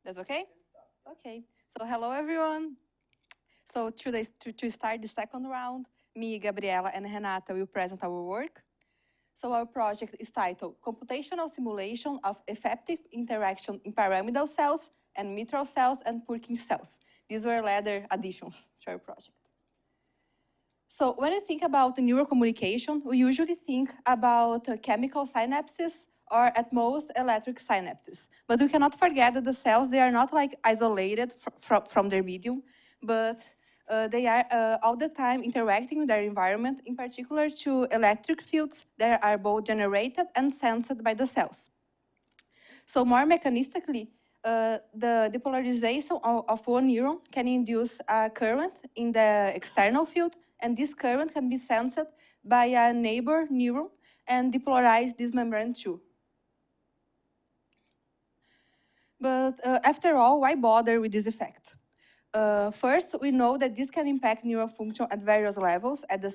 That's okay? Okay. So hello, everyone. So to start the second round, me, Gabriela, and Renata will present our work. So our project is titled Computational Simulation of Effective Interaction in Pyramidal Cells and Mitral Cells and Purkinje Cells. These were later additions to our project. So when you think about the neurocommunication, we usually think about chemical synapses or at most electric synapses. But we cannot forget that the cells, they are not like isolated from their medium, but they are all the time interacting with their environment, in particular to electric fields that are both generated and sensed by the cells. So more mechanistically, the depolarization of one neuron can induce a current in the external field, and this current can be sensed by a neighbor neuron and depolarize this membrane too. But after all, why bother with this effect? First, we know that this can impact neural function at various levels, at the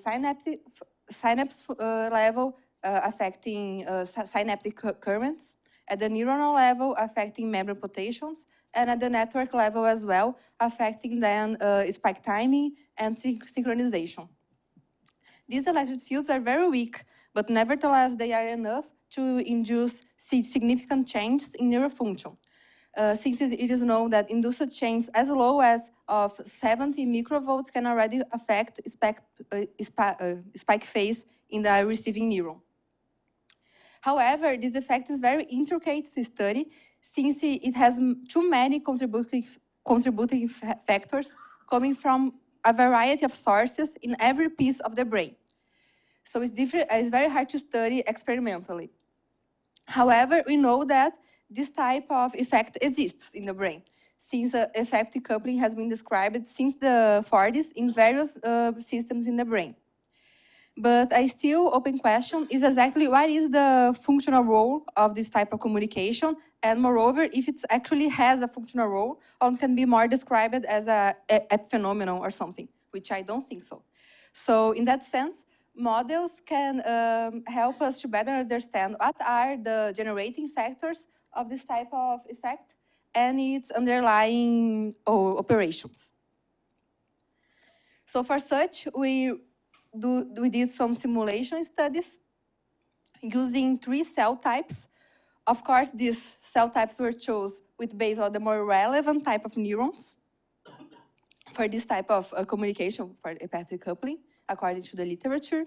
synapse level, affecting synaptic currents, at the neuronal level, affecting membrane potentials, and at the network level as well, affecting then spike timing and synchronization. These electric fields are very weak, but nevertheless, they are enough to induce significant changes in neural function. Since it is known that induced change as low as of 70 microvolts can already affect spike phase in the receiving neuron. However, this effect is very intricate to study since it has too many contributing factors coming from a variety of sources in every piece of the brain. So it's very hard to study experimentally. However, we know that this type of effect exists in the brain, since effective coupling has been described since the 40s in various systems in the brain. But a still open question is exactly what is the functional role of this type of communication, and moreover, if it actually has a functional role, or can be more described as a phenomenon or something, which I don't think so. So in that sense, models can help us to better understand what are the generating factors of this type of effect and its underlying operations. So for such, we did some simulation studies using 3 cell types. Of course, these cell types were chosen based on the more relevant type of neurons for this type of communication for effective coupling, according to the literature.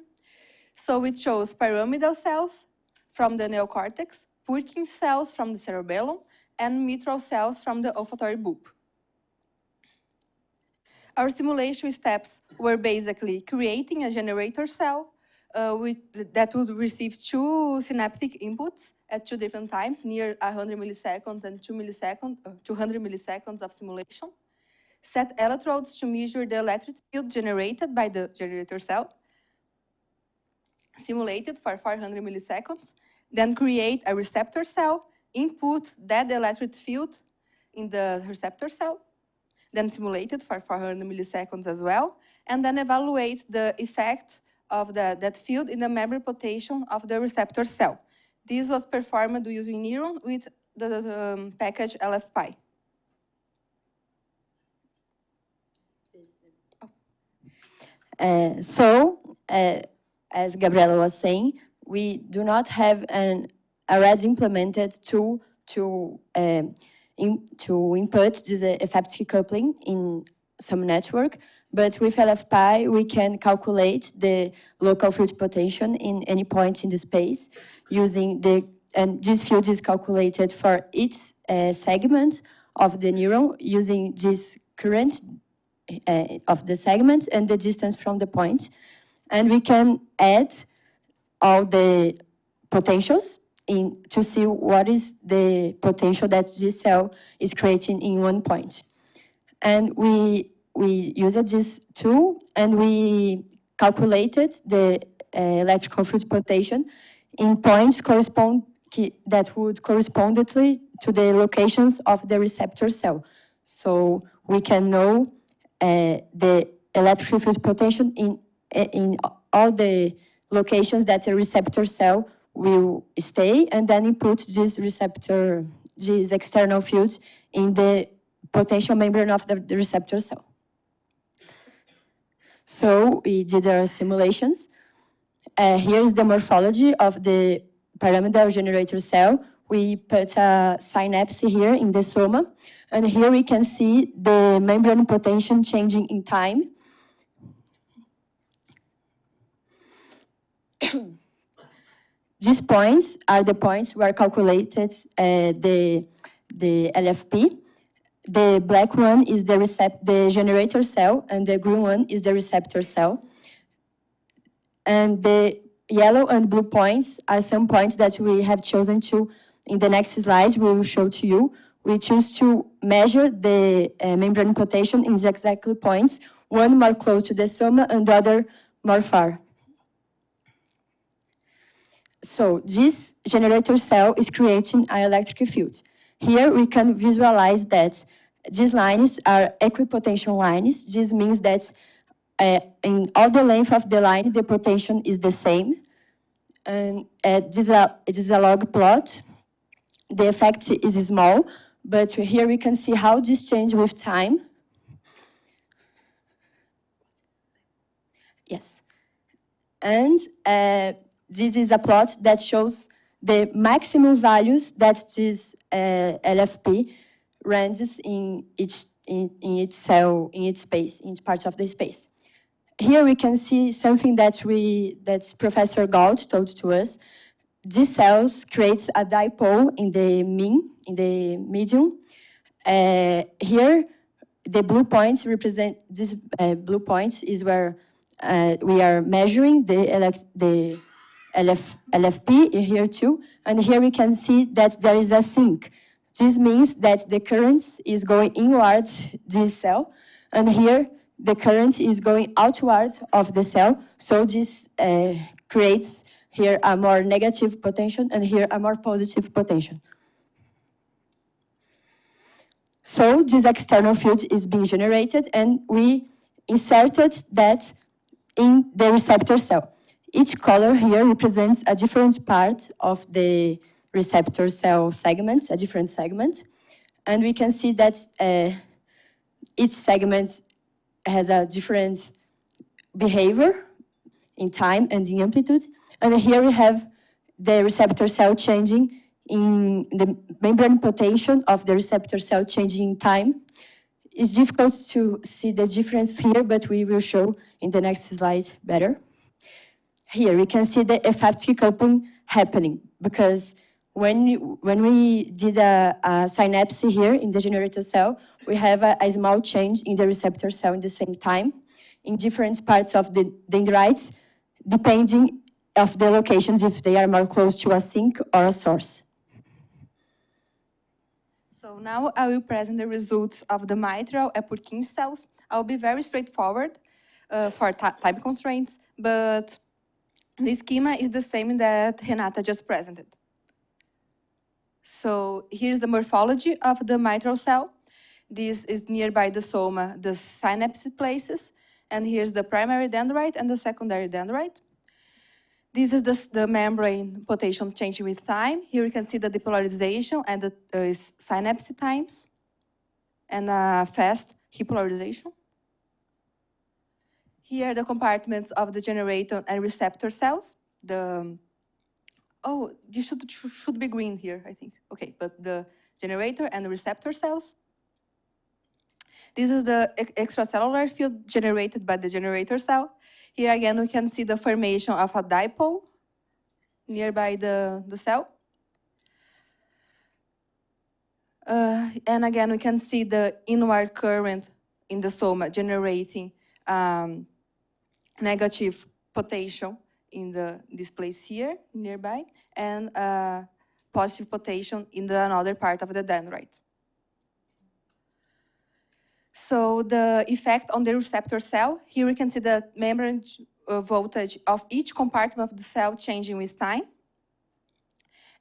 So we chose pyramidal cells from the neocortex, Purkinje cells from the cerebellum, and mitral cells from the olfactory bulb. Our simulation steps were basically creating a generator cell that would receive 2 synaptic inputs at 2 different times, near 100 milliseconds and 200 milliseconds of simulation. Set electrodes to measure the electric field generated by the generator cell, simulated for 400 milliseconds, then create a receptor cell, input that electric field in the receptor cell, then simulated for 400 milliseconds as well, and then evaluate the effect of that field in the memory potential of the receptor cell. This was performed using neuron with the package LFPy. As Gabriela was saying, we do not have an already implemented tool to input this effective coupling in some network, but with LFPy, we can calculate the local field potential in any point in the space using and this field is calculated for each segment of the neuron using this current of the segment and the distance from the point. And we can add all the potentials to see what is the potential that this cell is creating in one point. And we used this tool and we calculated the electrical field potential in points that would correspondingly to the locations of the receptor cell. So we can know the electric field potential in all the locations that the receptor cell will stay, and then input this external field in the potential membrane of the receptor cell. So we did our simulations. Here's the morphology of the pyramidal generator cell. We put a synapse here in the soma, and here we can see the membrane potential changing in time. These points are the points where calculated the LFP. The black one is the generator cell, and the green one is the receptor cell. And the yellow and blue points are some points that we have chosen to, in the next slide, we will show to you. We choose to measure the membrane potential in the exactly points, one more close to the soma and the other more far. So this generator cell is creating an electric field. Here we can visualize that these lines are equipotential lines. This means that in all the length of the line, the potential is the same. And it is a log plot. The effect is small, but here we can see how this changes with time. Yes. And this is a plot that shows the maximum values that this LFP ranges in each cell, in each space, in each part of the space. Here we can see something that Professor Galt told to us. These cells creates a dipole in the medium. Here, the blue points represent, this blue points is where we are measuring the LFP here too. And here we can see that there is a sink. This means that the current is going inward this cell, and here the current is going outward of the cell. So this creates here a more negative potential and here a more positive potential. So this external field is being generated, and we inserted that in the receptor cell. Each color here represents a different part of the receptor cell segment, a different segment. And we can see that each segment has a different behavior in time and in amplitude. And here we have the receptor cell changing in the membrane potential of the receptor cell changing in time. It's difficult to see the difference here, but we will show in the next slide better. Here we can see the effective coupling happening, because when we did a synapse here in the generator cell, we have a small change in the receptor cell in the same time, in different parts of the dendrites, depending of the locations, if they are more close to a sink or a source. So now I will present the results of the mitral and Purkinje cells. I'll be very straightforward for time constraints, but the schema is the same that Renata just presented. So here's the morphology of the mitral cell. This is nearby the soma, the synapse places, and here's the primary dendrite and the secondary dendrite. This is the membrane potential changing with time. Here you can see the depolarization and the synapse times, and fast repolarization. Here are the compartments of the generator and receptor cells. Oh, this should be green here, I think. Okay, but the generator and the receptor cells. This is the extracellular field generated by the generator cell. Here again, we can see the formation of a dipole nearby the cell. And again, we can see the inward current in the soma generating negative potential in this place here, nearby, and positive potential in another part of the dendrite. So the effect on the receptor cell, here we can see the membrane voltage of each compartment of the cell changing with time.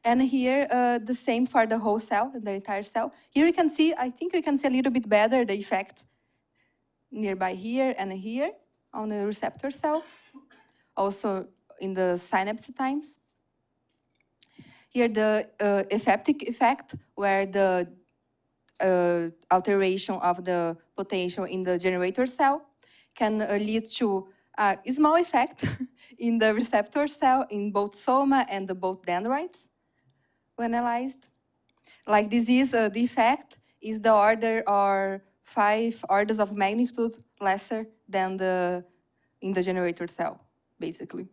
And here, the same for the whole cell, the entire cell. Here we can see, I think we can see a little bit better the effect nearby here and here on the receptor cell, also in the synapse times. Here the effective effect, where the alteration of the potential in the generator cell can lead to a small effect in the receptor cell in both soma and both dendrites when analyzed. Like this is the effect is the order or 5 orders of magnitude lesser than in the generator cell, basically.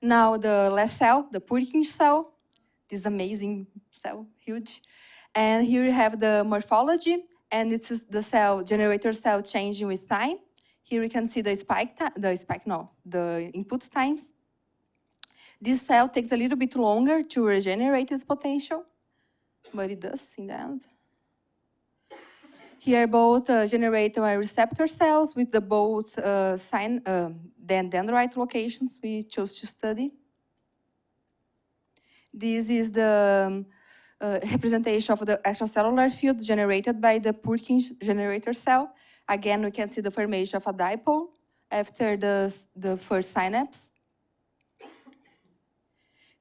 Now the last cell, the Purkinje cell, this amazing cell, huge. And here you have the morphology, and it's the cell, generator cell changing with time. Here we can see the the input times. This cell takes a little bit longer to regenerate its potential, but it does in the end. Here both generator and receptor cells with the both dendrite locations we chose to study. This is the representation of the extracellular field generated by the Purkinje generator cell. Again, we can see the formation of a dipole after the first synapse.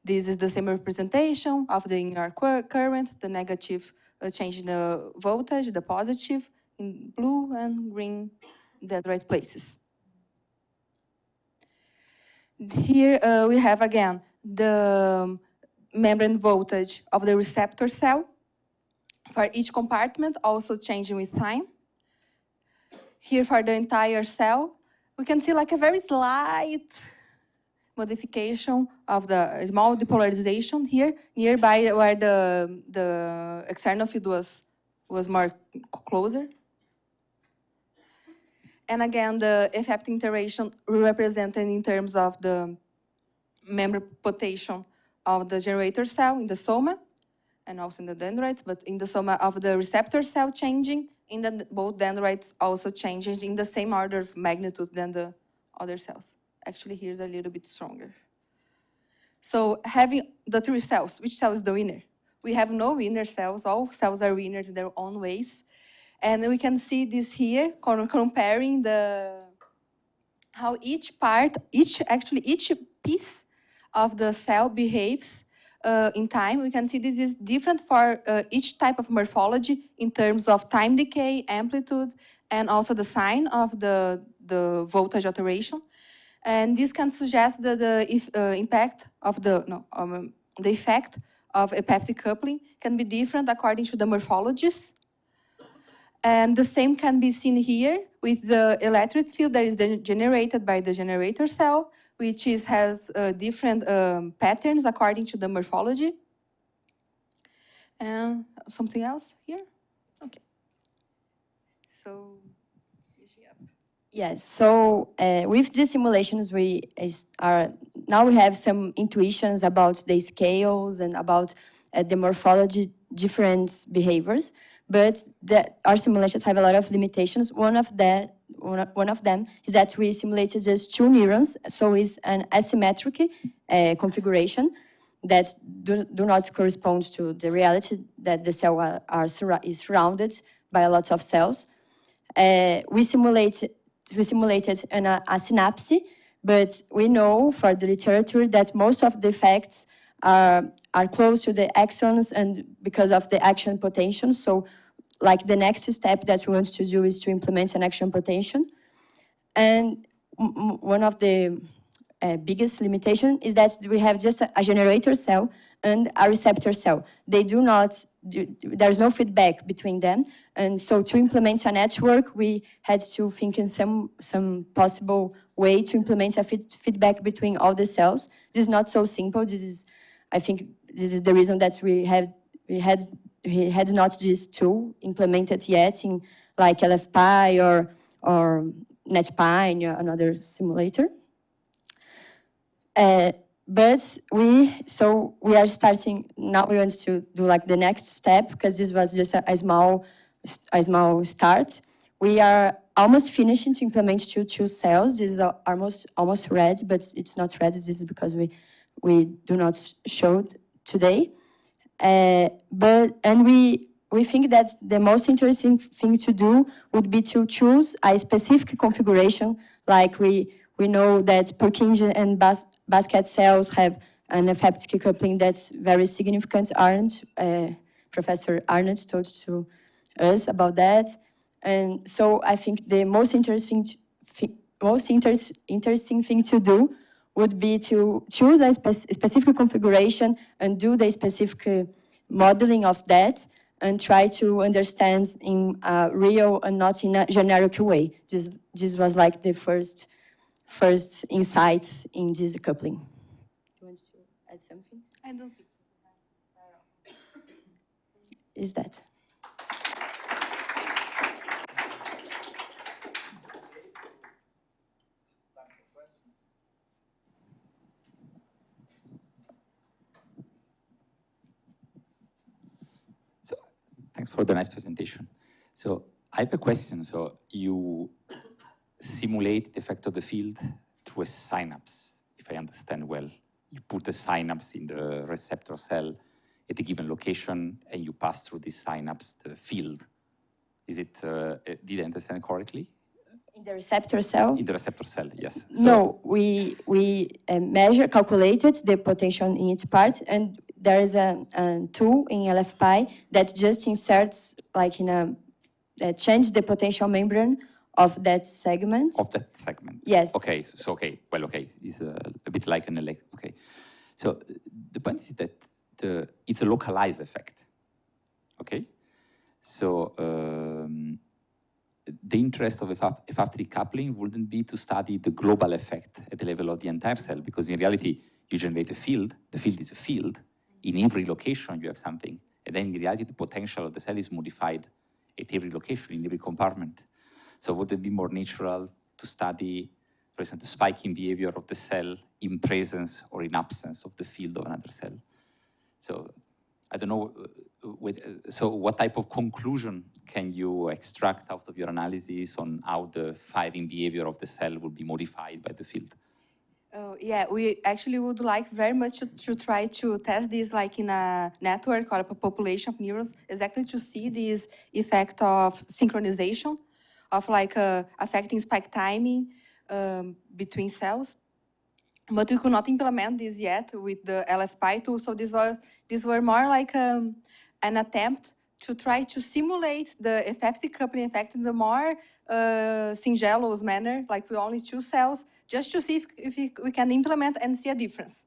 This is the same representation of the inner current, the negative change in the voltage, the positive in blue and green dendrite places. Here we have again the membrane voltage of the receptor cell for each compartment, also changing with time. Here for the entire cell, we can see like a very slight modification of the small depolarization here, nearby where the external field was more closer. And again, the effect interaction represented in terms of the membrane potential of the generator cell in the soma, and also in the dendrites, but in the soma of the receptor cell changing, in the both dendrites also changing in the same order of magnitude than the other cells. Actually, here's a little bit stronger. So having the 3 cells, which cell is the winner? We have no winner cells, all cells are winners in their own ways. And we can see this here, comparing how each piece of the cell behaves in time. We can see this is different for each type of morphology in terms of time decay, amplitude, and also the sign of the voltage alteration. And this can suggest that the effect of apoptic coupling can be different according to the morphologies. And the same can be seen here with the electric field that is generated by the generator cell, which has different patterns according to the morphology. And something else here? Okay. So, yes, so with these simulations, now we have some intuitions about the scales and about the morphology different behaviors, but our simulations have a lot of limitations. One of them is that we simulated just 2 neurons, so it's an asymmetric configuration that do not correspond to the reality that the cell is surrounded by a lot of cells. We simulated a synapse, but we know for the literature that most of the effects are close to the axons and because of the action potential. So like the next step that we want to do is to implement an action potential. And one of the biggest limitation is that we have just a generator cell and a receptor cell. There's no feedback between them. And so to implement a network, we had to think in some possible way to implement a feedback between all the cells. This is not so simple. I think this is the reason that we had not this tool implemented yet in like LFPy or NetPy, another simulator. But we are starting now. We want to do like the next step because this was just a small start. We are almost finishing to implement two cells. This is almost ready, but it's not ready. This is because we do not show it today. We think that the most interesting thing to do would be to choose a specific configuration. Like we know that Purkinje and basket cells have an apoptic coupling that's very significant, aren't Professor Arnott told to us about that. And so I think the most interesting thing to do would be to choose a specific configuration and do the specific modeling of that and try to understand in a real and not in a generic way. This was like the first insights in this coupling. You want to add something? I don't think so. Is that? So, thanks for the nice presentation. So, I have a question. So, you simulate the effect of the field through a synapse, if I understand well. You put a synapse in the receptor cell at a given location, and you pass through this synapse the field. Is it, did I understand correctly? In the receptor cell? In the receptor cell, yes. So, no, we calculated the potential in each part, and there is a tool in LFPI that just inserts, like change the potential membrane of that segment. Of that segment? Yes. Okay, so okay, well, okay, it's a bit like an okay. So the point is that it's a localized effect, okay? So the interest of FAP3 coupling wouldn't be to study the global effect at the level of the entire cell, because in reality, you generate a field, the field is a field, in every location you have something, and then in reality, the potential of the cell is modified at every location, in every compartment. So would it be more natural to study, for example, the spiking behavior of the cell in presence or in absence of the field of another cell? So I don't know, so what type of conclusion can you extract out of your analysis on how the firing behavior of the cell will be modified by the field? Yeah, we actually would like very much to try to test this like in a network or a population of neurons, exactly to see this effect of synchronization, of like affecting spike timing between cells. But we could not implement this yet with the LFPI tool, so these were more like an attempt to try to simulate the effective coupling effect in the more singelos manner, like with only 2 cells, just to see if we can implement and see a difference.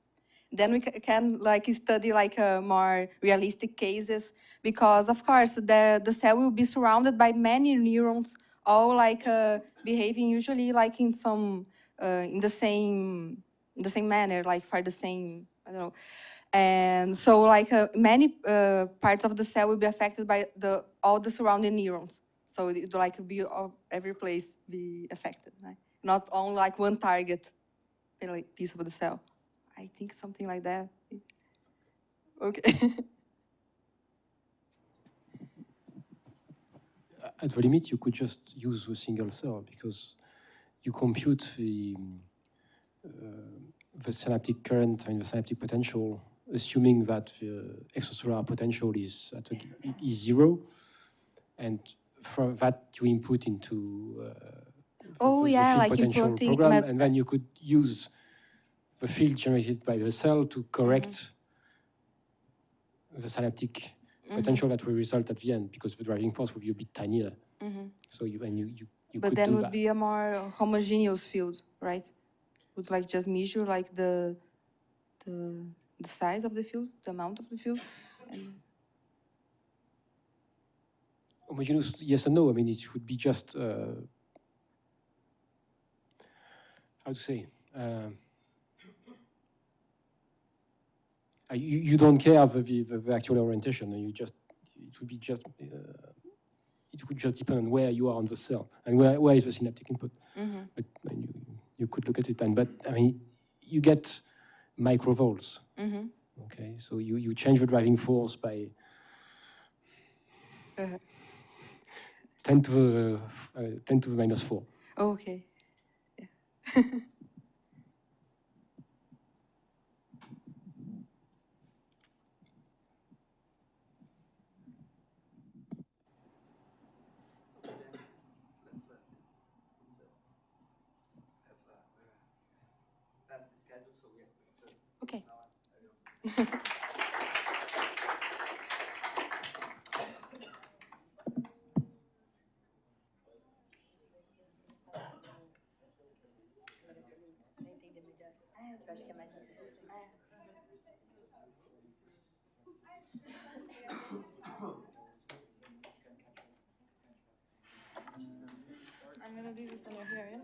Then we can like study like more realistic cases, because of course the cell will be surrounded by many neurons, all like behaving usually like in some in the same manner, like for the same, I don't know. And so like many parts of the cell will be affected by all the surrounding neurons. So it like will be every place be affected, right? Not only like one target piece of the cell. I think something like that. Okay. At the limit, you could just use a single cell, because you compute the synaptic current and the synaptic potential, assuming that the extracellular potential is 0, and from that you input into the field like potential program, and then you could use the field generated by the cell to correct the synaptic potential that will result at the end, because the driving force will be a bit tinier. So you but could then do would that. be a more homogeneous field, right? Would like just measure like the size of the field, the amount of the field. And homogeneous, yes and no. I mean, it would be just how to say. You don't care the actual orientation, and it would just depend on where you are on the cell and where is the synaptic input. But you could look at it, but I mean, you get microvolts. Okay, so you change the driving force by 10 to the minus 4. Okay. Yeah. Okay. I'm gonna do this on your hair, yeah?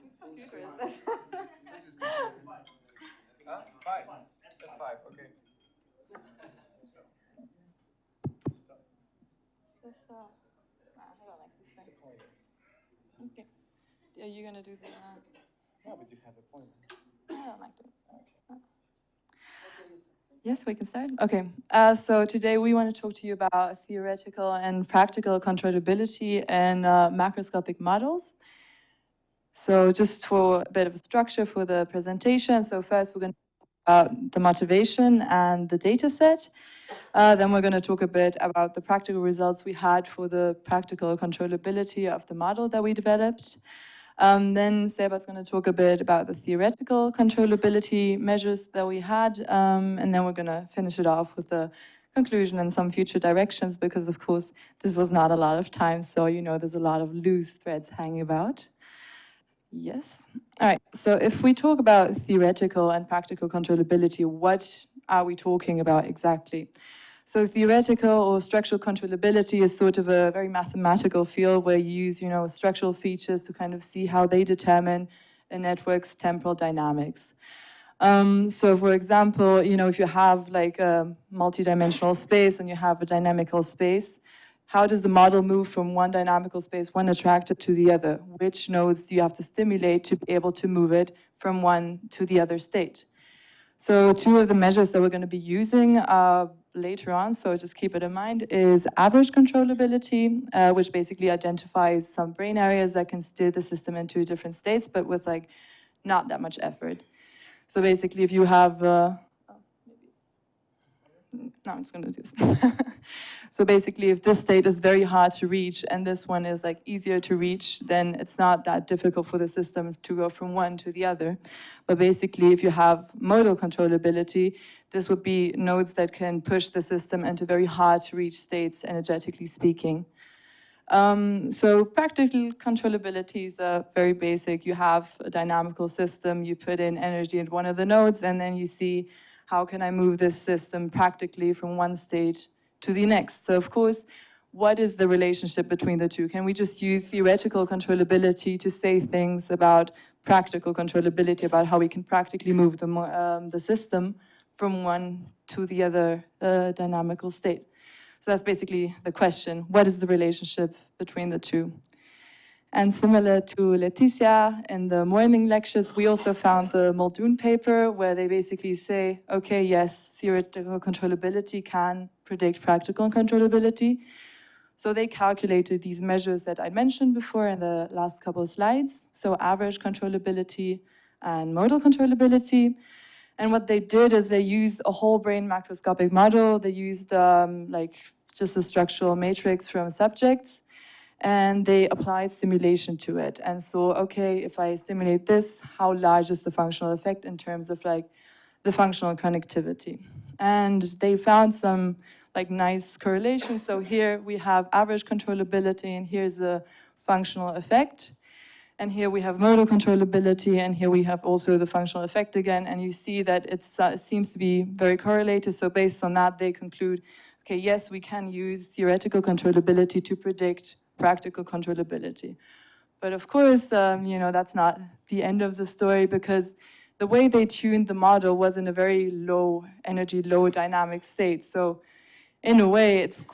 Whose computer is this? Huh? 5. That's 5, okay. I don't like this thing. Okay. Are you gonna do the? No, but you have a point. I don't like doing. Yes, we can start. Okay. So today we want to talk to you about theoretical and practical controllability and macroscopic models. So just for a bit of a structure for the presentation. So first we're going to talk about the motivation and the data set. Then we're going to talk a bit about the practical results we had for the practical controllability of the model that we developed. Then Seba's going to talk a bit about the theoretical controllability measures that we had. And then we're going to finish it off with the conclusion and some future directions, because of course this was not a lot of time. So, you know, there's a lot of loose threads hanging about. Yes. All right. So if we talk about theoretical and practical controllability, what are we talking about exactly? So theoretical or structural controllability is sort of a very mathematical field where you use, you know, structural features to kind of see how they determine a network's temporal dynamics. So for example, you know, if you have like a multidimensional space and you have a dynamical space, how does the model move from one dynamical space, one attractor, to the other? Which nodes do you have to stimulate to be able to move it from one to the other state? So two of the measures that we're going to be using later on, so just keep it in mind, is average controllability, which basically identifies some brain areas that can steer the system into different states, but with like not that much effort. So basically if you have, no, I'm just going to do this. So basically, if this state is very hard to reach and this one is like easier to reach, then it's not that difficult for the system to go from one to the other. But basically, if you have modal controllability, this would be nodes that can push the system into very hard to reach states, energetically speaking. So practical controllability is very basic. You have a dynamical system, you put in energy at one of the nodes, and then you see, how can I move this system practically from one state to the next? So of course, what is the relationship between the two? Can we just use theoretical controllability to say things about practical controllability, about how we can practically move the system from one to the other dynamical state? So that's basically the question. What is the relationship between the two? And similar to Laetitia in the morning lectures, we also found the Muldoon paper where they basically say, okay, yes, theoretical controllability can predict practical controllability. So they calculated these measures that I mentioned before in the last couple of slides. So average controllability and modal controllability. And what they did is they used a whole brain macroscopic model. They used like just a structural matrix from subjects, and they applied simulation to it. And so, okay, if I stimulate this, how large is the functional effect in terms of like the functional connectivity? And they found some like nice correlations. So here we have average controllability, and here's the functional effect. And here we have modal controllability, and here we have also the functional effect again. And you see that it seems to be very correlated. So based on that, they conclude, okay, yes, we can use theoretical controllability to predict practical controllability. But of course, you know, that's not the end of the story, because the way they tuned the model was in a very low energy, low dynamic state. So in a way, it's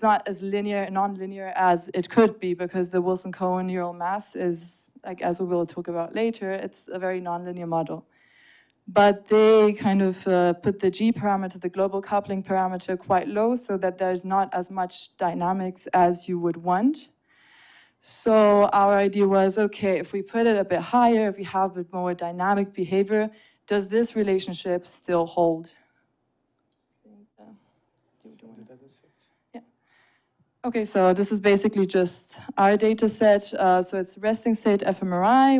not as linear, non-linear as it could be, because the Wilson-Cohen neural mass is, like, as we will talk about later, it's a very non-linear model. But they kind of put the G parameter, the global coupling parameter, quite low, so that there's not as much dynamics as you would want. So our idea was, okay, if we put it a bit higher, if we have a bit more dynamic behavior, does this relationship still hold? Yeah. Okay, so this is basically just our data set. So it's resting state fMRI.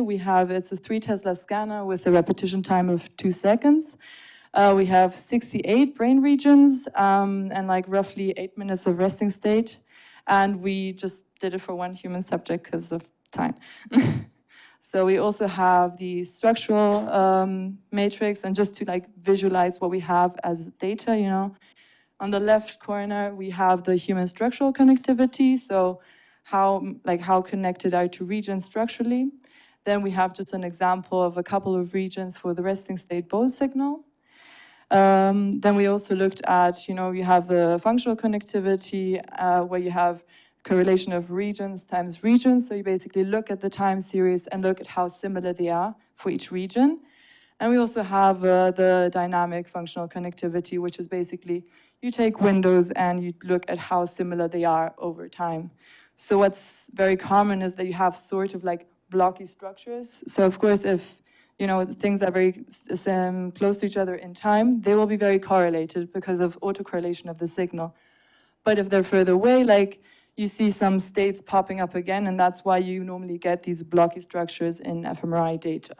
It's a 3 Tesla scanner with a repetition time of 2 seconds. We have 68 brain regions and like roughly 8 minutes of resting state. And we just did it for one human subject because of time. So we also have the structural matrix, and just to like visualize what we have as data, you know, on the left corner, we have the human structural connectivity. So how connected are two regions structurally. Then we have just an example of a couple of regions for the resting state Bose signal. Then we also looked at, you know, you have the functional connectivity where you have correlation of regions times regions. So you basically look at the time series and look at how similar they are for each region. And we also have the dynamic functional connectivity, which is basically you take windows and you look at how similar they are over time. So what's very common is that you have sort of like blocky structures. So of course, if you know things are very close to each other in time, they will be very correlated because of autocorrelation of the signal. But if they're further away, like you see some states popping up again, and that's why you normally get these blocky structures in fMRI data.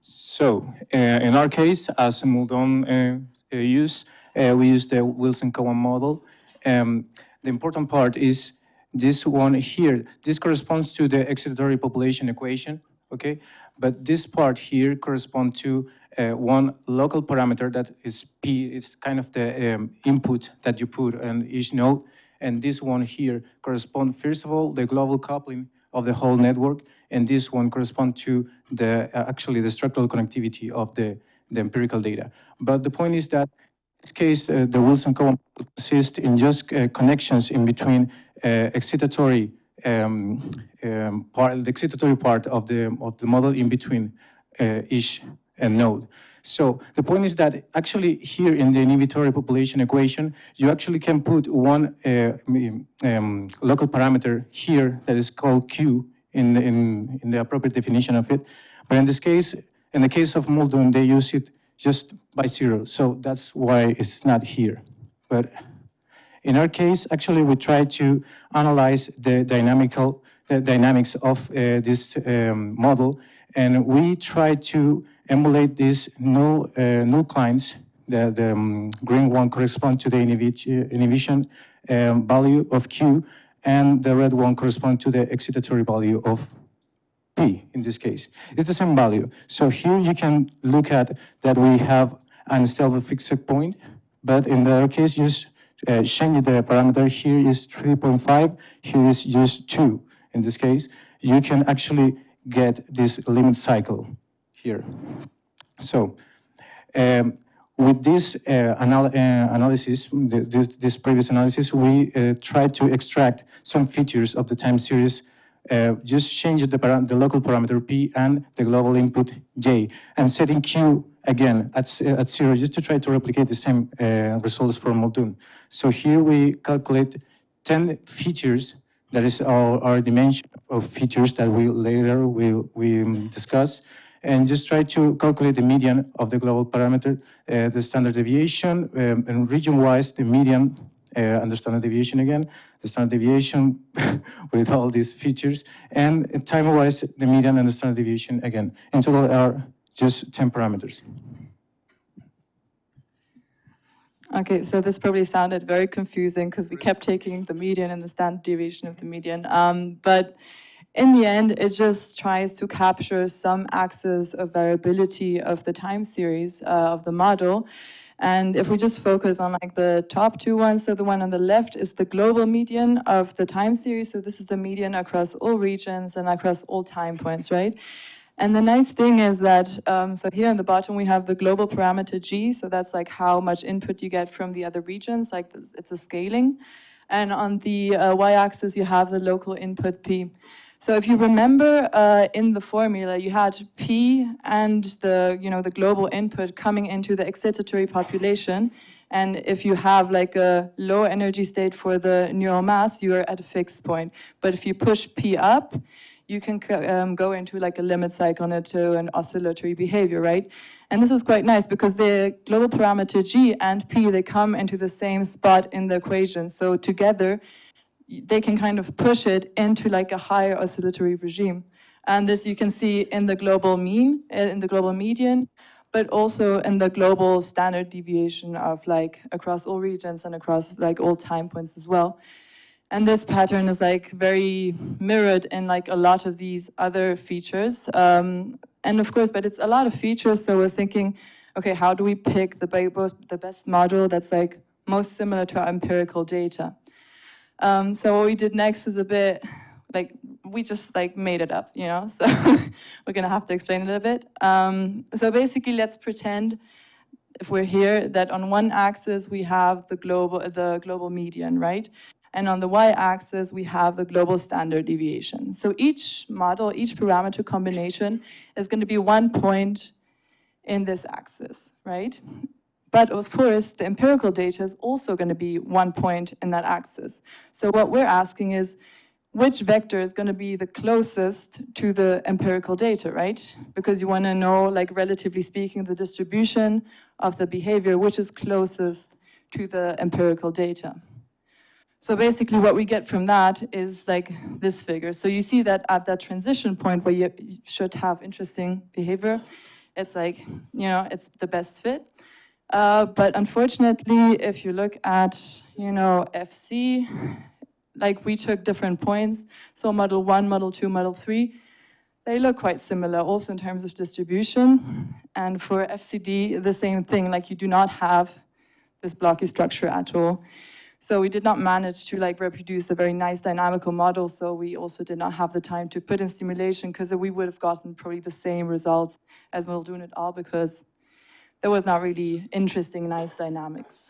So, in our case, as Muldoon used, we use the Wilson-Cohen model. The important part is this one here. This corresponds to the excitatory population equation, okay? But this part here corresponds to one local parameter that is P. It's kind of the input that you put on each node. And this one here corresponds, first of all, the global coupling of the whole network, and this one corresponds to the actually the structural connectivity of the empirical data. But the point is that in this case, the Wilson-Cohen consists in just connections in between excitatory the excitatory part of the model in between each node. So the point is that actually here in the inhibitory population equation, you actually can put one local parameter here that is called Q in the appropriate definition of it. But in this case, in the case of Muldoon, they use it just by zero. So that's why it's not here. But in our case, actually, we try to analyze the dynamics of this model, and we try to emulate these null clients. The green one corresponds to the inhibition value of Q, and the red one corresponds to the excitatory value of P, in this case. It's the same value. So here you can look at that we have an stable fixed point, but in the other case, just change the parameter. Here is 3.5, here is just 2. In this case, you can actually get this limit cycle here. So with this analysis, this previous analysis, we tried to extract some features of the time series, just change the local parameter P and the global input J, and setting Q again at 0, just to try to replicate the same results for Muldoon. So here we calculate 10 features. That is our dimension of features that we later will discuss, and just try to calculate the median of the global parameter, the standard deviation, and region-wise the median and the standard deviation again, the standard deviation with all these features, and time-wise the median and the standard deviation again. In total are just 10 parameters. Okay, so this probably sounded very confusing because we kept taking the median and the standard deviation of the median. But in the end, it just tries to capture some axis of variability of the time series of the model. And if we just focus on like the top two ones, so the one on the left is the global median of the time series. So this is the median across all regions and across all time points, right? And the nice thing is that, so here on the bottom, we have the global parameter G. So that's like how much input you get from the other regions, like this, it's a scaling. And on the y-axis, you have the local input P. So if you remember in the formula, you had P and the global input coming into the excitatory population. And if you have like a low energy state for the neural mass, you are at a fixed point. But if you push P up, you can go into like a limit cycle to an oscillatory behavior, right? And this is quite nice because the global parameter G and P, they come into the same spot in the equation. So together, they can kind of push it into like a higher oscillatory regime. And this you can see in the global mean, in the global median, but also in the global standard deviation of like across all regions and across like all time points as well. And this pattern is like very mirrored in like a lot of these other features. And of course, but it's a lot of features, so we're thinking, okay, how do we pick the best model that's like most similar to our empirical data? So what we did next is a bit like, we just like made it up, you know? So we're gonna have to explain it a bit. So basically, let's pretend, if we're here, that on one axis we have the global median, right? And on the y-axis we have the global standard deviation. So each model, each parameter combination is going to be 1 point in this axis, right? But of course, the empirical data is also going to be 1 point in that axis. So what we're asking is, which vector is going to be the closest to the empirical data, right? Because you want to know, like, relatively speaking, the distribution of the behavior, which is closest to the empirical data. So basically what we get from that is like this figure. So you see that at that transition point where you should have interesting behavior, it's like, you know, it's the best fit. But unfortunately, if you look at, you know, FC, like we took different points. So model 1, model 2, model 3, they look quite similar also in terms of distribution. And for FCD, the same thing, like you do not have this blocky structure at all. So we did not manage to like reproduce a very nice dynamical model. So we also did not have the time to put in stimulation, because we would have gotten probably the same results as we'll do it all, because there was not really interesting, nice dynamics.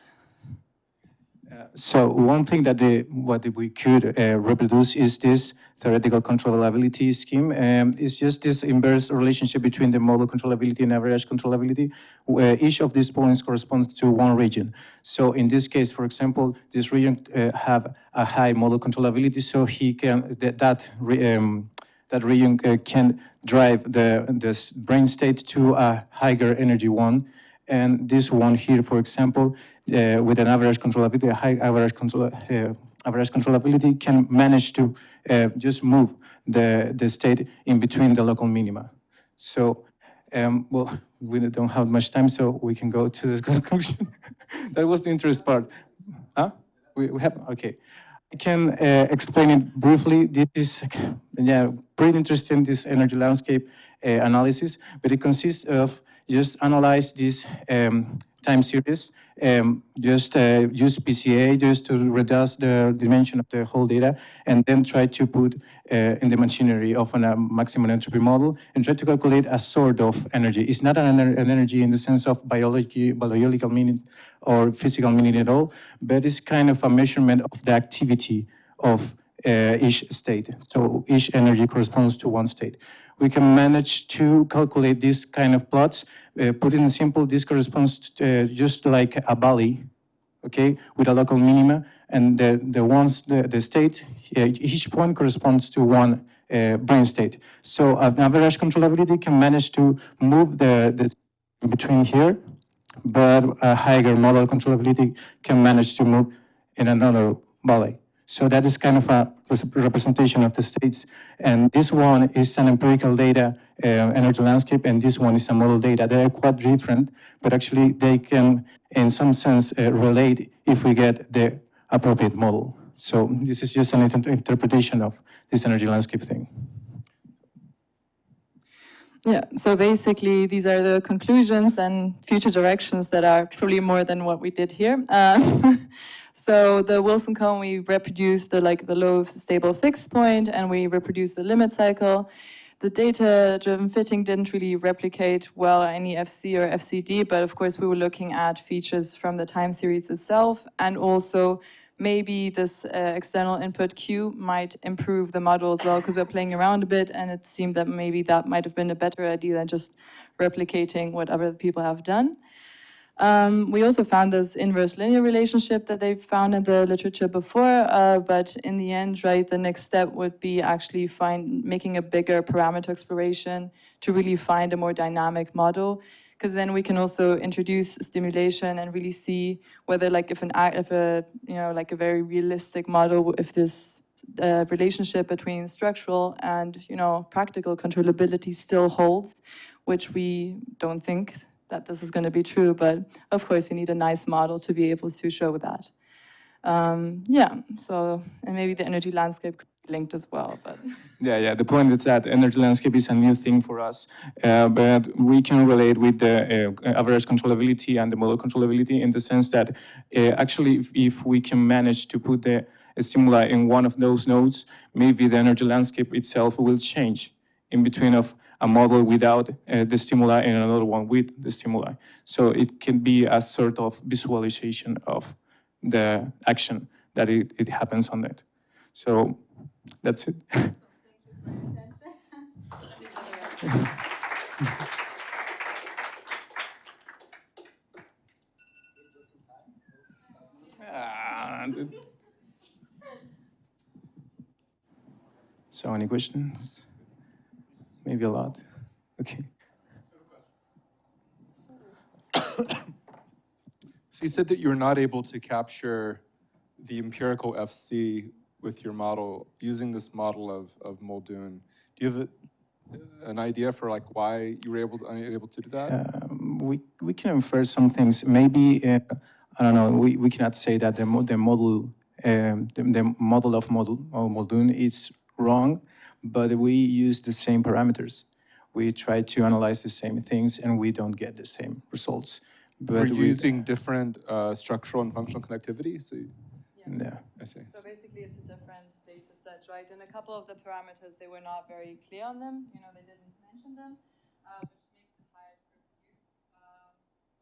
So one thing that what we could reproduce is this theoretical controllability scheme. It's just this inverse relationship between the model controllability and average controllability, where each of these points corresponds to one region. So in this case, for example, this region have a high model controllability, so he can that region can drive this brain state to a higher energy one. And this one here, for example, with an average controllability, a high average controllability, can manage to just move the state in between the local minima. So, well, we don't have much time, so we can go to this conclusion. That was the interest part. Huh? We have, okay. I can explain it briefly. This is, yeah, pretty interesting, this energy landscape analysis, but it consists of just analyze this time series, just use PCA just to reduce the dimension of the whole data, and then try to put in the machinery of a maximum entropy model and try to calculate a sort of energy. It's not an energy in the sense of biological meaning or physical meaning at all, but it's kind of a measurement of the activity of each state. So each energy corresponds to one state. We can manage to calculate this kind of plots. Put it in simple, this corresponds to just like a valley, okay, with a local minima, and the state, each point corresponds to one brain state. So an average controllability can manage to move the between here, but a higher model controllability can manage to move in another valley. So that is kind of a representation of the states. And this one is an empirical data energy landscape, and this one is a model data. They are quite different, but actually they can, in some sense, relate if we get the appropriate model. So this is just an interpretation of this energy landscape thing. Yeah, so basically these are the conclusions and future directions that are probably more than what we did here. So the Wilson cone, we reproduced the low stable fixed point, and we reproduced the limit cycle. The data-driven fitting didn't really replicate well any FC or FCD, but of course we were looking at features from the time series itself, and also maybe this external input Q might improve the model as well, because we're playing around a bit, and it seemed that maybe that might have been a better idea than just replicating what other people have done. We also found this inverse linear relationship that they've found in the literature before, but in the end, right, the next step would be actually making a bigger parameter exploration to really find a more dynamic model, because then we can also introduce stimulation and really see whether, like, if a very realistic model, if this relationship between structural and, practical controllability still holds, which we don't think that this is going to be true, but of course you need a nice model to be able to show that. So, and maybe the energy landscape could be linked as well, but. Yeah. The point is that energy landscape is a new thing for us, but we can relate with the average controllability and the model controllability in the sense that actually, if we can manage to put the stimuli in one of those nodes, maybe the energy landscape itself will change in between of a model without the stimuli and another one with the stimuli. So it can be a sort of visualization of the action that it happens on it. So that's it. So any questions? Maybe a lot. Okay. So you said that you were not able to capture the empirical FC with your model using this model of Muldoon. Do you have an idea for like why you were unable to do that? We can infer some things. Maybe I don't know. We cannot say that the model of Muldoon is wrong, but we use the same parameters. We try to analyze the same things, and we don't get the same results. But we're using different structural and functional connectivity. So yeah, I see. So basically, it's a different data set, right? And a couple of the parameters, they were not very clear on them. They didn't mention them, which makes it hard to reproduce.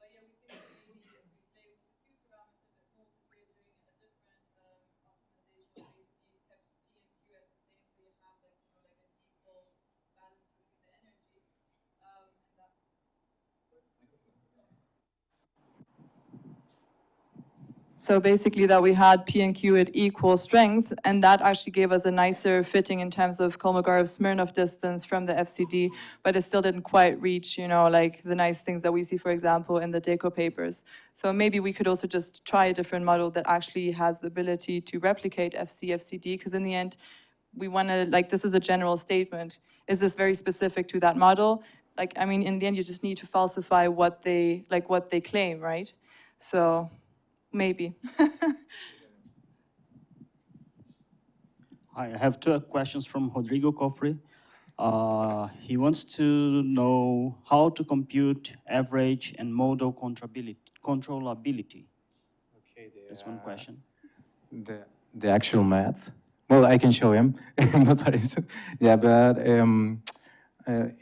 But yeah, we think maybe if we play with a few parameters a bit more, we're doing a different optimization. Basically, kept P and Q at the same, so you have like an equal balance between the energy. And that. So basically that we had P and Q at equal strength, and that actually gave us a nicer fitting in terms of Kolmogorov-Smirnov distance from the FCD, but it still didn't quite reach, like the nice things that we see, for example, in the DECO papers. So maybe we could also just try a different model that actually has the ability to replicate FCD, because in the end, we want to, this is a general statement. Is this very specific to that model? In the end, you just need to falsify what they claim, right? So. Maybe. I have two questions from Rodrigo Cofre. He wants to know how to compute average and modal controllability. Okay, that's one question. The actual math. Well, I can show him. Yeah, but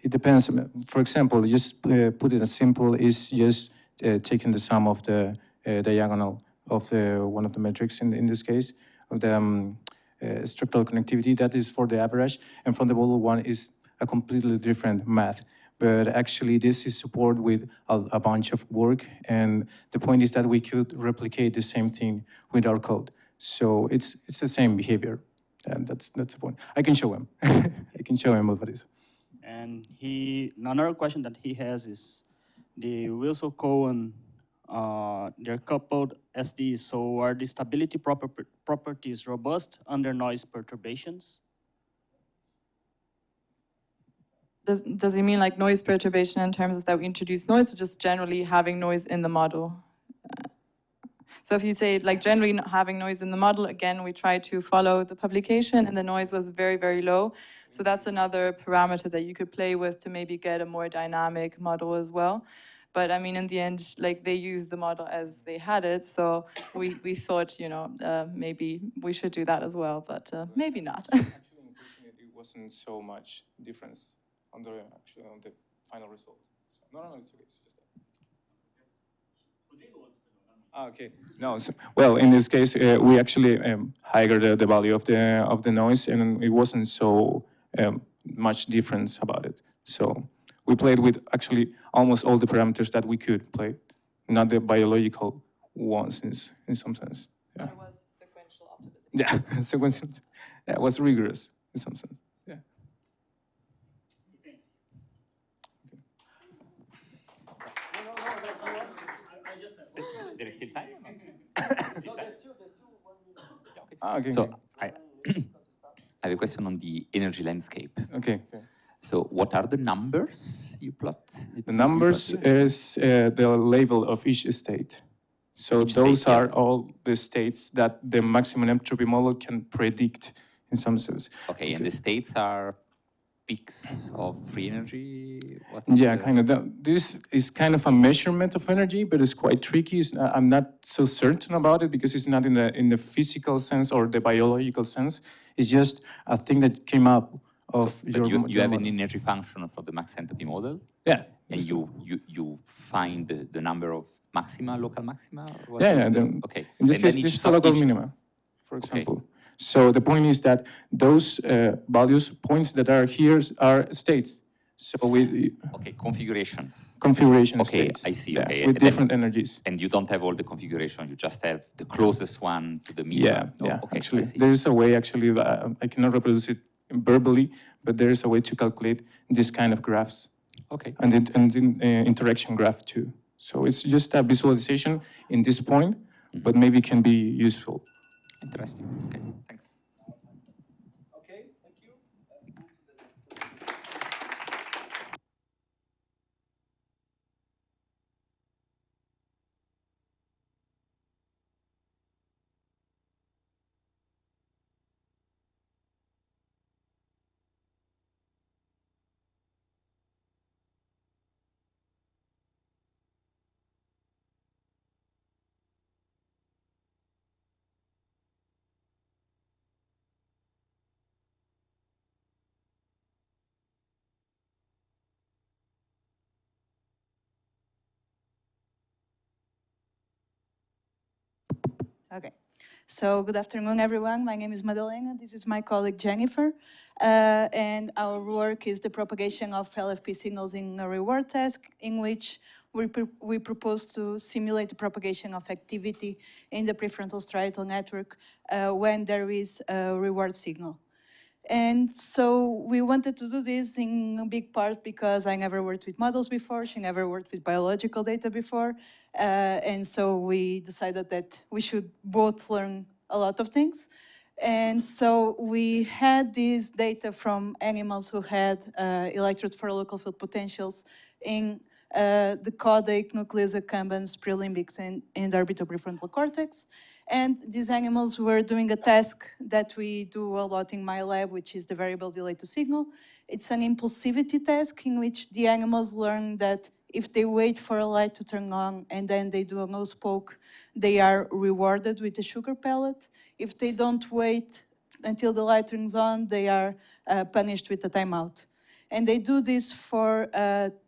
it depends. For example, just put it as simple is just taking the sum of the diagonal of one of the metrics in this case, of the structural connectivity, that is for the average, and from the model one is a completely different math. But actually this is supported with a bunch of work, and the point is that we could replicate the same thing with our code. So it's the same behavior, and that's the point. I can show him. I can show him what it is. And another question that he has is the Wilson-Cohen, they're coupled SDs, so are the stability properties robust under noise perturbations? Does he mean like noise perturbation in terms of that we introduce noise, or just generally having noise in the model? So if you say generally not having noise in the model, again, we try to follow the publication and the noise was very, very low. So that's another parameter that you could play with to maybe get a more dynamic model as well. But in the end, they used the model as they had it. So we thought, maybe we should do that as well, but maybe not. Actually, in question, it wasn't so much difference on the final result. So, no, it's okay. It's just that. Rodrigo wants to know. Okay. No. Well, in this case, we actually higher the value of the noise, and it wasn't so much difference about it. So. We played with actually almost all the parameters that we could play, not the biological ones in some sense. Yeah. It was sequential optimism. Yeah, sequential. Yeah, it was rigorous in some sense. Yeah. There is still time or not? Okay. So have a question on the energy landscape. Okay. So what are the numbers you plot? The numbers is the level of each state. So Each those state, yeah. are all the states that the maximum entropy model can predict in some sense. Okay, and the states are peaks of free energy? Yeah, kind of. This is kind of a measurement of energy, but it's quite tricky. I'm not so certain about it because it's not in the physical sense or the biological sense. It's just a thing that came up of But your you have model. an energy function for the max entropy model, Yeah. and you find the number of maxima, local maxima? Or what Yeah, is yeah. the- okay. In this And case, then this each is a local each- minima, for Okay. example. So the point is that those values, points that are here are states. So we Okay, configurations. configuration Okay, states. I see, yeah, okay. with And then- different energies. And you don't have all the configuration, you just have the closest one to the meter. Yeah, Oh, yeah. okay, Actually, I see. there is a way. Actually, I cannot reproduce it verbally, but there is a way to calculate this kind of graphs Okay. and interaction graph too. So it's just a visualization in this point, but maybe can be useful. Interesting. Okay, thanks. Okay, thank you. Okay. So good afternoon, everyone. My name is Madalena. This is my colleague, Jennifer. And our work is the propagation of LFP signals in a reward task in which we propose to simulate the propagation of activity in the prefrontal striatal network when there is a reward signal. And so we wanted to do this in a big part because I never worked with models before, she never worked with biological data before, and so we decided that we should both learn a lot of things. And so we had this data from animals who had electrodes for local field potentials in the caudate, nucleus accumbens, prelimbics, and orbitoprefrontal cortex. And these animals were doing a task that we do a lot in my lab, which is the variable delay to signal. It's an impulsivity task in which the animals learn that if they wait for a light to turn on and then they do a nose poke, they are rewarded with a sugar pellet. If they don't wait until the light turns on, they are punished with a timeout. And they do this for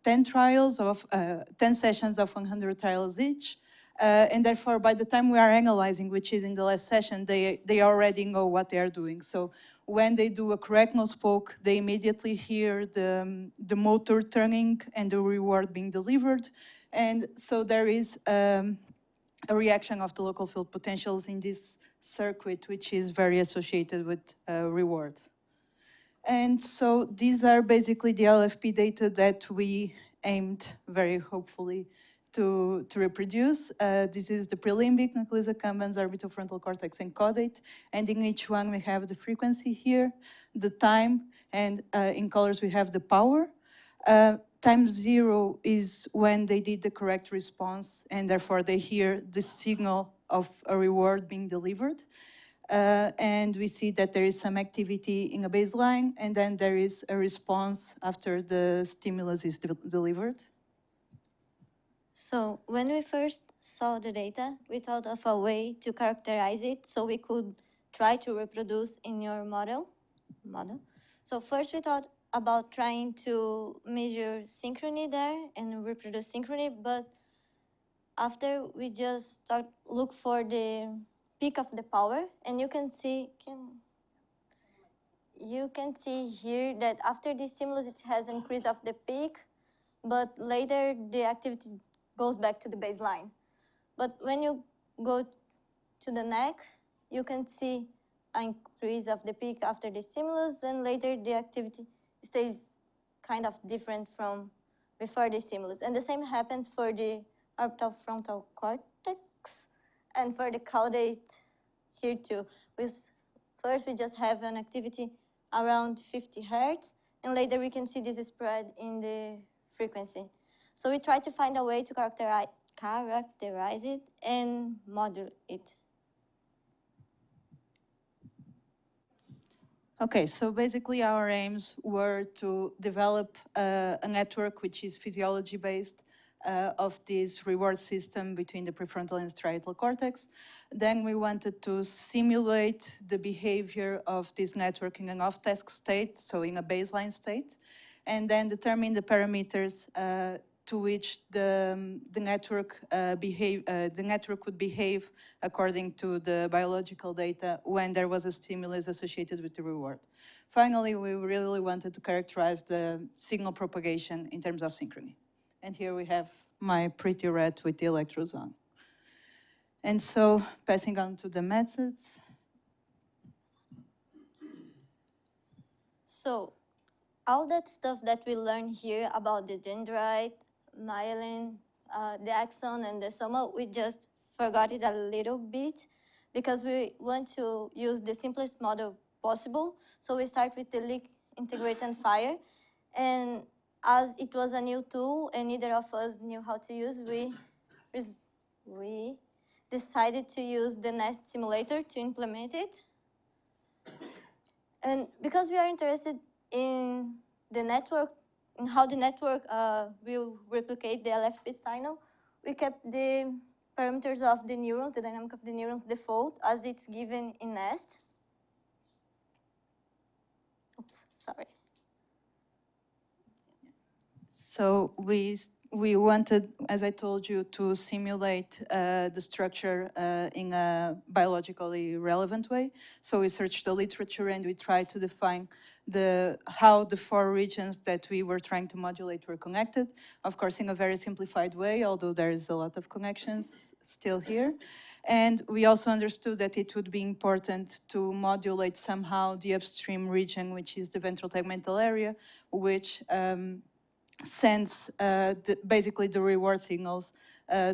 10 trials of 10 sessions of 100 trials each. And therefore, by the time we are analyzing, which is in the last session, they already know what they are doing. So when they do a correct nose poke, they immediately hear the motor turning and the reward being delivered. And so there is a reaction of the local field potentials in this circuit, which is very associated with reward. And so these are basically the LFP data that we aimed very hopefully to reproduce. This is the prelimbic, nucleus accumbens, orbitofrontal cortex, and caudate. And in each one we have the frequency here, the time, and in colors we have the power. Time zero is when they did the correct response, and therefore they hear the signal of a reward being delivered. And we see that there is some activity in a baseline, and then there is a response after the stimulus is delivered. So when we first saw the data, we thought of a way to characterize it so we could try to reproduce in your model. So first we thought about trying to measure synchrony there and reproduce synchrony, but after we just look for the peak of the power, and you can see here that after the stimulus it has increase of the peak, but later the activity goes back to the baseline. But when you go to the neck, you can see an increase of the peak after the stimulus, and later the activity stays kind of different from before the stimulus. And the same happens for the orbitofrontal cortex and for the caudate here too. First we just have an activity around 50 hertz, and later we can see this spread in the frequency. So we try to find a way to characterize it and model it. Okay, so basically our aims were to develop a network which is physiology-based of this reward system between the prefrontal and striatal cortex. Then we wanted to simulate the behavior of this network in an off-task state, so in a baseline state, and then determine the parameters to which the network would behave according to the biological data when there was a stimulus associated with the reward. Finally, we really wanted to characterize the signal propagation in terms of synchrony. And here we have my pretty rat with the electrodes on. And so, passing on to the methods. So, all that stuff that we learned here about the dendrite, myelin, the axon, and the soma, we just forgot it a little bit because we want to use the simplest model possible. So we start with the leak, integrate, and fire. And as it was a new tool and neither of us knew how to use, we decided to use the Nest simulator to implement it. And because we are interested in the network, in how the network will replicate the LFP signal, we kept the parameters of the neurons, the dynamic of the neurons default, as it's given in Nest. Oops, sorry. So we wanted, as I told you, to simulate the structure in a biologically relevant way. So we searched the literature and we tried to define how the 4 regions that we were trying to modulate were connected. Of course, in a very simplified way, although there is a lot of connections still here. And we also understood that it would be important to modulate somehow the upstream region, which is the ventral tegmental area, which sends basically the reward signals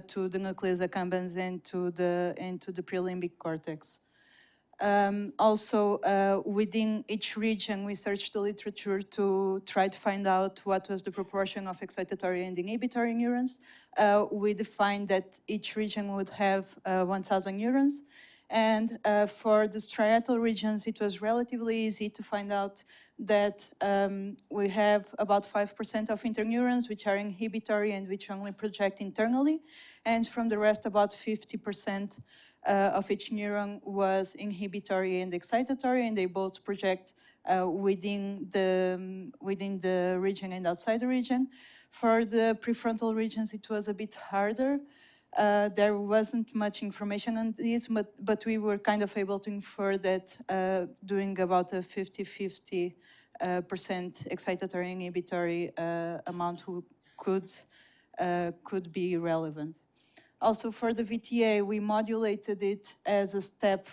to the nucleus accumbens and to the prelimbic cortex. Also, within each region, we searched the literature to try to find out what was the proportion of excitatory and inhibitory neurons. We defined that each region would have 1,000 neurons. And for the striatal regions, it was relatively easy to find out that we have about 5% of interneurons, which are inhibitory and which only project internally. And from the rest, about 50% of each neuron was inhibitory and excitatory, and they both project within the region and outside the region. For the prefrontal regions, it was a bit harder. There wasn't much information on this, but we were kind of able to infer that doing about a 50-50% excitatory inhibitory amount could be relevant. Also, for the VTA, we modulated it as a step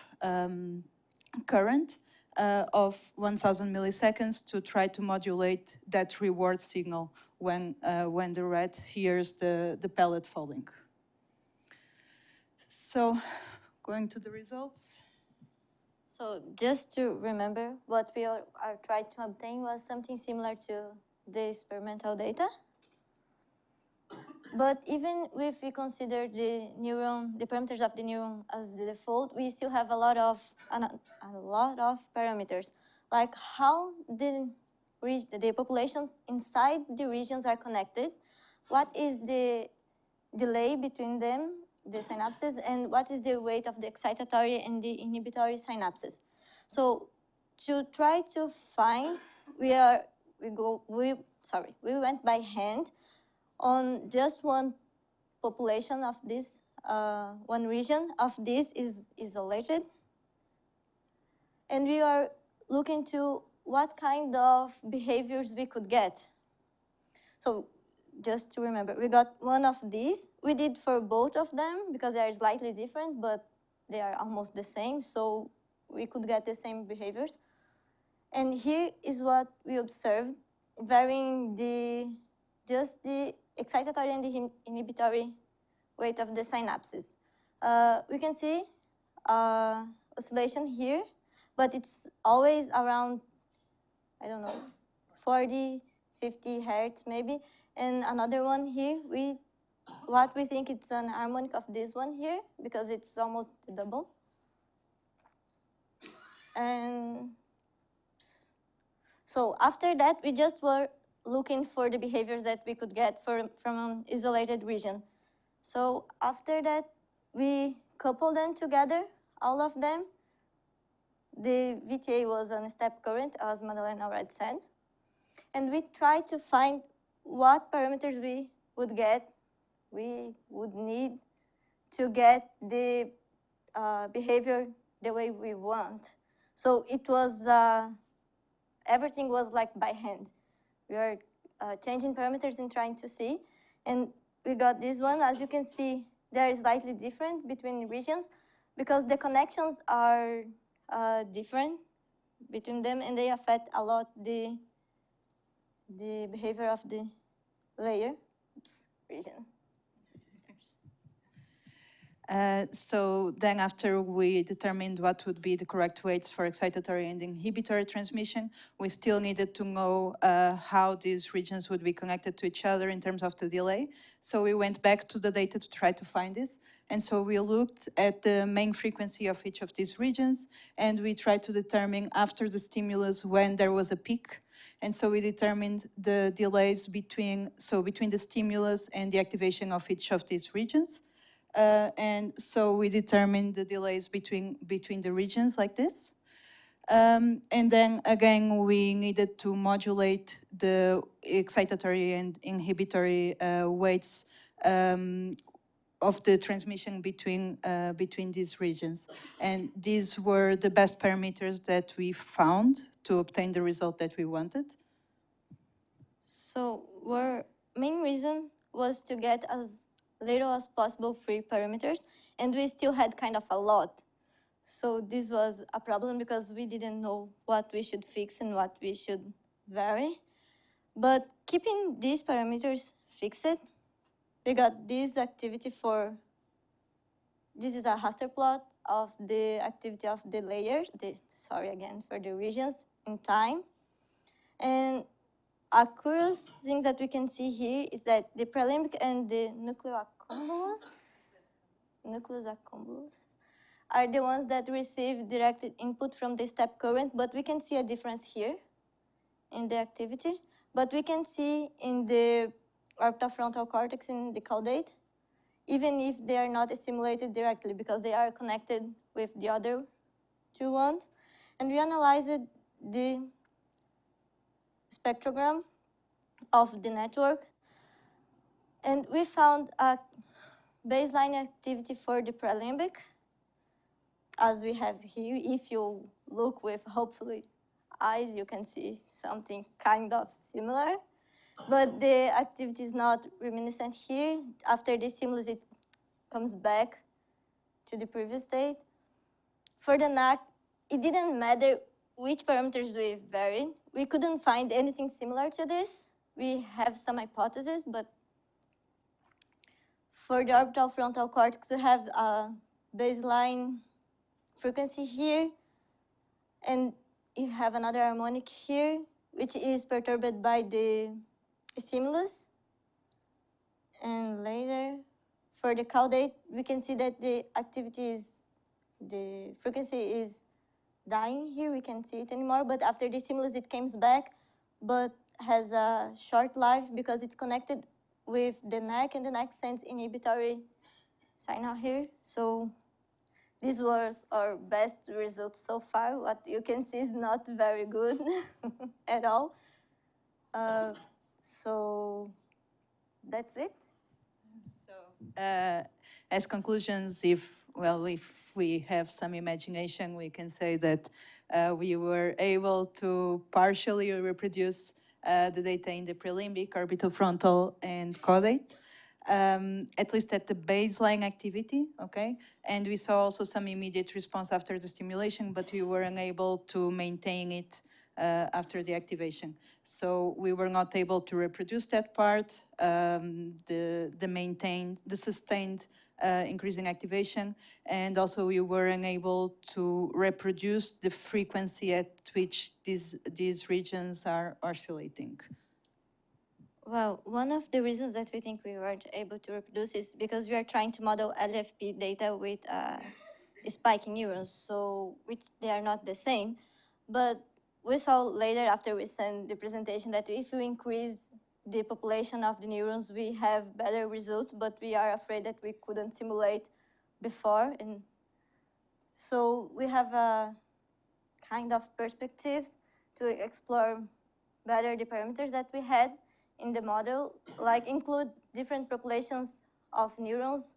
current of 1,000 milliseconds to try to modulate that reward signal when the rat hears the pellet falling. So, going to the results. So just to remember, what we are trying to obtain was something similar to the experimental data. But even if we consider the parameters of the neuron as the default, we still have a lot of parameters, like how the populations inside the regions are connected, what is the delay between them, the synapses, and what is the weight of the excitatory and the inhibitory synapses. So to try to find, we went by hand on just one population of this, one region of this is isolated. And we are looking to what kind of behaviors we could get. So just to remember, we got one of these. We did for both of them because they are slightly different, but they are almost the same, so we could get the same behaviors. And here is what we observed, varying just the excitatory and the inhibitory weight of the synapses. We can see oscillation here, but it's always around I don't know, 40, 50 hertz maybe. And another one here, what we think it's an harmonic of this one here, because it's almost double. And so after that, we just were looking for the behaviors that we could get from an isolated region. So after that, we coupled them together, all of them. The VTA was on a step current, as Madeleine already said. And we tried to find what parameters we would need to get the behavior the way we want. So it was, everything was like by hand. We are changing parameters and trying to see. And we got this one. As you can see, they are slightly different between regions because the connections are different between them, and they affect a lot the behavior of the layer region. So then after we determined what would be the correct weights for excitatory and inhibitory transmission, we still needed to know how these regions would be connected to each other in terms of the delay. So we went back to the data to try to find this. And so we looked at the main frequency of each of these regions, and we tried to determine after the stimulus when there was a peak. And so we determined the delays between the stimulus and the activation of each of these regions. And so we determined the delays between the regions like this. And then again, we needed to modulate the excitatory and inhibitory weights of the transmission between these regions. And these were the best parameters that we found to obtain the result that we wanted. So our main reason was to get as little as possible free parameters, and we still had kind of a lot. So this was a problem because we didn't know what we should fix and what we should vary. But keeping these parameters fixed, we got this activity this is a raster plot of the activity of the layers, for the regions in time. And a curious thing that we can see here is that the prelimbic and the nucleus accumbens are the ones that receive direct input from the step current, but we can see a difference here in the activity. But we can see in the orbital frontal cortex in the caudate, even if they are not stimulated directly because they are connected with the other two ones. And we analyzed the spectrogram of the network, and we found a baseline activity for the prelimbic, as we have here. If you look with, hopefully, eyes, you can see something kind of similar. But the activity is not reminiscent here. After the stimulus, it comes back to the previous state. For the NAC, it didn't matter which parameters we varied. We couldn't find anything similar to this. We have some hypotheses, but for the orbital frontal cortex, we have a baseline frequency here, and you have another harmonic here, which is perturbed by the stimulus. And later, for the caudate, we can see that the frequency is dying here. We can't see it anymore, but after the stimulus, it comes back, but has a short life because it's connected with the neck, and the neck sends inhibitory signal here. So this was our best result so far. What you can see is not very good at all. So that's it. So as conclusions, if we have some imagination, we can say that we were able to partially reproduce the data in the prelimbic, orbital frontal, and caudate, at least at the baseline activity, okay? And we saw also some immediate response after the stimulation, but we were unable to maintain it after the activation. So we were not able to reproduce that part. The sustained increasing activation, and also we were unable to reproduce the frequency at which these regions are oscillating. Well, one of the reasons that we think we weren't able to reproduce is because we are trying to model LFP data with spiking neurons, so which they are not the same. But we saw later after we sent the presentation that if we increase the population of the neurons, we have better results, but we are afraid that we couldn't simulate before. And so we have a kind of perspectives to explore better the parameters that we had in the model, like include different populations of neurons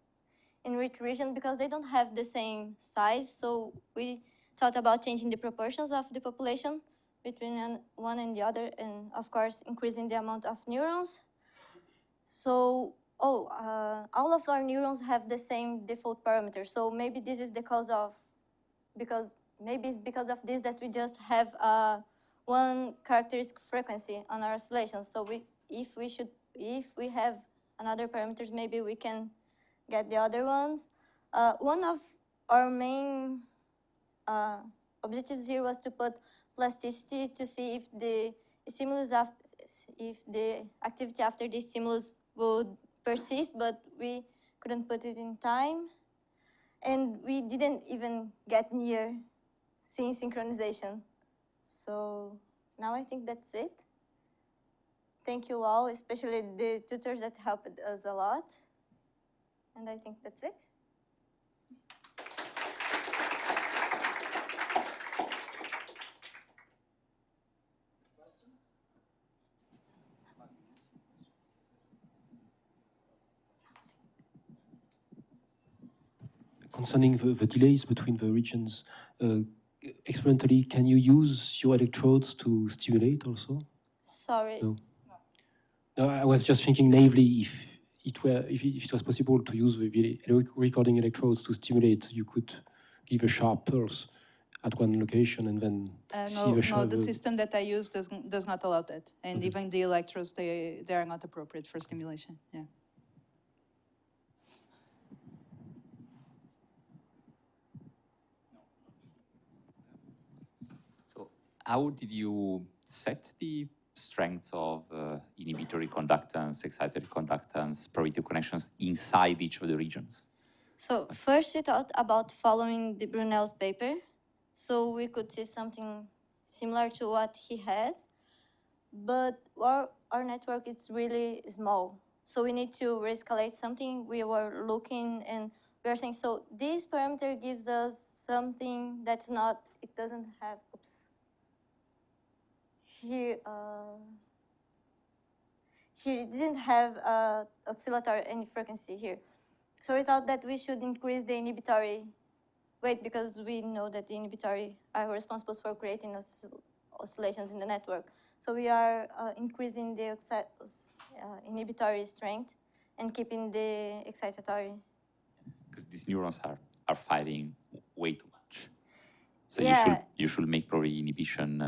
in each region because they don't have the same size. So we thought about changing the proportions of the population between one and the other, and of course, increasing the amount of neurons. So, all of our neurons have the same default parameters. So maybe this is the cause of, maybe it's because of this that we just have one characteristic frequency on our oscillations. So if we have another parameters, maybe we can get the other ones. One of our main objectives here was to put plasticity to see if the stimulus if the activity after the stimulus would persist, but we couldn't put it in time. And we didn't even get near seeing synchronization. So now I think that's it. Thank you all, especially the tutors that helped us a lot. And I think that's it. Concerning the delays between the regions, experimentally, can you use your electrodes to stimulate also? Sorry. No. No, I was just thinking naively, if it was possible to use the recording electrodes to stimulate, you could give a sharp pulse at one location and then see the sharp. No, the system that I use does not allow that, and Okay. even the electrodes they are not appropriate for stimulation. Yeah. So how did you set the strengths of inhibitory conductance, excitatory conductance, probability of connections inside each of the regions? So first we thought about following the Brunel's paper, so we could see something similar to what he has, but our network is really small, so we need to re-escalate something. We were looking and we are saying, so this parameter gives us something that's not, it doesn't have, oops. Here it didn't have oscillatory any frequency here. So we thought that we should increase the inhibitory weight because we know that the inhibitory are responsible for creating oscillations in the network. So we are increasing the inhibitory strength and keeping the excitatory. Because these neurons are firing way too much. So Yeah. you should make probably inhibition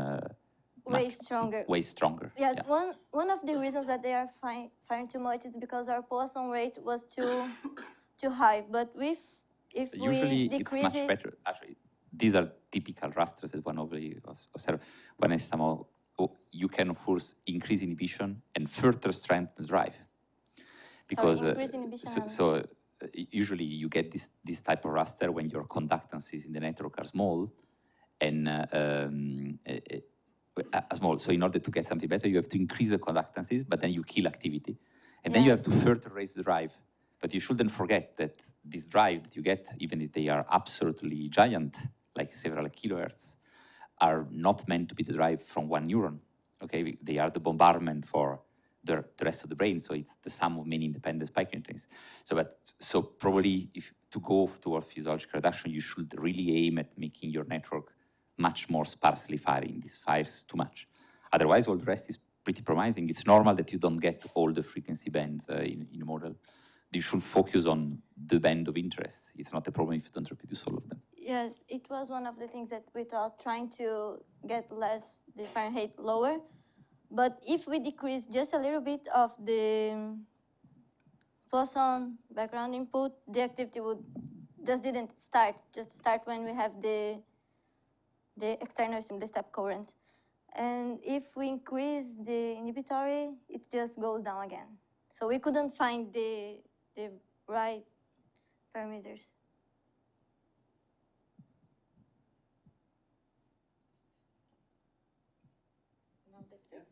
Way stronger. Way stronger. Yes, yeah. one of the reasons that they are firing too much is because our Poisson rate was too high. But if Usually we decrease it's much better. Actually, these are typical rasters that one observe. When I somehow you can of course increase inhibition and further strengthen the drive, because increase inhibition usually you get this type of raster when your conductances in the network are small and small. So in order to get something better, you have to increase the conductances, but then you kill activity. And then you have to further raise the drive. But you shouldn't forget that this drive that you get, even if they are absolutely giant, like several kilohertz, are not meant to be the drive from one neuron. Okay, they are the bombardment for the rest of the brain. So it's the sum of many independent spike neutrons. So probably if to go toward physiological reduction, you should really aim at making your network much more sparsely firing. This fires too much. Otherwise, all the rest is pretty promising. It's normal that you don't get all the frequency bands in a model. You should focus on the band of interest. It's not a problem if you don't reproduce all of them. Yes, it was one of the things that we thought, trying to get the Fahrenheit lower. But if we decrease just a little bit of the pause on background input, the activity would didn't start, just start when we have the external stimuli step current. And if we increase the inhibitory, it just goes down again. So we couldn't find the right parameters. No, that's it.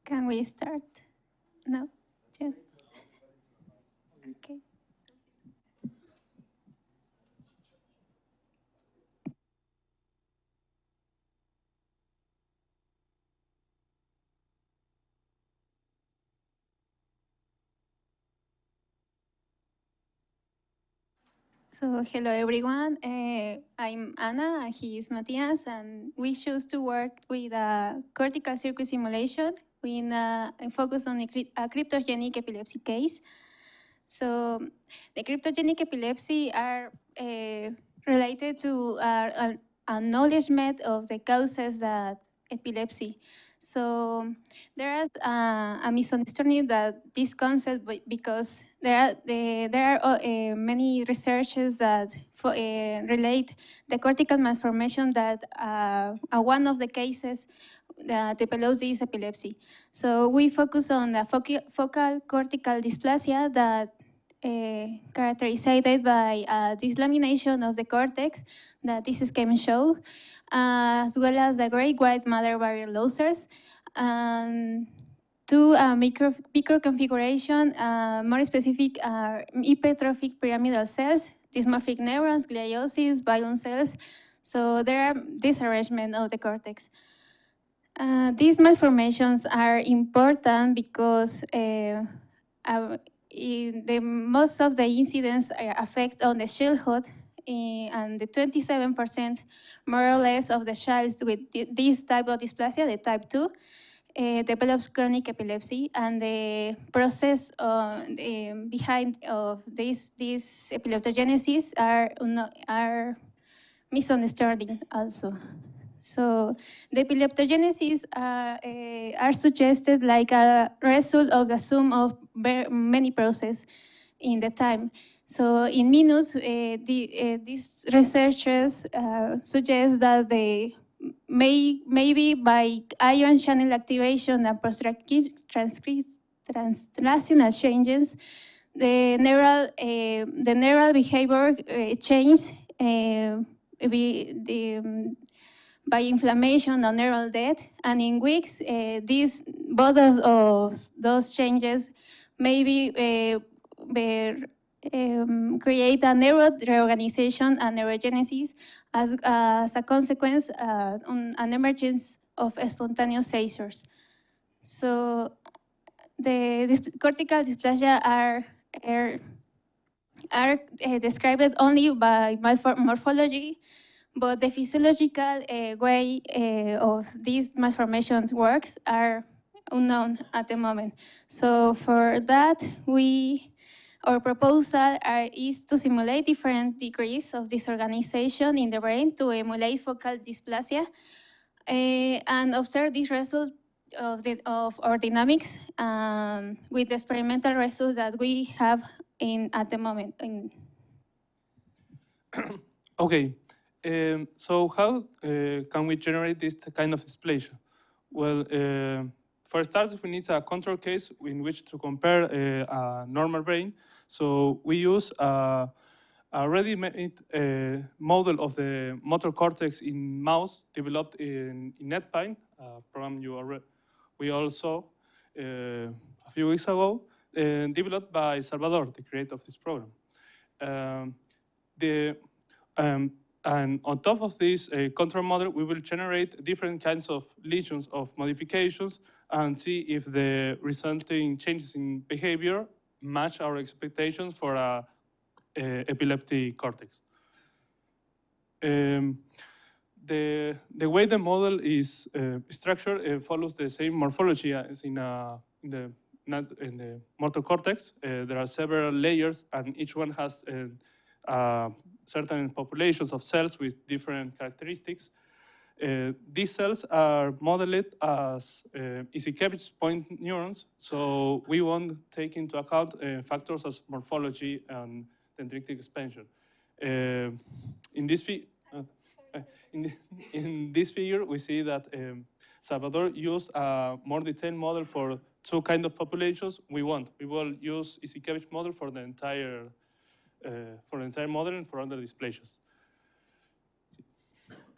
Can we start? No? Just. Okay. So hello everyone, I'm Anna, he is Matthias, and we choose to work with a cortical circuit simulation with a focus on a cryptogenic epilepsy case. So the cryptogenic epilepsy are related to an acknowledgement of the causes that epilepsy. So there is a misunderstanding that this concept, because there are many researches that relate the cortical malformation that one of the cases that develops this epilepsy. So we focus on the focal cortical dysplasia that characterized by dyslamination of the cortex that this scheme shows, as well as the great white matter barrier losers, and to micro configuration, more specific hypertrophic pyramidal cells, dysmorphic neurons, gliosis, bion cells. So there are disarrangement of the cortex. These malformations are important because most of the incidents affect on the childhood, and the 27% more or less of the childs with this type of dysplasia, the type 2, develops chronic epilepsy, and the process behind of this epileptogenesis are misunderstanding also. So the epileptogenesis are suggested like a result of the sum of many processes in the time. So in minutes, these researchers suggest that they maybe by ion channel activation and translational changes, the neural behavior change by inflammation or neural death, and in weeks, both of those changes may be create a neural reorganization and neurogenesis as a consequence an emergence of spontaneous seizures. So the cortical dysplasia are described only by morphology, but the physiological way of these malformations works are unknown at the moment. So for that, our proposal is to simulate different degrees of disorganization in the brain to emulate focal dysplasia and observe this result of our dynamics with the experimental results that we have at the moment. Okay, so how can we generate this kind of dysplasia? Well, for starters, we need a control case in which to compare a normal brain. So we use a ready-made model of the motor cortex in mouse developed in NetPine, a program we all saw a few weeks ago, developed by Salvador, the creator of this program. And on top of this control model, we will generate different kinds of lesions of modifications and see if the resulting changes in behavior match our expectations for a epileptic cortex. The way the model is structured follows the same morphology as in the motor cortex. There are several layers, and each one has certain populations of cells with different characteristics. These cells are modeled as Izikevich point neurons, so we won't take into account factors as morphology and dendritic expansion. In this figure, we see that Salvador used a more detailed model for two kinds of populations we want. We will use Izikevich model for the entire model and for other dysplasias.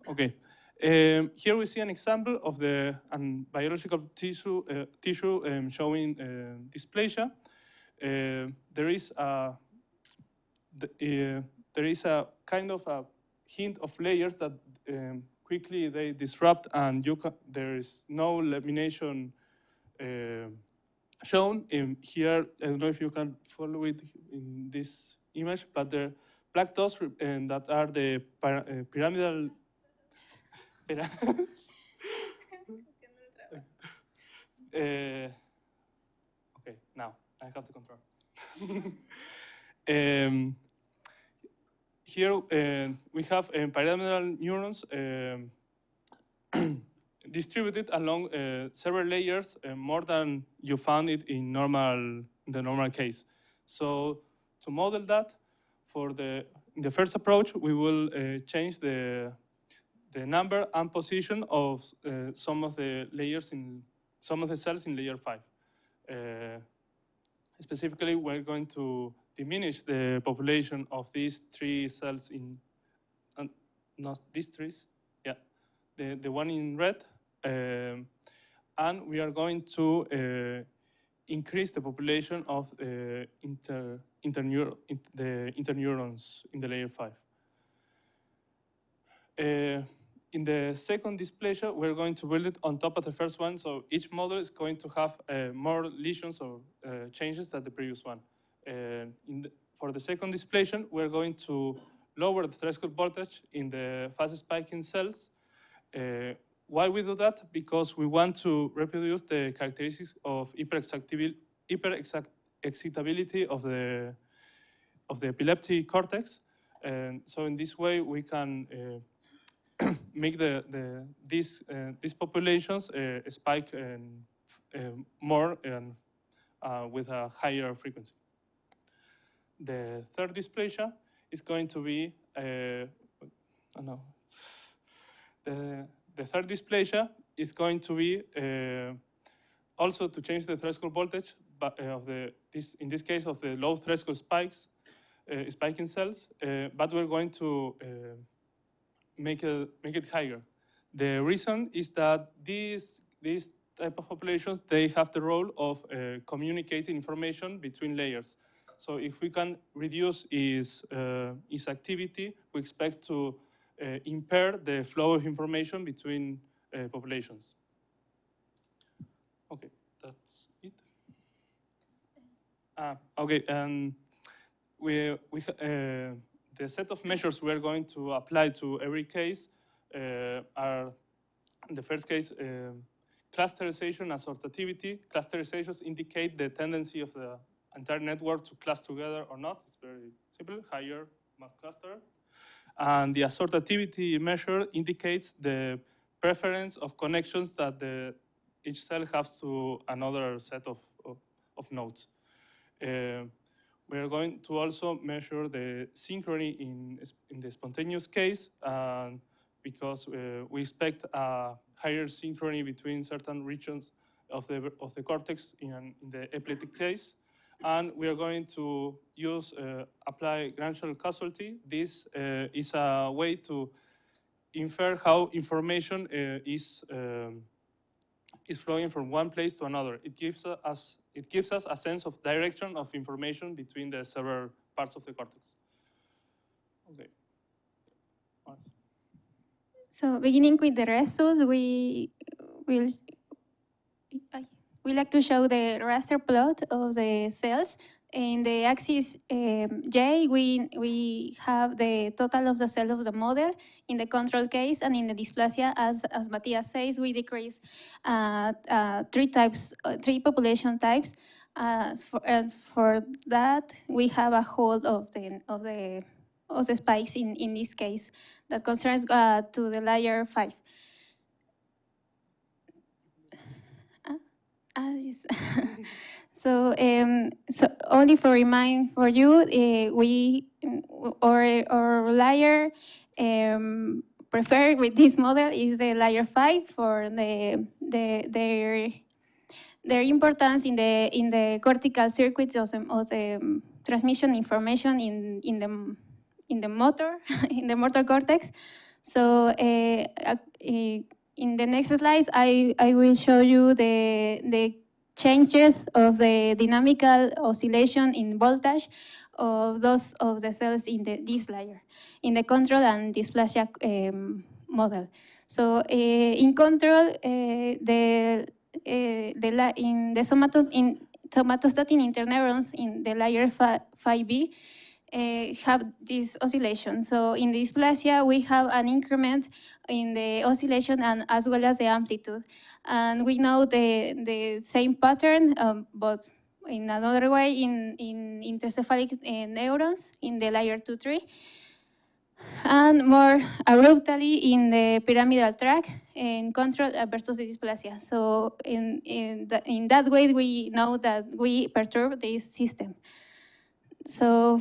Okay, here we see an example of the biological tissue showing dysplasia. There is a kind of a hint of layers that quickly they disrupt, and there is no lamination shown. Here, I don't know if you can follow it in this image, but the black dots that are the pyramidal. Okay, now I have the control. Here we have pyramidal neurons distributed along several layers, more than you found it in the normal case. So to model that, in the first approach, we will change the number and position of some of the cells in layer 5. Specifically, we're going to diminish the population of these three cells not these trees, yeah, the one in red, and we are going to increase the population of the interneurons in the layer 5. In the second dysplasia, we're going to build it on top of the first one, so each model is going to have more lesions or changes than the previous one. For the second dysplasia, we're going to lower the threshold voltage in the fast spiking cells. Why we do that? Because we want to reproduce the characteristics of hyperexcitability of the epileptic cortex, and so in this way we can make these populations spike more and with a higher frequency. The third dysplasia is going to be the third dysplasia is going to be also to change the threshold voltage, but in this case of the low threshold spiking cells, but we're going to make it higher. The reason is that these type of populations, they have the role of communicating information between layers. So if we can reduce its activity, we expect to impair the flow of information between populations. Okay, that's it. Okay, and the set of measures we are going to apply to every case are, in the first case, clusterization and sortativity. Clusterizations indicate the tendency of the entire network to cluster together or not. It's very simple, higher, more cluster. And the assortativity measure indicates the preference of connections that each cell has to another set of nodes. We are going to also measure the synchrony in the spontaneous case, because we expect a higher synchrony between certain regions of the cortex in the epileptic case. And we are going to apply Grangel causality. This is a way to infer how information is flowing from one place to another. It gives us a sense of direction of information between the several parts of the cortex. Okay. So beginning with the results, we like to show the raster plot of the cells. In the axis J, we have the total of the cells of the model in the control case, and in the dysplasia, as Matthias says, we decrease three population types. As for that, we have a hold of the spikes in this case that concerns to the layer 5. Yes. So only for remind for you, our layer preferred with this model is the layer 5 for their importance in the cortical circuits of the transmission information in the motor in the motor cortex. So in the next slides, I will show you the changes of the dynamical oscillation in voltage of the cells in this layer, in the control and dysplasia model. So in control, in the somatostatin interneurons in the layer 5B have this oscillation. So in the dysplasia, we have an increment in the oscillation and as well as the amplitude. And we know the same pattern, but in another way in intracephalic neurons in the layer 2-3, and more abruptly in the pyramidal tract in control versus the dysplasia. So in that way, we know that we perturb this system. So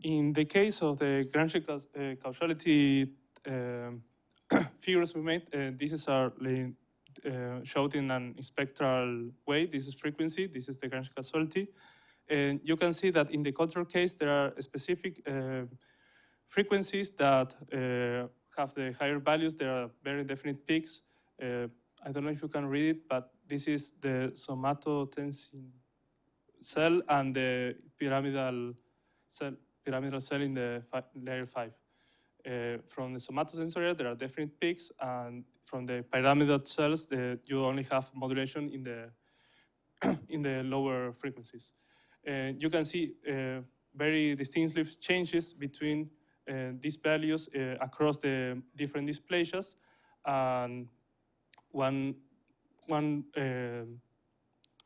in the case of the Grangel causality figures we made, this is showed in a spectral way. This is frequency, this is the Grangel causality. And you can see that in the control case, there are specific frequencies that have the higher values. There are very definite peaks. I don't know if you can read it, but this is the somatotensin cell and the pyramidal cell in the layer 5. From the somatosensory, there are definite peaks, and from the pyramidal cells, you only have modulation in the lower frequencies. You can see very distinctive changes between these values across the different dysplasias, and one very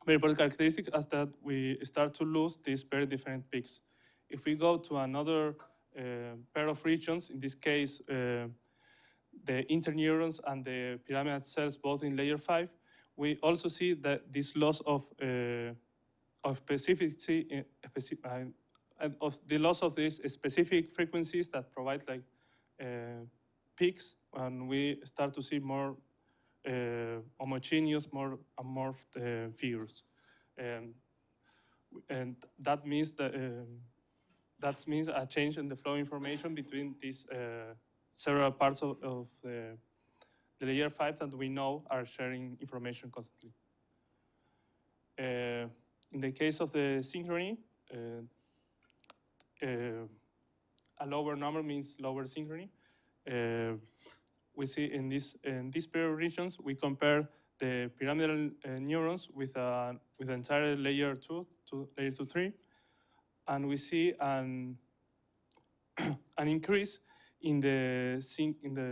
important characteristic is that we start to lose these very different peaks. If we go to another pair of regions, in this case, the interneurons and the pyramidal cells, both in layer 5, we also see that this loss of specificity, of the loss of these specific frequencies that provide like peaks, and we start to see more homogeneous, more amorphed figures, and that means that means a change in the flow information between these several parts of the layer 5 that we know are sharing information constantly. In the case of the synchrony, a lower number means lower synchrony. We see in these pair of regions, we compare the pyramidal neurons with entire layer 2 to layer 2-3, and we see an increase in the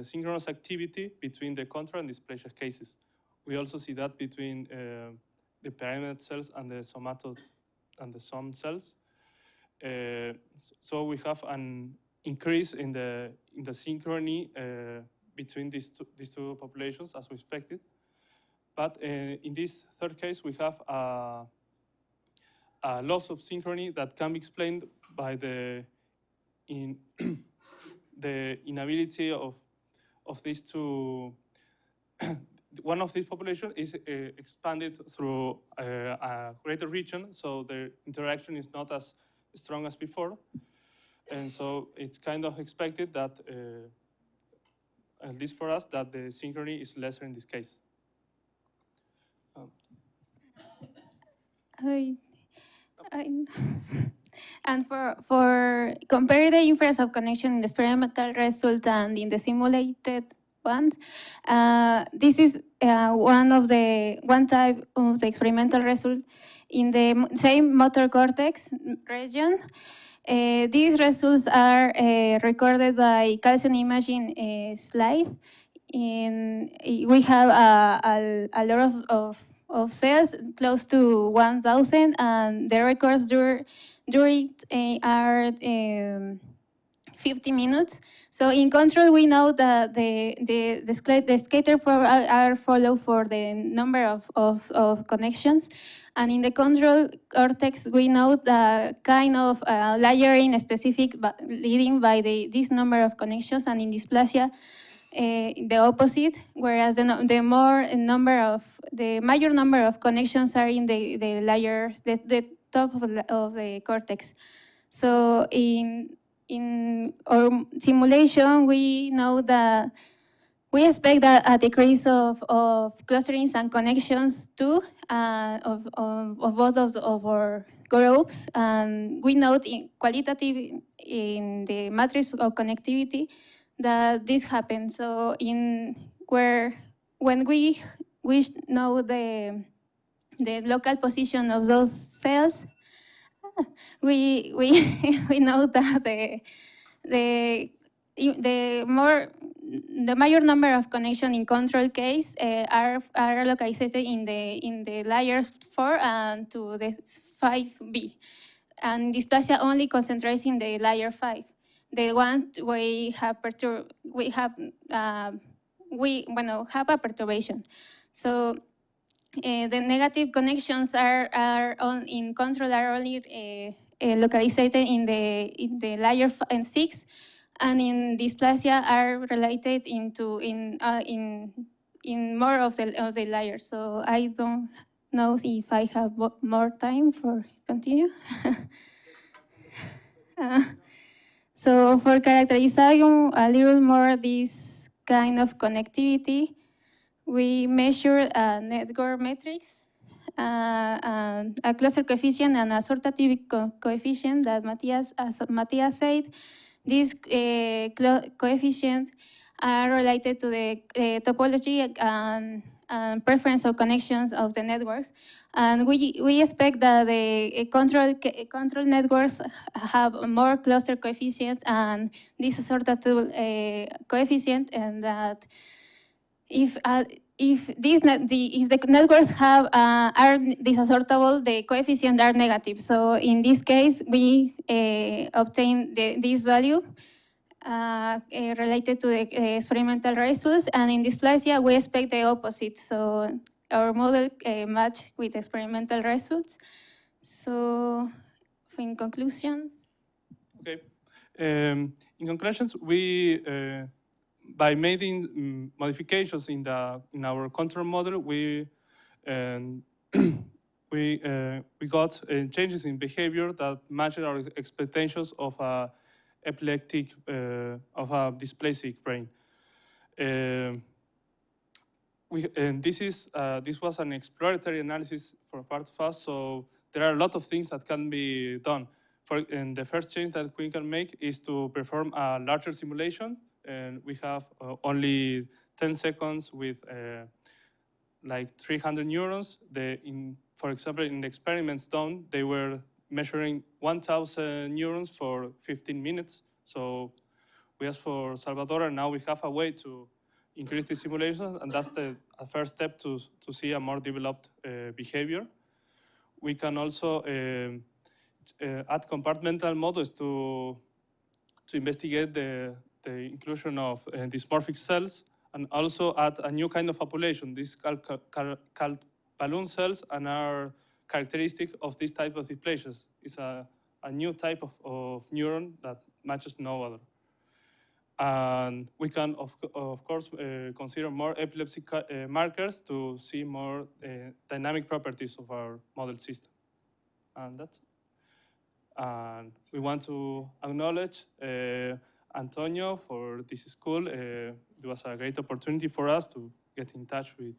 synchronous activity between the control and dysplasia cases. We also see that between the pyramidal cells and the somato and the SOM cells. So we have an increase in the synchrony between these two populations, as we expected. But in this third case, we have a loss of synchrony that can be explained by the inability of these two. One of these populations is expanded through a greater region, so the interaction is not as strong as before. And so it's kind of expected that, at least for us, that the synchrony is lesser in this case. And for compare the inference of connection in the experimental result and in the simulated ones, this is one type of the experimental result in the same motor cortex region. These results are recorded by calcium imaging slide. We have a lot of cells, close to 1,000, and the records during are 50 minutes. So in control, we know that the scatter are followed for the number of connections. And in the control cortex, we know the kind of layering specific leading by this number of connections, and in dysplasia, the opposite, whereas the major number of connections are in the layers, the top of the cortex. So in our simulation, we know that we expect that a decrease of clusterings and connections too, of both of our groups. And we note in qualitative in the matrix of connectivity that this happens. So when we know the local position of those cells, we know that the major number of connection in control case are localized in the layers 4 and to the 5B, and dysplasia only concentrates in the layer 5. The one we have a perturbation. So the negative connections are in control are only localized in the layer 6, and in dysplasia are related in more of the layers. So I don't know if I have more time for continue. So for characterizing a little more this kind of connectivity, we measure a network matrix, a cluster coefficient, and a sortative coefficient that as Matthias said. These coefficients are related to the topology and preference of connections of the networks. And we expect that the control networks have more cluster coefficient and this sortative coefficient, and that if the networks are disassortable, the coefficients are negative. So in this case, we obtain this value related to the experimental results, and in dysplasia, we expect the opposite. So our model match with experimental results. So in conclusions. Okay. In conclusions, we by making modifications in our control model, we got changes in behavior that matched our expectations of a dysplasic brain. this was an exploratory analysis for part of us, so there are a lot of things that can be done. And the first change that we can make is to perform a larger simulation, and we have only 10 seconds with like 300 neurons. For example, in the experiments done, they were measuring 1,000 neurons for 15 minutes. So we asked for Salvador, and now we have a way to increase the simulation, and that's the first step to see a more developed behavior. We can also add compartmental models to investigate the inclusion of dysmorphic cells, and also add a new kind of population. These called balloon cells, and are characteristic of this type of dysplasias. It's a new type of neuron that matches no other. And we can, of course, consider more epilepsy markers to see more dynamic properties of our model system. And that's it. And we want to acknowledge Antonio for this school. It was a great opportunity for us to get in touch with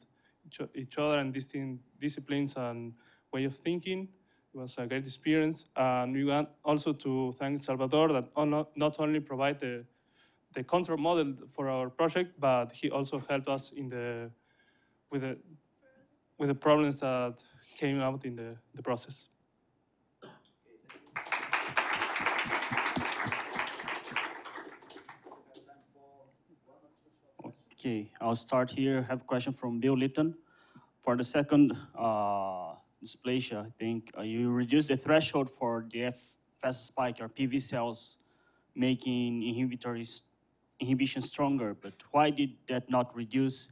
each other and distinct disciplines and way of thinking. It was a great experience. And we want also to thank Salvador that not only provide the control model for our project, but he also helped us with the problems that came out in the process. Okay, I'll start here. I have a question from Bill Litton. For the second dysplasia, I think you reduce the threshold for the fast spike or PV cells, making inhibition stronger, but why did that not reduce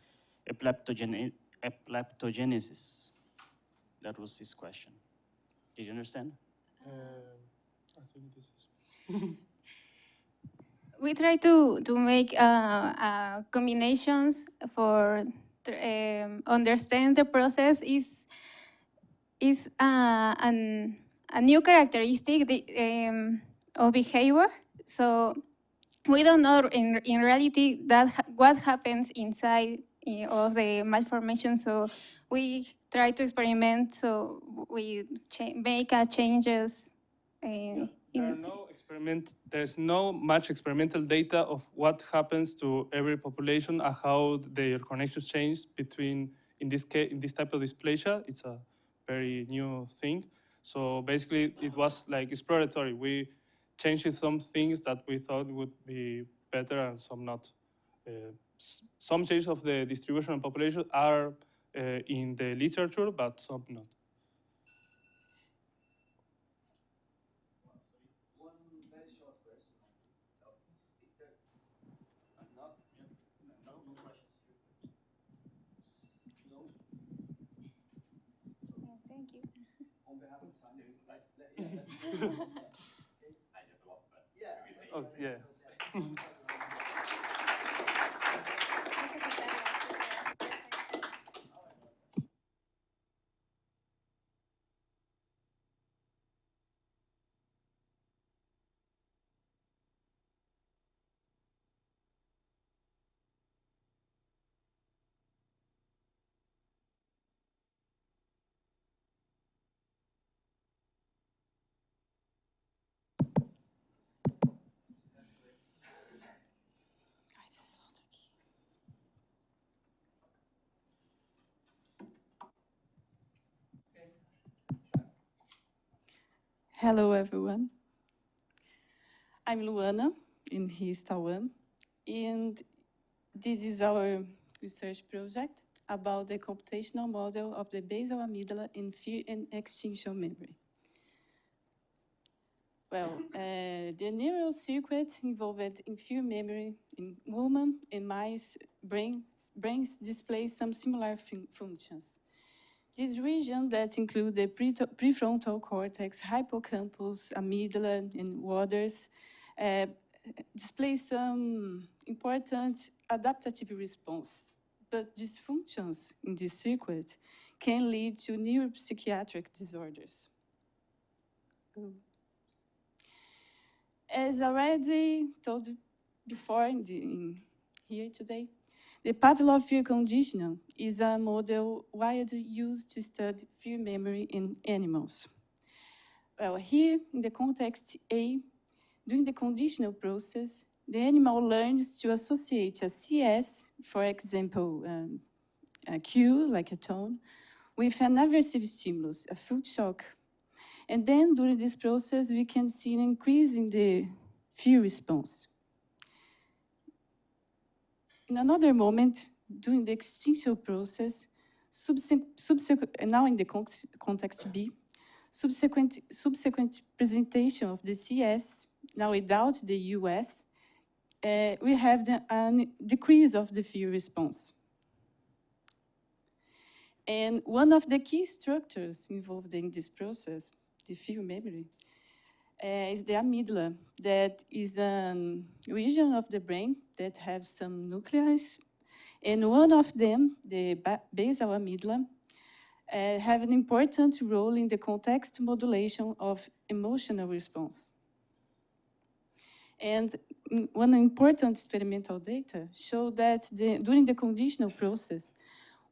epileptogenesis? That was his question. Did you understand? I think this is... We try to make combinations for understand the process is a new characteristic of behavior. So we don't know in reality what happens inside of the malformation. So we try to experiment. So we make changes. There's no much experimental data of what happens to every population and how their connections change between, in this case, in this type of dysplasia. It's a very new thing. So basically, it was like exploratory. We changed some things that we thought would be better and some not. Some changes of the distribution of population are in the literature, but some not. Thank you. On behalf of the Oh, yeah. Hello, everyone. I'm Luana, and he's Tawan. And this is our research project about the computational model of the basal amygdala in fear and extinction memory. Well, the neural circuit involved in fear memory in women and mice brains display some similar functions. This region that include the prefrontal cortex, hippocampus, amygdala, and others display some important adaptive response. But dysfunctions in this circuit can lead to neuropsychiatric disorders. As already told before here today, The Pavlov fear conditional is a model widely used to study fear memory in animals. Well, here in the context A, during the conditional process, the animal learns to associate a CS, for example, a cue, like a tone, with an aversive stimulus, a food shock. And then during this process, we can see an increase in the fear response. In another moment, during the extinction process, now in the context B, subsequent presentation of the CS, now without the US, we have a decrease of the fear response. And one of the key structures involved in this process, the fear memory, is the amygdala, that is a region of the brain that has some nuclei, and one of them, the basal amygdala, have an important role in the context modulation of emotional response. And one important experimental data showed that during the conditional process,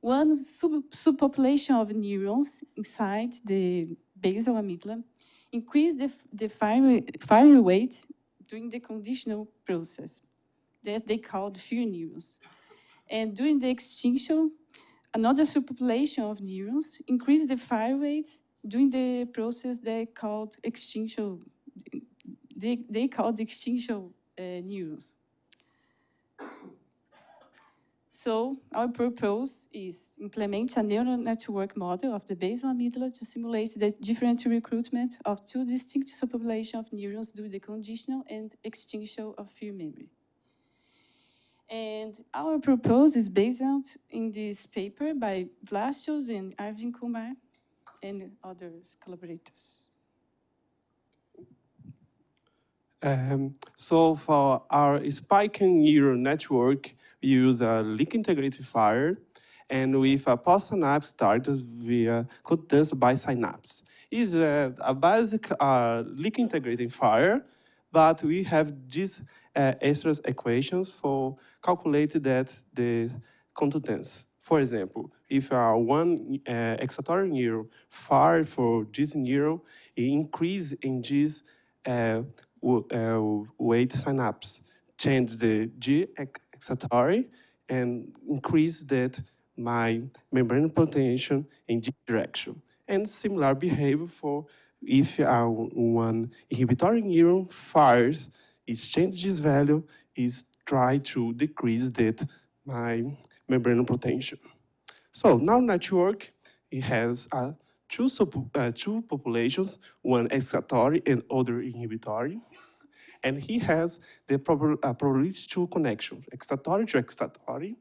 one subpopulation of neurons inside the basal amygdala increased the fire rate during the conditional process that they called fear neurons. And during the extinction, another subpopulation of neurons increased the fire rate during the process they called extinction. They called extinction neurons. So our purpose is implement a neural network model of the basal amygdala to simulate the different recruitment of two distinct subpopulations of neurons during the conditional and extinction of fear memory. And our purpose is based in this paper by Vlasios and Arvind Kumar and other collaborators. So for our spiking neural network, we use a link-integrated fire, and with a post-synapse targets via codance by synapse. It's a basic link-integrated fire, but we have these extra equations for calculate that the contents. For example, if one excitatory neuron fire for this neuron, it increase in this weight synapse, change the G excitatory and increase that my membrane potential in G direction. And similar behavior for if one inhibitory neuron fires, it changes this value, is try to decrease that my membrane potential. So now network, it has two populations, one excitatory and other inhibitory. And he has the probability to connections, excitatory to excitatory,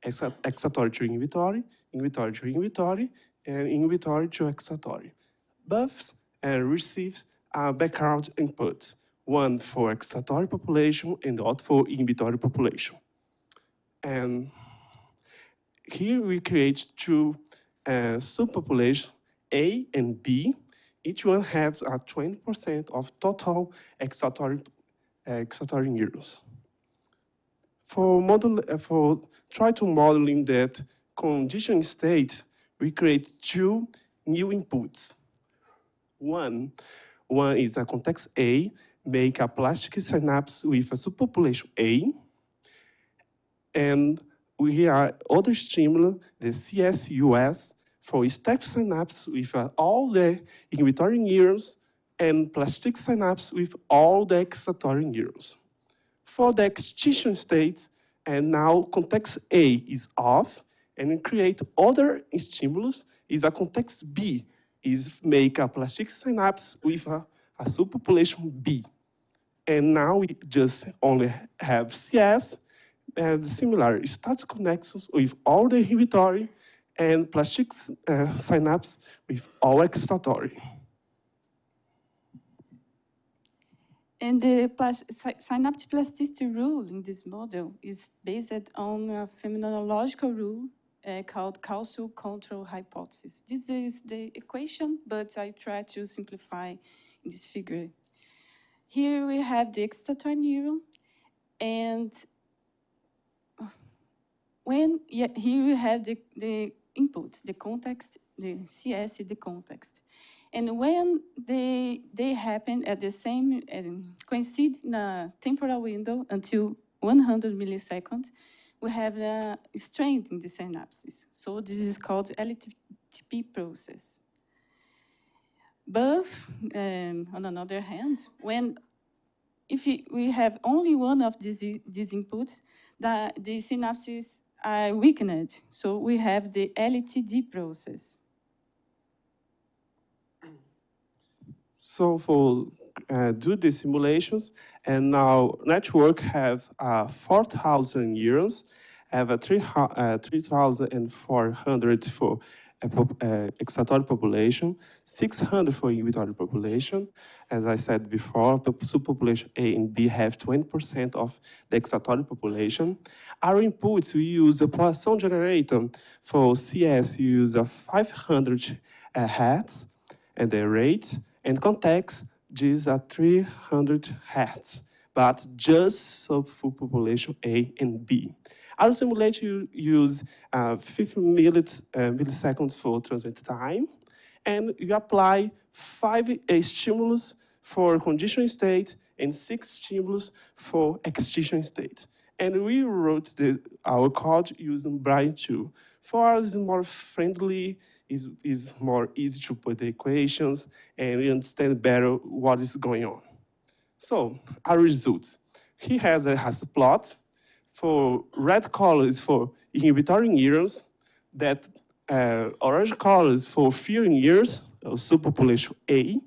excitatory to inhibitory, inhibitory to inhibitory, and inhibitory to excitatory. Both receives background inputs, one for excitatory population and the other for inhibitory population. And here we create two subpopulations, A and B. Each one has 20% of total excitatory neurons. For try to modeling that conditioning state, we create two new inputs. One is a context A, make a plastic synapse with a subpopulation A, and we have other stimuli, the CSUS, for static synapse with all the inhibitory neurons and plastic synapse with all the excitatory neurons. For the extinction state, and now context A is off, and we create other stimulus, is a context B, is make a plastic synapse with a subpopulation B. And now we just only have CS and similar static connections with all the inhibitory and plastic synapse with all excitatory. And the synaptic plasticity rule in this model is based on a phenomenological rule called causal control hypothesis. This is the equation, but I try to simplify in this figure. Here we have the excitatory neuron, and when here you have the inputs, the context, the CS, the context. And when they happen at the same, coincide in a temporal window until 100 milliseconds, we have a strength in the synapses. So this is called LTP process. But on another hand, if we have only one of these inputs, the synapses are weakened. So we have the LTD process. So for do the simulations, and now network have 4,000 neurons, have a 3,400 for excitatory population, 600 for inhibitory population. As I said before, subpopulation A and B have 20% of the excitatory population. Our inputs, we use a Poisson generator. For CS, we use a 500 hertz and the rate, and context, these are 300 hertz, but just for population A and B. Our simulation use 50 milliseconds for transmit time, and you apply 5 stimulus for conditioning state and 6 stimulus for excitation state. And we wrote our code using Braille 2. For us, it's more friendly, is more easy to put the equations, and we understand better what is going on. So, our results. He has a plot. For red color is for inhibitory neurons, that orange color is for fearing neurons, subpopulation A,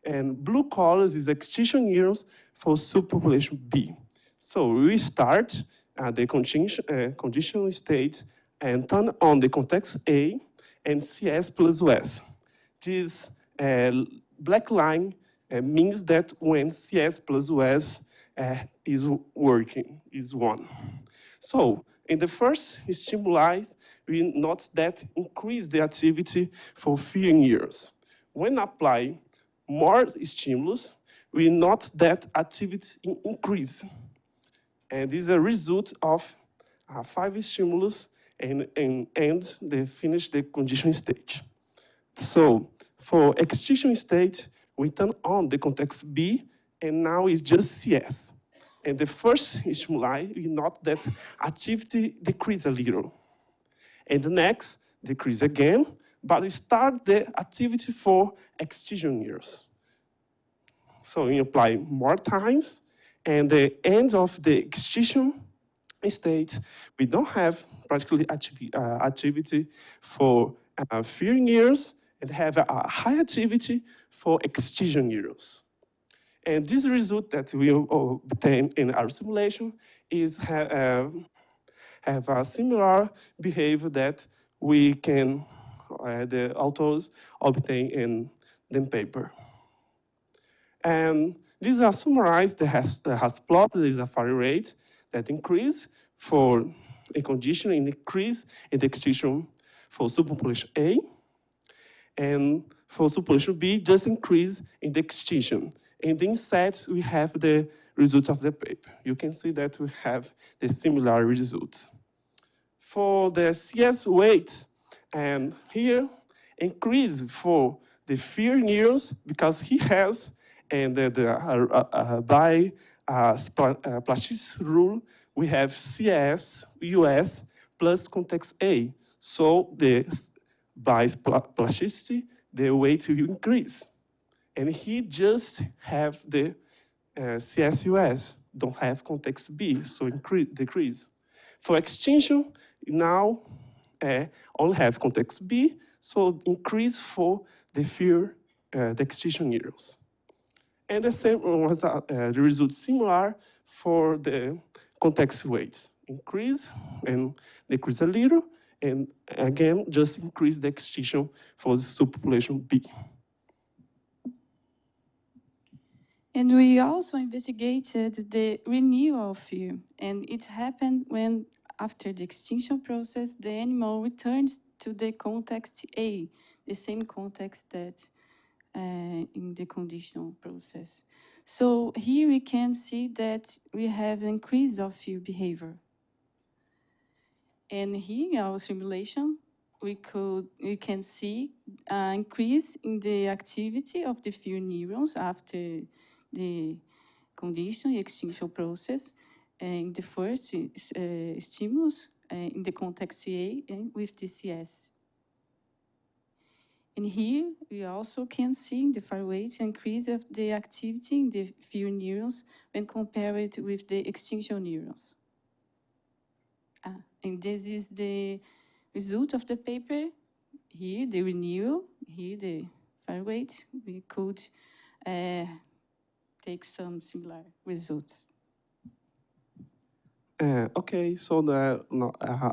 and blue colors is excitation neurons for subpopulation B. So we start the conditional state and turn on the context A and CS plus OS. This black line means that when CS plus OS is working, is 1. So in the first stimuli, we note that increase the activity for fearing neurons. When apply more stimulus, we note that activity increase. And this is a result of 5 stimulus and they finish the conditioning stage. So for excitation state, we turn on the context B, and now it's just CS. And the first stimuli, we note that activity decrease a little. And the next, decrease again, but we start the activity for excitation neurons. So we apply more times, and the end of the excitation state, we don't have practically activity for fearing neurons, and have a high activity for excitation neurons. And this result that we obtain in our simulation is have a similar behavior that we can, the authors obtain in the paper. And these are summarized, the has plot, there is a fire rate that increase for a condition and increase in the excitation for subpopulation A, and for subpopulation B, just increase in the excitation. And inside, we have the results of the paper. You can see that we have the similar results. For the CS weights, and here, increase for the fear neurons, because he has, and by Plastic's rule, we have CS, US, plus context A. So by plasticity, the weight will increase. And he just have the CSUS, don't have context B, so decrease. For extinction, now only have context B, so increase for the fear, the extinction neurons. And the same was the result similar for the context weights. Increase and decrease a little, and again, just increase the extinction for the subpopulation B. And we also investigated the renewal of fear, and it happened when, after the extinction process, the animal returns to the context A, the same context that in the conditional process. So here we can see that we have an increase of fear behavior. And here in our simulation, we can see an increase in the activity of the few neurons after the condition, extinction process, in the first stimulus, in the context A and with the CS. And here, we also can see in the far weight increase of the activity in the few neurons when compared with the extinction neurons. And this is the result of the paper. Here, the renewal, here, the far weight. We could take some similar results. Okay, so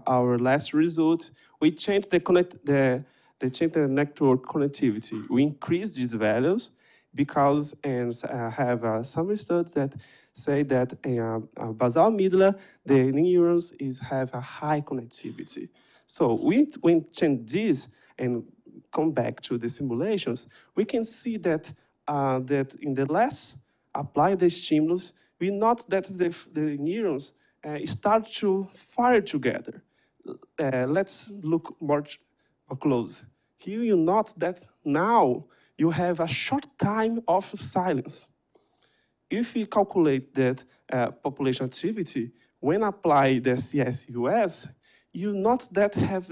our last result, we changed the network connectivity. We increased these values because, and have some studies that say that in basal amygdala, the neurons have a high connectivity. So we change this and come back to the simulations, we can see that that in the last apply the stimulus, we note that the neurons start to fire together. Let's look more close. Here you note that now you have a short time of silence. If we calculate that population activity, when apply the CSUS, you note that have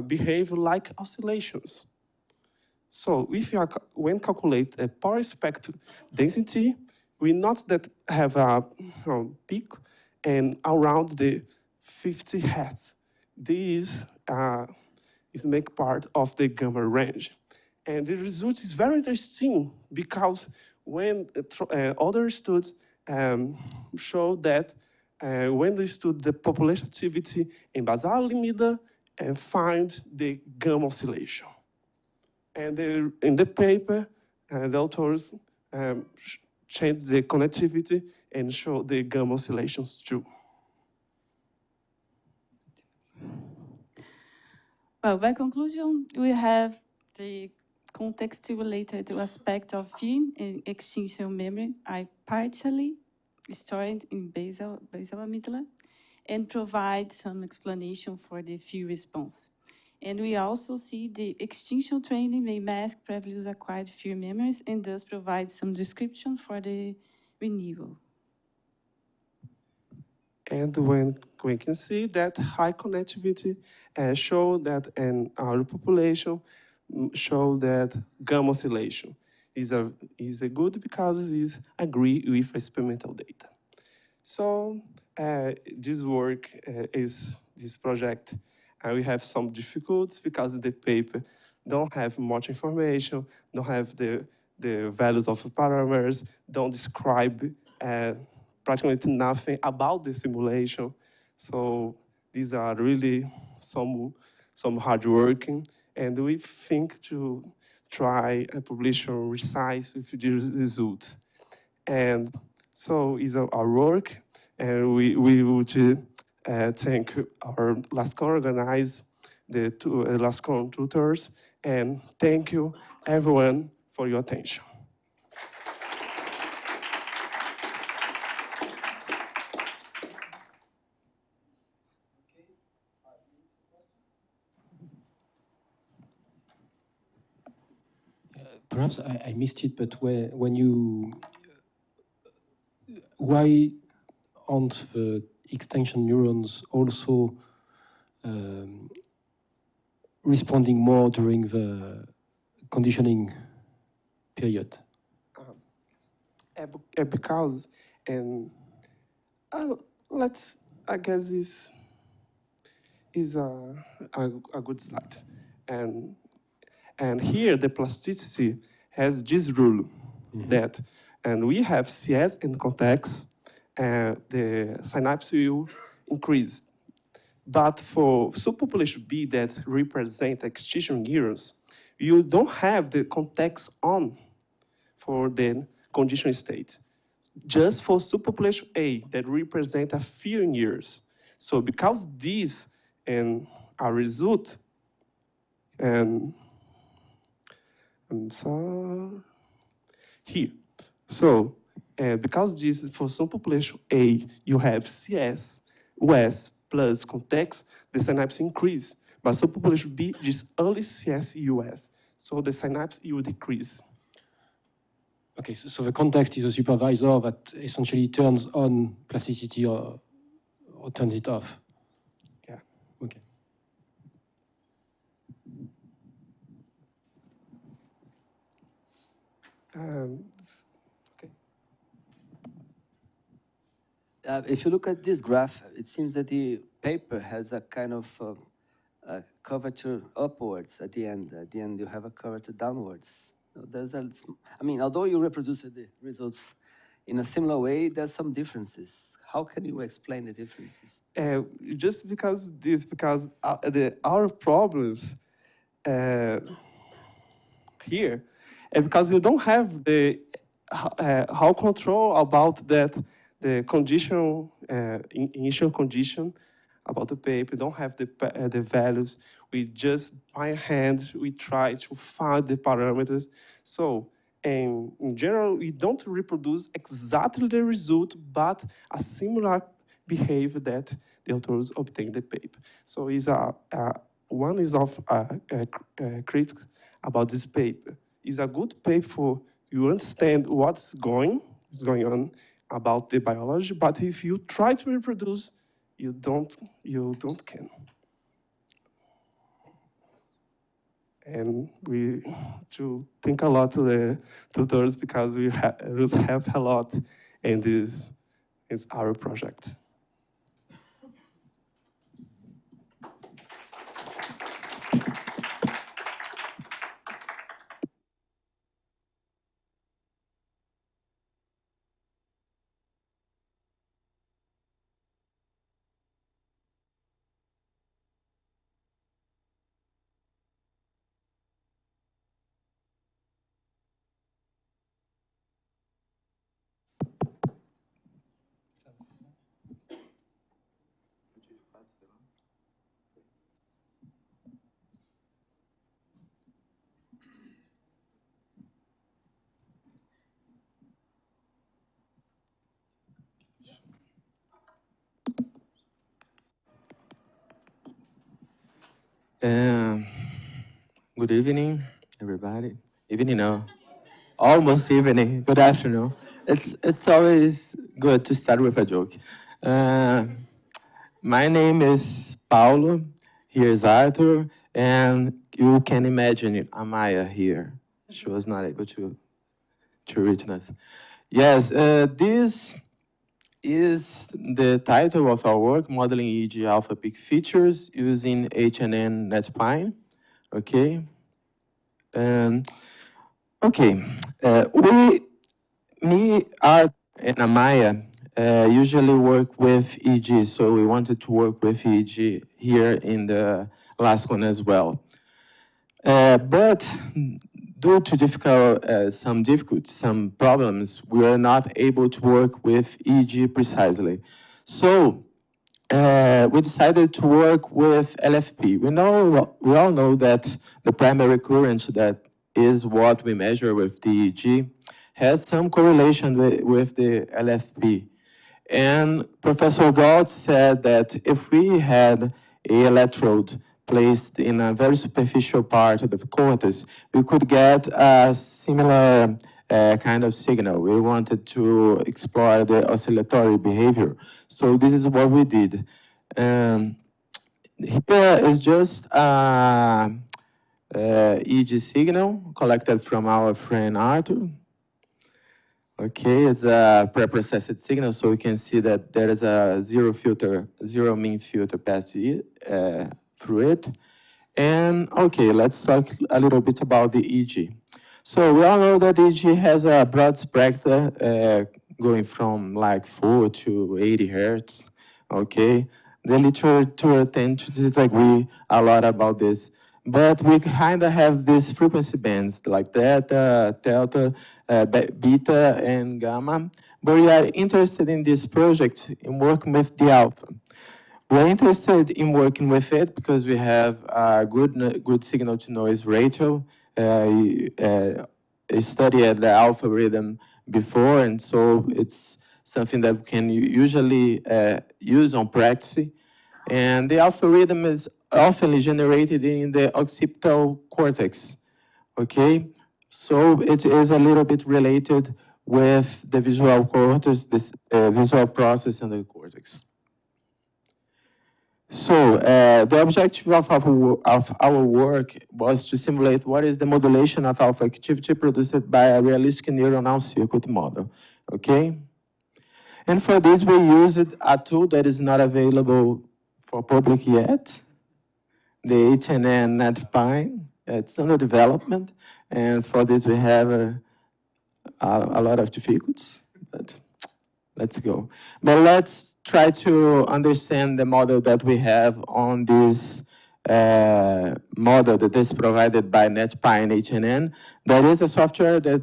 behave like oscillations. So if you when calculate a power spectrum density, we note that have a peak and around the 50 Hz. This is make part of the gamma range. And the result is very interesting because when other studies show that when they study the population activity in basal amygdala and find the gamma oscillation. And in the paper, the authors change the connectivity and show the gamma oscillations too. Well, by conclusion, we have the context-related aspect of fear and extinction memory are partially stored in basal amygdala and provide some explanation for the fear response. And we also see the extinction training may mask previously acquired fear memories and thus provide some description for the renewal. And when we can see that high connectivity show that in our population show that gamma oscillation is a good because it agree with experimental data. So this work this project. We have some difficulties because the paper don't have much information, don't have the values of parameters, don't describe practically nothing about the simulation. So these are really some hard working, and we think to try and publish or resize with the results. And so is our work, and we would thank our LASCON organize the LASCON tutors, and thank you everyone for your attention. Perhaps I missed it, but when you, why aren't the extinction neurons also responding more during the conditioning period? Because, I guess this is a good slide. And here the plasticity has this rule that, and we have CS in context, the synapse will increase. But for subpopulation B that represent extinction neurons, you don't have the context on for the conditional state. Just for subpopulation A that represent a few years. So because these and our result, and I'm sorry, here. So because this for subpopulation A, you have CS, US, plus context, the synapse increase. But subpopulation B, just early CSUS. So the synapse will decrease. Okay, so the context is a supervisor that essentially turns on plasticity or turns it off. Yeah. Okay. Okay. If you look at this graph, it seems that the paper has a kind of curvature upwards at the end. At the end, you have a curvature downwards. So there's I mean, although you reproduce the results in a similar way, there's some differences. How can you explain the differences? Just because our problems here, and because you don't have the how control about that the conditional initial condition about the paper, don't have the values. We just by hand we try to find the parameters. So in general, we don't reproduce exactly the result, but a similar behavior that the authors obtain the paper. So is one is of critics about this paper. It's a good paper for you understand what's going on about the biology, but if you try to reproduce, you don't can. And we to think a lot to the tutors because we have a lot in this. It's our project. Good evening, everybody. Evening now. Almost evening. Good afternoon. It's always good to start with a joke. My name is Paulo. Here's Arthur, and you can imagine it, Amaya here. She was not able to reach us. Yes, this is the title of our work, Modeling EEG Alpha Peak Features using HNN NetPine. Okay. Okay. Art, and Amaya usually work with EEG, so we wanted to work with EEG here in the LASCON as well. But due to some problems, we are not able to work with EEG precisely. So we decided to work with LFP. We all know that the primary current, that is what we measure with the EEG, has some correlation with the LFP. And Professor Galt said that if we had an electrode placed in a very superficial part of the cortex, we could get a similar kind of signal. We wanted to explore the oscillatory behavior. So this is what we did. Here is just EEG signal collected from our friend Arthur. Okay, it's a pre-processed signal, so we can see that there is a zero mean filter passed through it. And okay, let's talk a little bit about the EEG. So we all know that EEG has a broad spectrum going from like 4 to 80 hertz. Okay, the literature tends to disagree a lot about this. But we kind of have these frequency bands like theta, delta, beta, and gamma. But we are interested in this project in working with the alpha. We're interested in working with it because we have a good signal-to-noise ratio. I studied the alpha rhythm before, and so it's something that we can usually use on practice. And the algorithm is often generated in the occipital cortex, okay? So it is a little bit related with the visual cortex, this visual process in the cortex. So the objective of our work was to simulate what is the modulation of alpha activity produced by a realistic neuronal circuit model, okay? And for this, we used a tool that is not available for public yet, the HNN NetPine. It's under development, and for this, we have a lot of difficulties, but let's go. But let's try to understand the model that we have on this model that is provided by NetPine HNN. There is a software that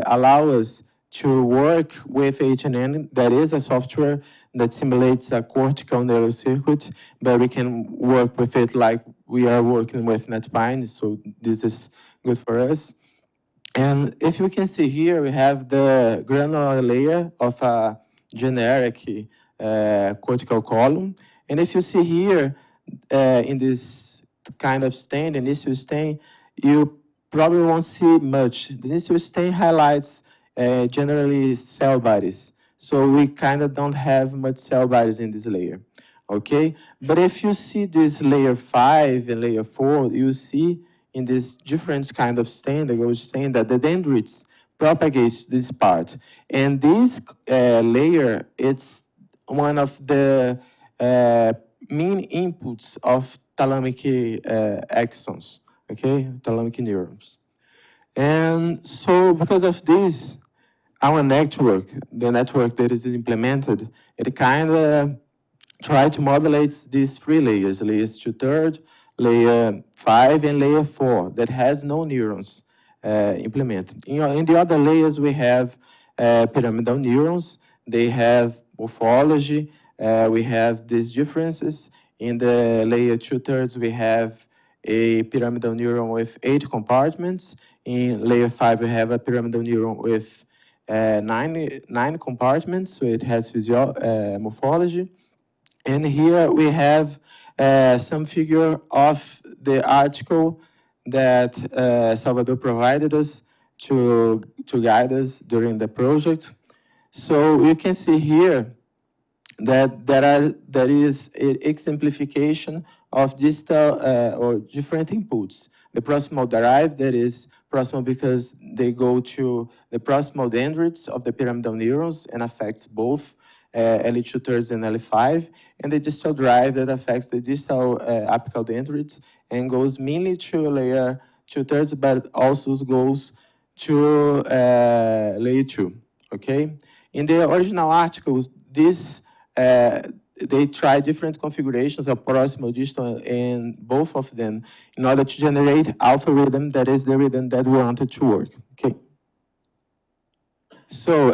allows us to work with HNN. There is a software that simulates a cortical neural circuit, but we can work with it like we are working with NetPine, so this is good for us. And if you can see here, we have the granular layer of a generic cortical column. And if you see here, in this kind of stain, the initial stain, you probably won't see much. The initial stain highlights generally cell bodies. So we kind of don't have much cell bodies in this layer, okay? But if you see this layer 5 and layer 4, you see in this different kind of stain, that was saying that the dendrites propagates this part. And this layer, it's one of the main inputs of thalamic axons, okay, thalamic neurons. And so because of this, our network, the network that is implemented, it kind of try to modulate these 3 layers, layers 2/3, layer 5, and layer 4, that has no neurons implemented. In the other layers, we have pyramidal neurons. They have morphology. We have these differences. In the layer 2/3, we have a pyramidal neuron with 8 compartments. In layer 5, we have a pyramidal neuron with 9 compartments, so it has morphology. And here we have some figure of the article that Salvador provided us to guide us during the project. So you can see here that there is an exemplification of distal or different inputs. The proximal derived, that is proximal because they go to the proximal dendrites of the pyramidal neurons and affects both LE2/3 and LE5, and the distal drive that affects the distal apical dendrites and goes mainly to layer 2/3, but also goes to layer 2, okay? In the original articles, this they try different configurations of proximal, distal, and both of them in order to generate alpha rhythm, that is the rhythm that we wanted to work, okay? So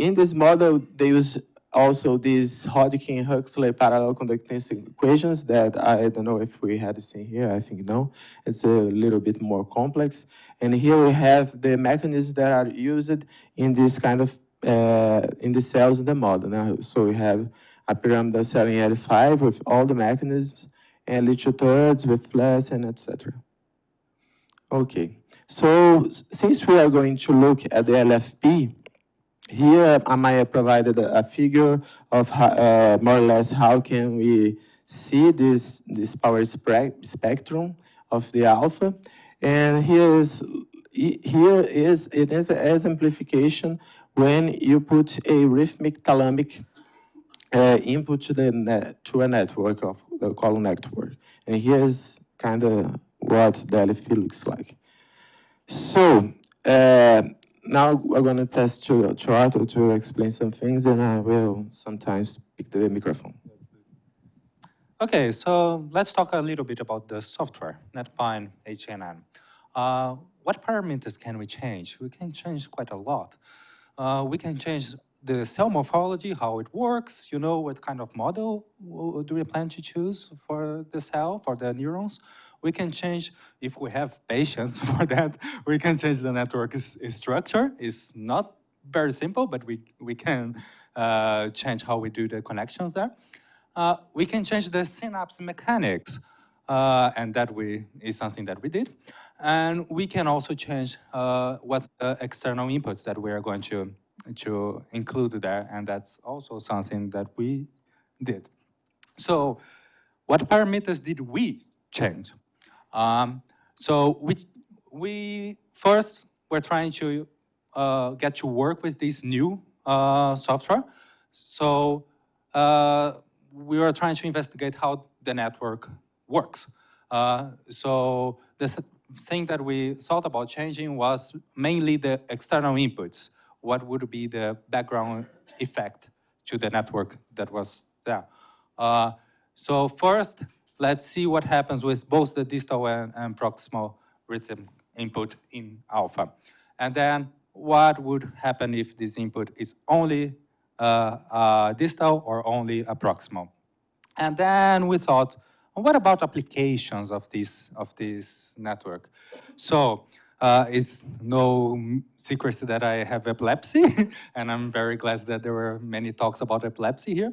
in this model, they use also these Hodgkin-Huxley parallel conductance equations that I don't know if we had seen here, I think no. It's a little bit more complex. And here we have the mechanisms that are used in this kind of, in the cells in the model. Now, so we have a pyramidal cell in L5 with all the mechanisms, and LE2/3 with plus, and etc. Okay, so since we are going to look at the LFP, here Amaya provided a figure of how, more or less how can we see this power spectrum of the alpha. And here is an exemplification when you put a rhythmic thalamic input to a network of the column network. And here's kind of what the LFP looks like. So now we're going to test to Arthur to explain some things, and I will sometimes pick the microphone. Okay, so let's talk a little bit about the software, NetPine HNN. What parameters can we change? We can change quite a lot. We can change the cell morphology, how it works, you know, what kind of model do we plan to choose for the cell, for the neurons. We can change, if we have patience for that, we can change the network structure. It's not very simple, but we can change how we do the connections there. we can change the synapse mechanics, and that is something that we did. And we can also change what's the external inputs that we are going to include there, and that's also something that we did. So what parameters did we change? So we first were trying to get to work with this new software. So we were trying to investigate how the network works. So the thing that we thought about changing was mainly the external inputs. What would be the background effect to the network that was there? So first, let's see what happens with both the distal and proximal rhythm input in alpha. And then what would happen if this input is only distal or only a proximal? And then we thought, what about applications of this network? So it's no secret that I have epilepsy, and I'm very glad that there were many talks about epilepsy here.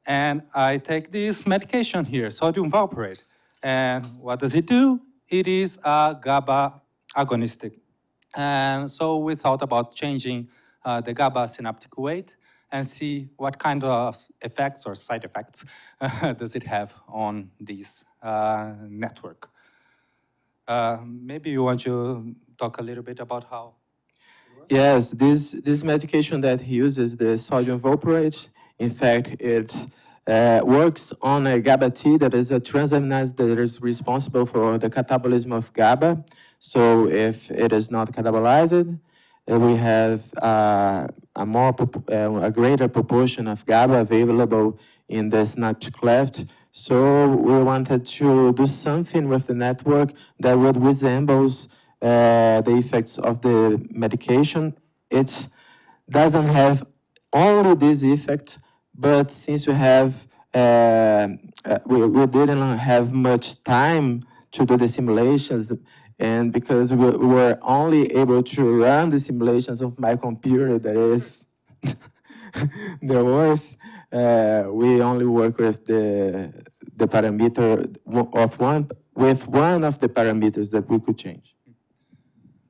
And I take this medication here, sodium valproate. And what does it do? It is a GABA agonistic. And so we thought about changing the GABA synaptic weight and see what kind of effects or side effects does it have on this network. Maybe you want to talk a little bit about how? Yes, this medication that he uses, the sodium valproate, in fact, it works on a GABA-T that is a transaminase that is responsible for the catabolism of GABA. So if it is not catabolized, we have a greater proportion of GABA available in the synaptic cleft. So we wanted to do something with the network that would resemble the effects of the medication. It doesn't have only this effect, but since we have we didn't have much time to do the simulations, and because we were only able to run the simulations of my computer, that is the worst, we only work with the parameter of one of the parameters that we could change.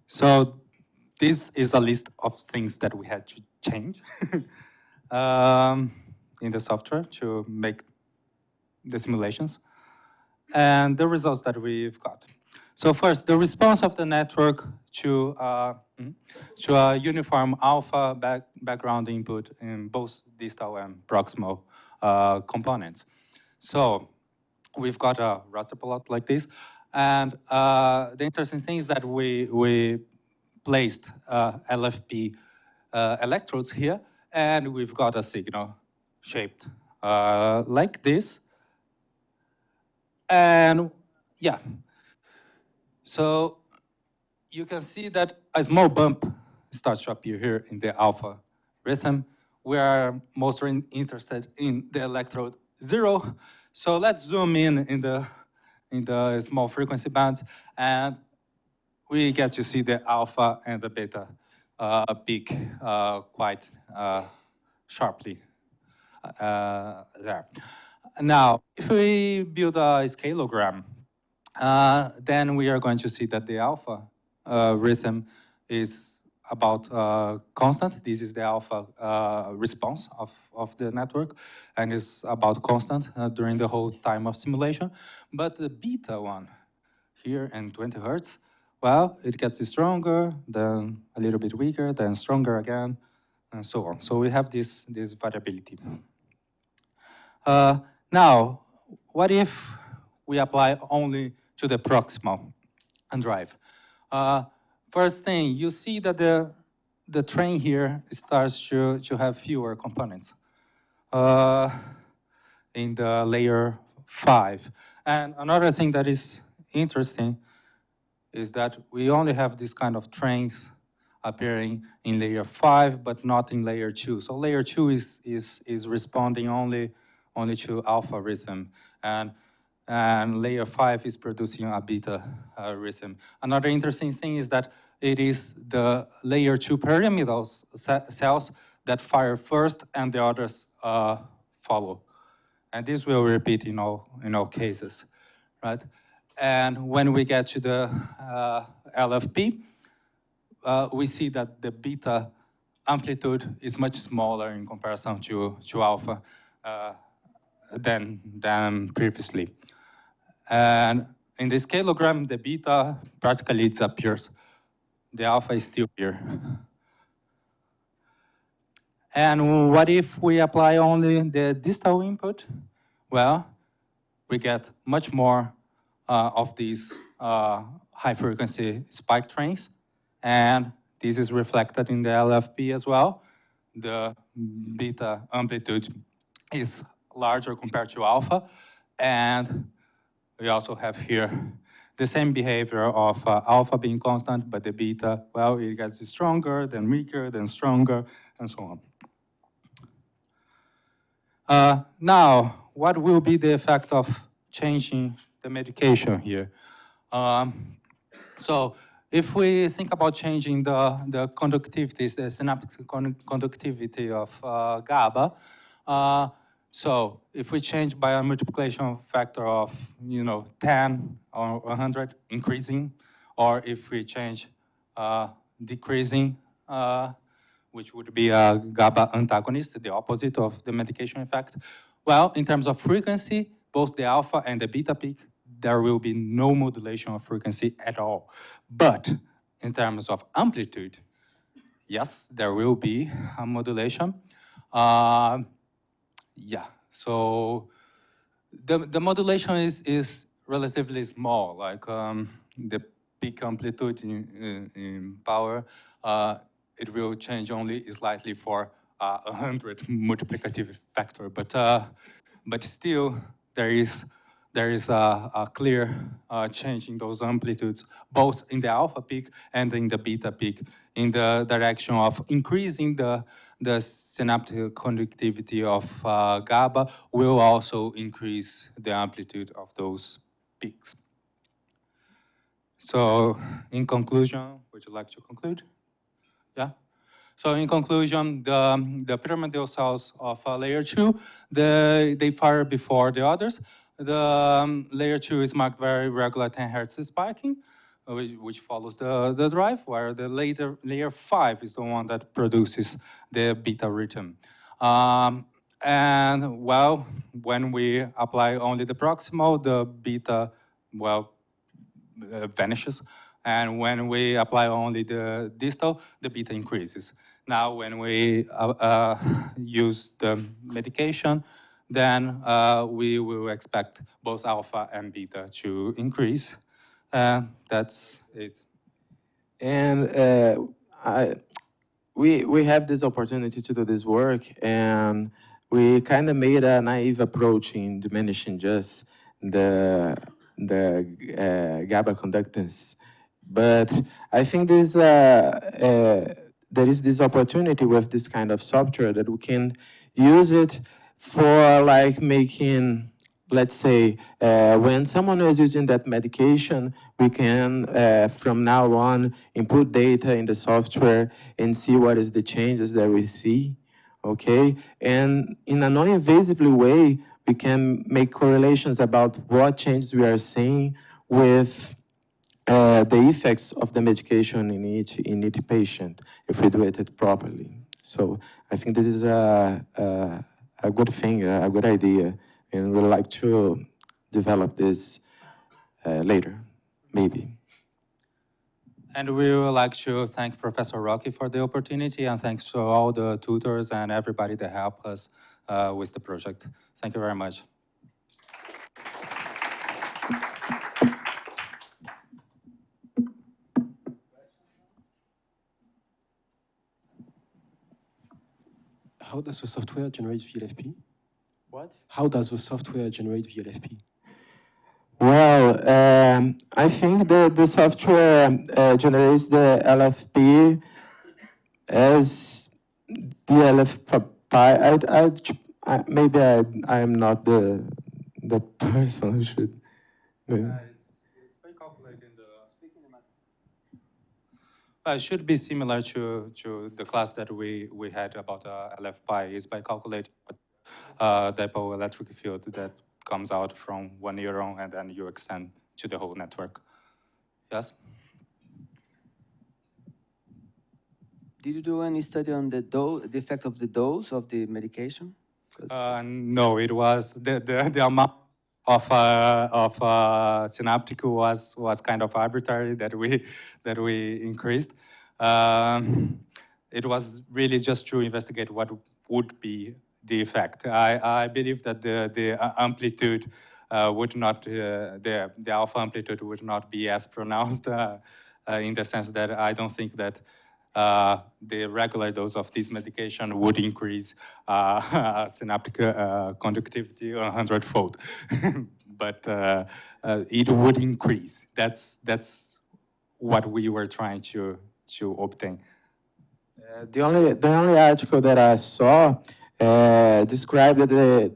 So this is a list of things that we had to change in the software to make the simulations and the results that we've got. So first, the response of the network to a uniform alpha background input in both distal and proximal components. So we've got a raster plot like this, and the interesting thing is that we placed LFP electrodes here, and we've got a signal shaped like this. And yeah, so you can see that a small bump starts to appear here in the alpha rhythm. We are mostly interested in the electrode 0. So let's zoom in the small frequency bands, and we get to see the alpha and the beta peak quite sharply there. Now, if we build a scaleogram, then we are going to see that the alpha rhythm is about constant. This is the alpha response of the network, and is about constant during the whole time of simulation. But the beta one here in 20 Hertz, well, it gets stronger, then a little bit weaker, then stronger again, and so on. So we have this variability. Now, what if we apply only to the proximal drive? First thing, you see that the train here starts to have fewer components in the layer 5. And another thing that is interesting is that we only have this kind of trains appearing in layer 5, but not in layer 2. So layer 2 is responding only to alpha rhythm, and layer 5 is producing a beta rhythm. Another interesting thing is that it is the layer 2 pyramidal cells that fire first, and the others follow. And this will repeat in all cases, right? And when we get to the LFP, we see that the beta amplitude is much smaller in comparison to alpha than previously. And in the scaleogram, the beta practically disappears. The alpha is still here. And what if we apply only the distal input? Well, we get much more of these high-frequency spike trains, and this is reflected in the LFP as well. The beta amplitude is larger compared to alpha, and we also have here the same behavior of alpha being constant, but the beta, well, it gets stronger, then weaker, then stronger, and so on. Now, what will be the effect of changing the medication here? So if we think about changing the conductivity, the synaptic conductivity of GABA, so if we change by a multiplication factor of 10 or 100, increasing, or if we change decreasing, which would be a GABA antagonist, the opposite of the medication effect. Well, in terms of frequency, both the alpha and the beta peak, there will be no modulation of frequency at all. But in terms of amplitude, yes, there will be a modulation. Yeah, so the modulation is relatively small, like the peak amplitude in power, it will change only slightly for 100 multiplicative factor, but still there is a clear change in those amplitudes, both in the alpha peak and in the beta peak, in the direction of increasing the synaptic conductivity of GABA will also increase the amplitude of those peaks. So, in conclusion, would you like to conclude? Yeah? So in conclusion, the pyramidal cells of layer 2, they fire before the others. The layer 2 is marked by regular 10 Hz spiking, which follows the drive, where the layer 5 is the one that produces the beta rhythm. And well, when we apply only the proximal, the beta, well, vanishes. And when we apply only the distal, the beta increases. Now, when we use the medication, then we will expect both alpha and beta to increase. That's it. And we have this opportunity to do this work, and we kind of made a naive approach in diminishing just the GABA conductance. But I think there is this opportunity with this kind of software that we can use it for like making, let's say, when someone is using that medication, we can, from now on, input data in the software and see what is the changes that we see, okay? And in a non-invasive way, we can make correlations about what changes we are seeing with the effects of the medication in each patient, if we do it properly. So I think this is a good thing, a good idea, and we'd like to develop this later, maybe. And we would like to thank Professor Roque for the opportunity, and thanks to all the tutors and everybody that helped us with the project. Thank you very much. How does the software generate VLFP? What? How does the software generate VLFP? Well, I think the software generates the LFP as the LFP. Maybe I am not the person who should. It's by calculating it should be similar to the class that we had about LFP. Is by calculating what dipole electric field that comes out from one neuron and then you extend to the whole network. Yes? Did you do any study on the effect of the dose of the medication? No, it was the amount of synaptic was kind of arbitrary that we increased. It was really just to investigate what would be the effect. I believe that the amplitude would not the alpha amplitude would not be as pronounced in the sense that I don't think that the regular dose of this medication would increase synaptic conductivity 100-fold, but it would increase. That's what we were trying to obtain. The only article that I saw described the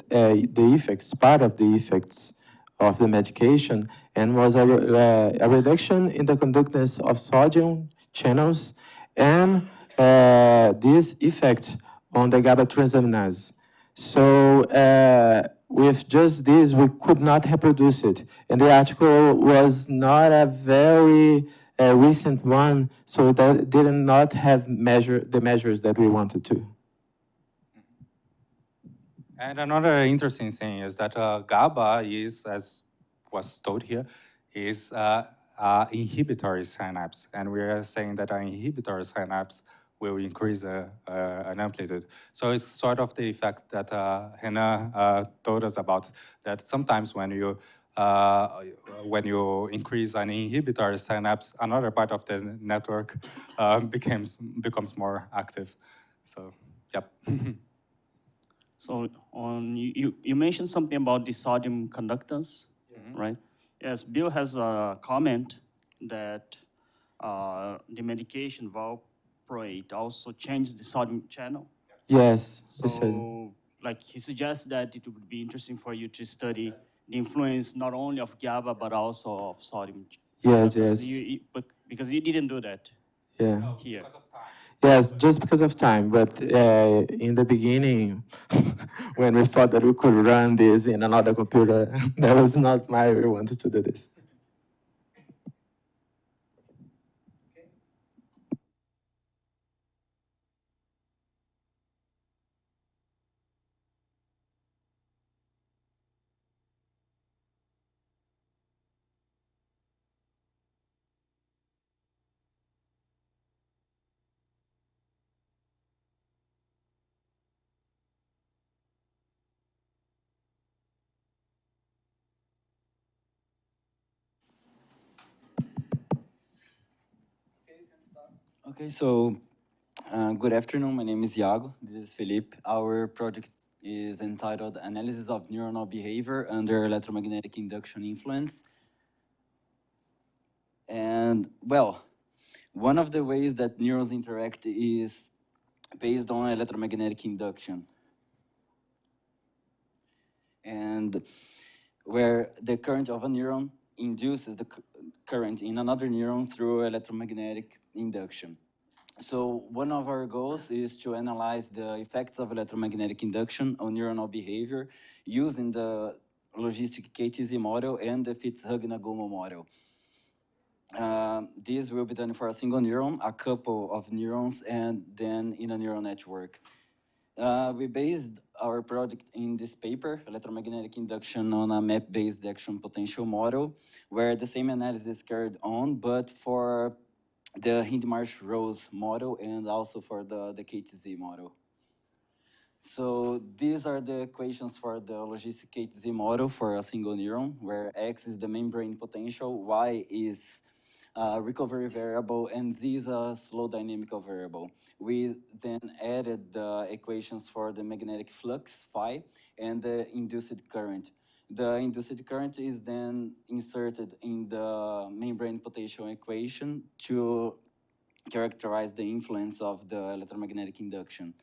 effects, part of the effects of the medication, and was a reduction in the conductance of sodium channels and this effect on the GABA transaminase. So with just this, we could not reproduce it. And the article was not a very recent one, so that did not have the measures that we wanted to. And another interesting thing is that GABA is, as was told here, is inhibitory synapse, and we are saying that an inhibitory synapse will increase an amplitude. So it's sort of the effect that Hannah told us about, that sometimes when you increase an inhibitory synapse, another part of the network becomes more active. So, yep. So you mentioned something about the sodium conductance, right? Yes, Bill has a comment that the medication valproate also changed the sodium channel. Yes. So, like, he suggests that it would be interesting for you to study the influence not only of GABA but also of sodium. Yes, conductance. yes. Because you didn't do that. Yeah. Here. Yes, just because of time. But in the beginning, when we thought that we could run this in another computer, that was not why we wanted to do this. Okay, so good afternoon. My name is Iago. This is Felipe. Our project is entitled Analysis of Neuronal Behavior Under Electromagnetic Induction Influence. And, well, one of the ways that neurons interact is based on electromagnetic induction. And where the current of a neuron induces the current in another neuron through electromagnetic induction. So one of our goals is to analyze the effects of electromagnetic induction on neuronal behavior using the logistic KTZ model and the Fitzhugh-Nagumo model. This will be done for a single neuron, a couple of neurons, and then in a neural network. We based our project in this paper, Electromagnetic Induction on a Map-Based Action Potential Model, where the same analysis is carried on, but for the Hindmarsh-Rose model and also for the KTZ model. So these are the equations for the logistic KTZ model for a single neuron, where X is the membrane potential, Y is a recovery variable, and Z is a slow dynamical variable. We then added the equations for the magnetic flux, phi, and the induced current. The induced current is then inserted in the membrane potential equation to characterize the influence of the electromagnetic induction.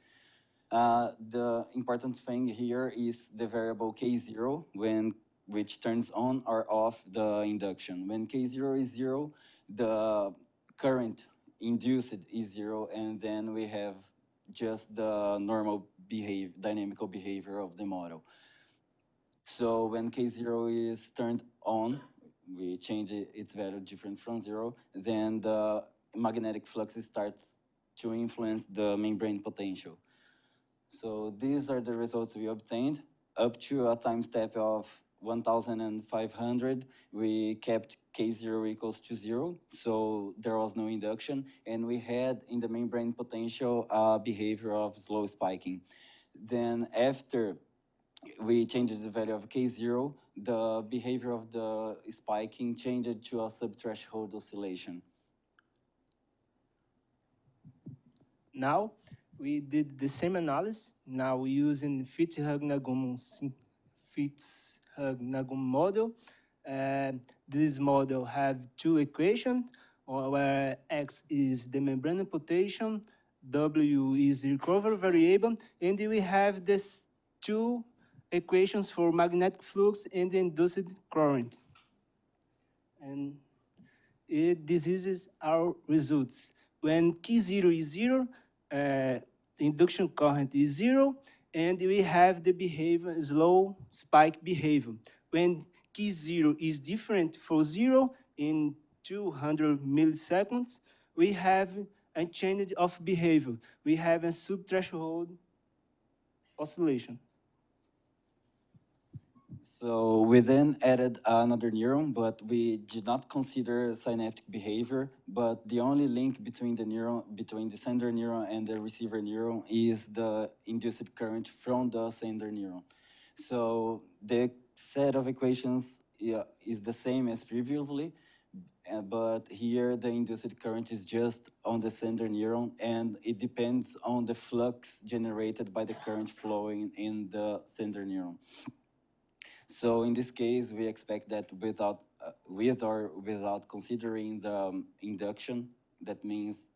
The important thing here is the variable K0, which turns on or off the induction. When K0 is 0, the current induced is 0, and then we have just the normal dynamical behavior of the model. So when K0 is turned on, we change its value different from 0, then the magnetic flux starts to influence the membrane potential. So these are the results we obtained. Up to a time step of 1,500, we kept K0 equals to 0, so there was no induction, and we had in the membrane potential a behavior of slow spiking. Then after we changed the value of K0, the behavior of the spiking changed to a subthreshold oscillation. Now, we did the same analysis, now using Fitzhugh-Nagum model. This model have two equations, where X is the membrane potential, W is the recovery variable, and we have these two equations for magnetic flux and induced current. And this is our results. When K0 is 0, the induction current is 0, and we have the behavior, slow spike behavior. When K0 is different from 0 in 200 milliseconds, we have a change of behavior. We have a subthreshold oscillation. So we then added another neuron, but we did not consider synaptic behavior. But the only link between the sender neuron and the receiver neuron is the induced current from the sender neuron. So the set of equations is the same as previously, but here the induced current is just on the sender neuron, and it depends on the flux generated by the current flowing in the sender neuron. So in this case, we expect that with or without considering the induction, that means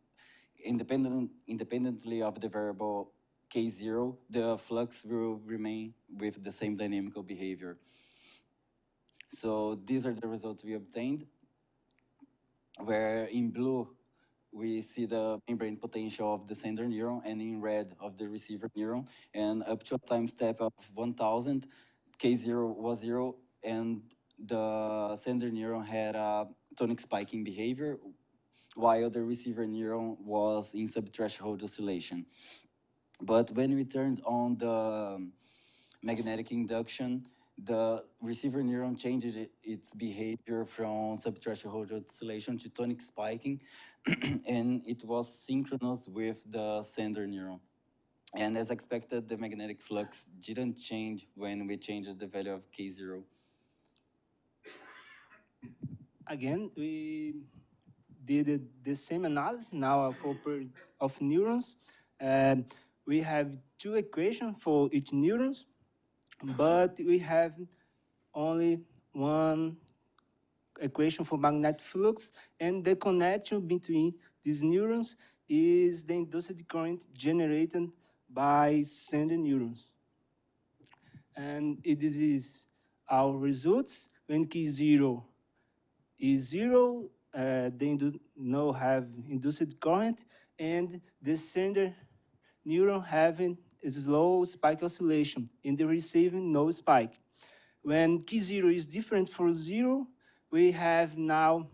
independently of the variable K0, the flux will remain with the same dynamical behavior. So these are the results we obtained, where in blue, we see the membrane potential of the sender neuron, and in red of the receiver neuron, and up to a time step of 1,000, K0 was 0, and the sender neuron had a tonic spiking behavior, while the receiver neuron was in subthreshold oscillation. But when we turned on the magnetic induction, the receiver neuron changed its behavior from subthreshold oscillation to tonic spiking, and it was synchronous with the sender neuron. And as expected, the magnetic flux didn't change when we changed the value of K0. Again, we did the same analysis now of neurons. We have two equations for each neurons, but we have only one equation for magnetic flux, and the connection between these neurons is the induced current generated by sender neurons. And this is our results. When K0 is 0, they no have induced current, and the sender neuron having a slow spike oscillation, and the receiving no spike. When K0 is different from 0, we have now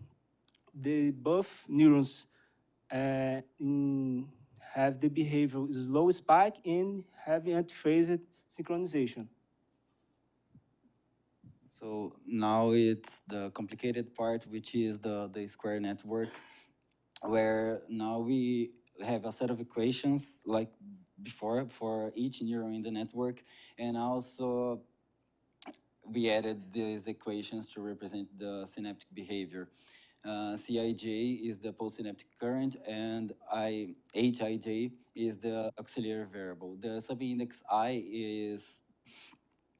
both neurons have the behavior slow spike and having antiphased synchronization. So now it's the complicated part, which is the square network, where now we have a set of equations like before for each neuron in the network, and also we added these equations to represent the synaptic behavior. Cij is the postsynaptic current, and Hij is the auxiliary variable. The subindex I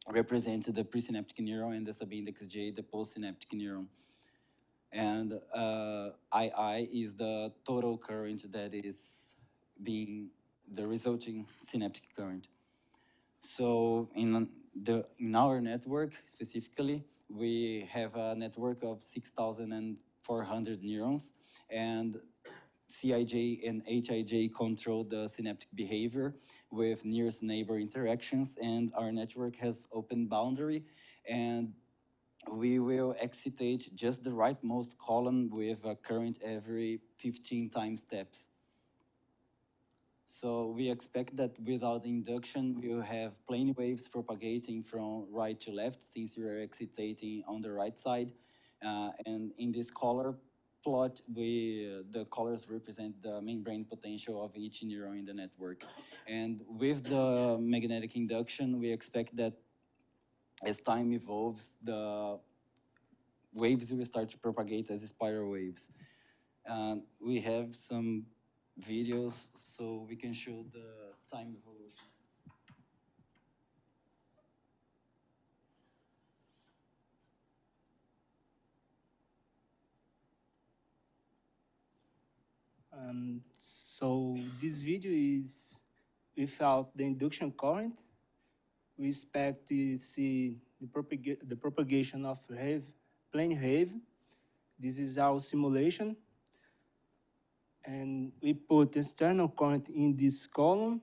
represents the presynaptic neuron, and the subindex J, the postsynaptic neuron. And II is the total current that is being the resulting synaptic current. So in our network specifically, we have a network of 6,400 neurons, and CIJ and HIJ control the synaptic behavior with nearest neighbor interactions, and our network has open boundary, and we will excitate just the rightmost column with a current every 15 time steps. So we expect that without induction, we will have plane waves propagating from right to left, since we are excitating on the right side. And in this color plot, the colors represent the membrane potential of each neuron in the network. And with the magnetic induction, we expect that as time evolves, the waves will start to propagate as spiral waves. We have some videos so we can show the time evolution. So this video is without the induction current. We expect to see the propagation of plane wave. This is our simulation. And we put external current in this column.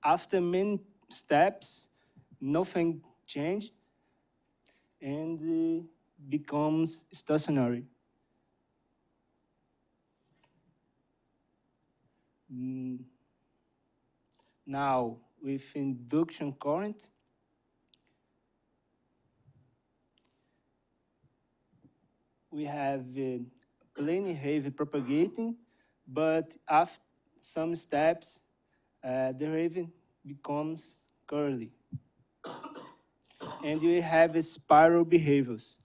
After many steps, nothing changed and becomes stationary. Now, with induction current, we have plane wave propagating, but after some steps, the wave becomes curly. And we have spiral behaviors.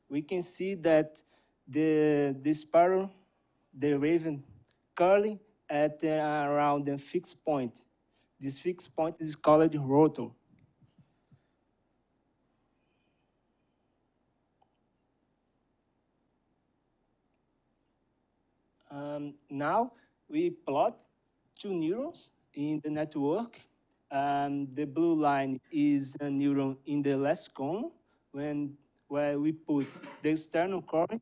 We can see that the spiral, the wave curly at around a fixed point. This fixed point is called rotor. Now we plot two neurons in the network. The blue line is a neuron in the LASCON, where we put the external current,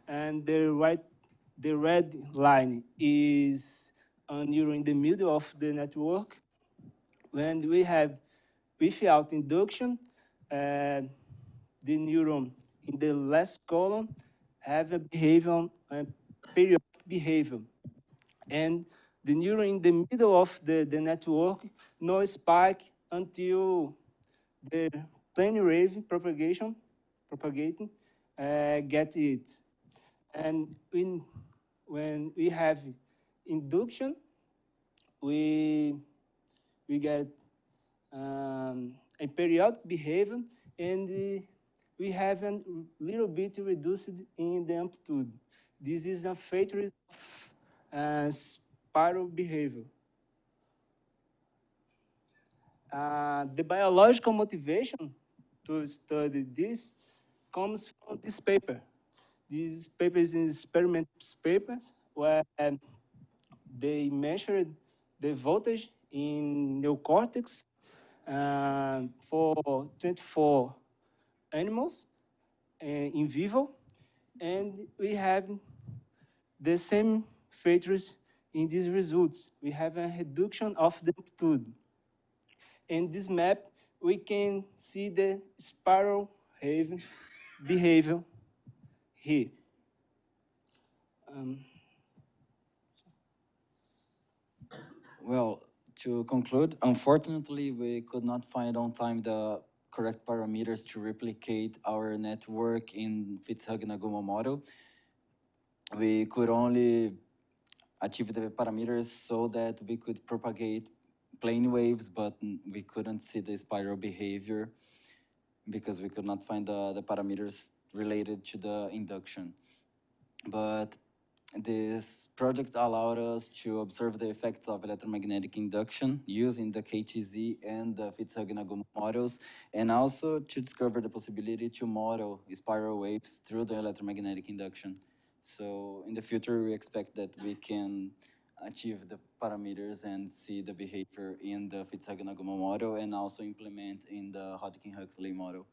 and the red line is a neuron in the middle of the network. When we have, without induction, the neuron in the last column have a behavior, a periodic behavior. And the neuron in the middle of the network, no spike until the plane wave propagating, get it. And when we have induction, we get a periodic behavior, and we have a little bit reduced in the amplitude. This is a feature of spiral behavior. The biological motivation to study this comes from this paper. This paper is an experiment papers where they measured the voltage in neocortex for 24 animals in vivo, and we have the same features in these results. We have a reduction of the amplitude. In this map, we can see the spiral wave behavior here. Well, to conclude, unfortunately, we could not find on time the correct parameters to replicate our network in Fitzhugh-Nagumo model. We could only achieve the parameters so that we could propagate plane waves, but we couldn't see the spiral behavior because we could not find the parameters related to the induction. But this project allowed us to observe the effects of electromagnetic induction using the KTZ and the Fitzhugh-Nagumo models, and also to discover the possibility to model spiral waves through the electromagnetic induction. So in the future, we expect that we can achieve the parameters and see the behavior in the Fitzhugh-Nagumo model and also implement in the Hodgkin-Huxley model.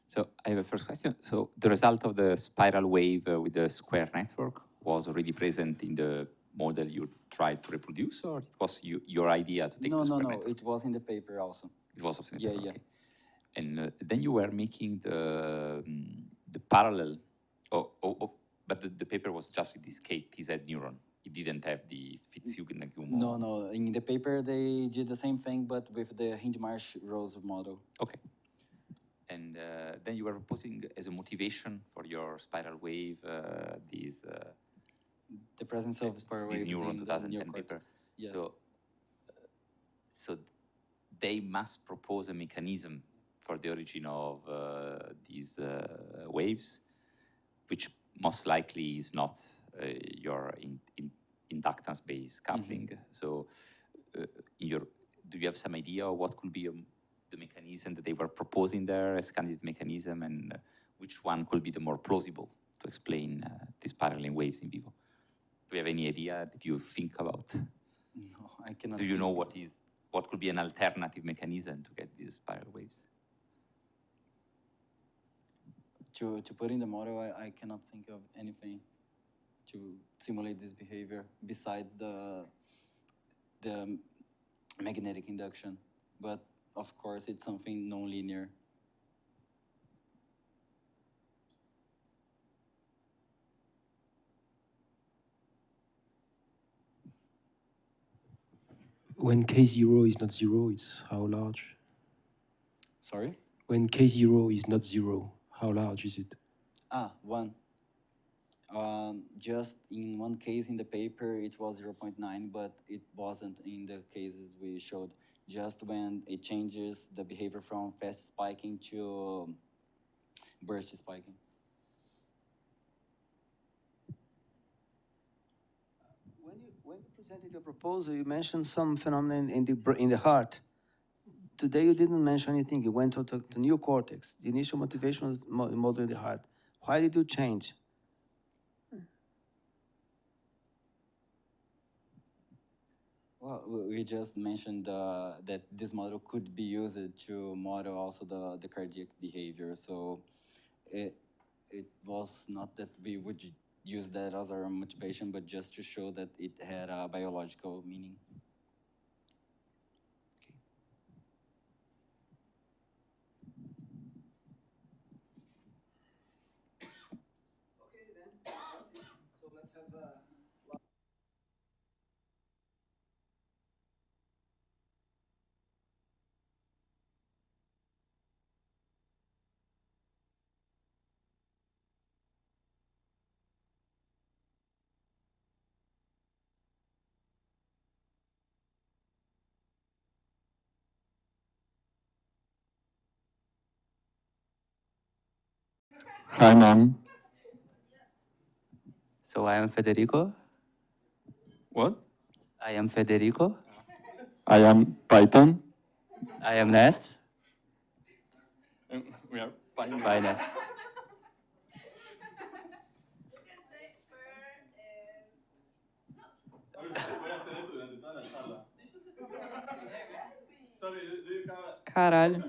So I have a first question. So the result of the spiral wave with the square network was already present in the model you tried to reproduce, or it was your idea to take No, the no, square no. network? It was in the paper also. It was also in the Yeah, paper, yeah. okay. And then you were making the parallel, but the paper was just with this KZ neuron. It didn't have the Fitzhugh-Nagumo. No, no. In the paper, they did the same thing, but with the Hindmarsh-Rose model. Okay. And then you were proposing as a motivation for your spiral wave these... the presence of spiral this waves neuron in the 2010 paper. neocortex. Yes. So they must propose a mechanism for the origin of these waves, which most likely is not your inductance-based coupling. So do you have some idea of what could be the mechanism that they were proposing there as a candidate mechanism, and which one could be the more plausible to explain these parallel waves in vivo? Do you have any idea that you think about? No, I cannot. Do you know what could be an alternative mechanism to get these spiral waves? To put in the model, I cannot think of anything to simulate this behavior besides the magnetic induction. But of course, it's something non-linear. When K0 is not 0, it's how large? Sorry? When K0 is not 0, how large is it? 1. Just in one case in the paper, it was 0.9, but it wasn't in the cases we showed. Just when it changes the behavior from fast spiking to burst spiking. When you presented your proposal, you mentioned some phenomenon in the heart. Today you didn't mention anything. You went to neocortex. The initial motivation was model in the heart. Why did you change? Well, we just mentioned that this model could be used to model also the cardiac behavior. So it was not that we would use that as our motivation, but just to show that it had a biological meaning. Hi, ma'am. So I am Federico. What? I am Federico. I am Python. I am Nest. We are Bye, Nest. Caralho.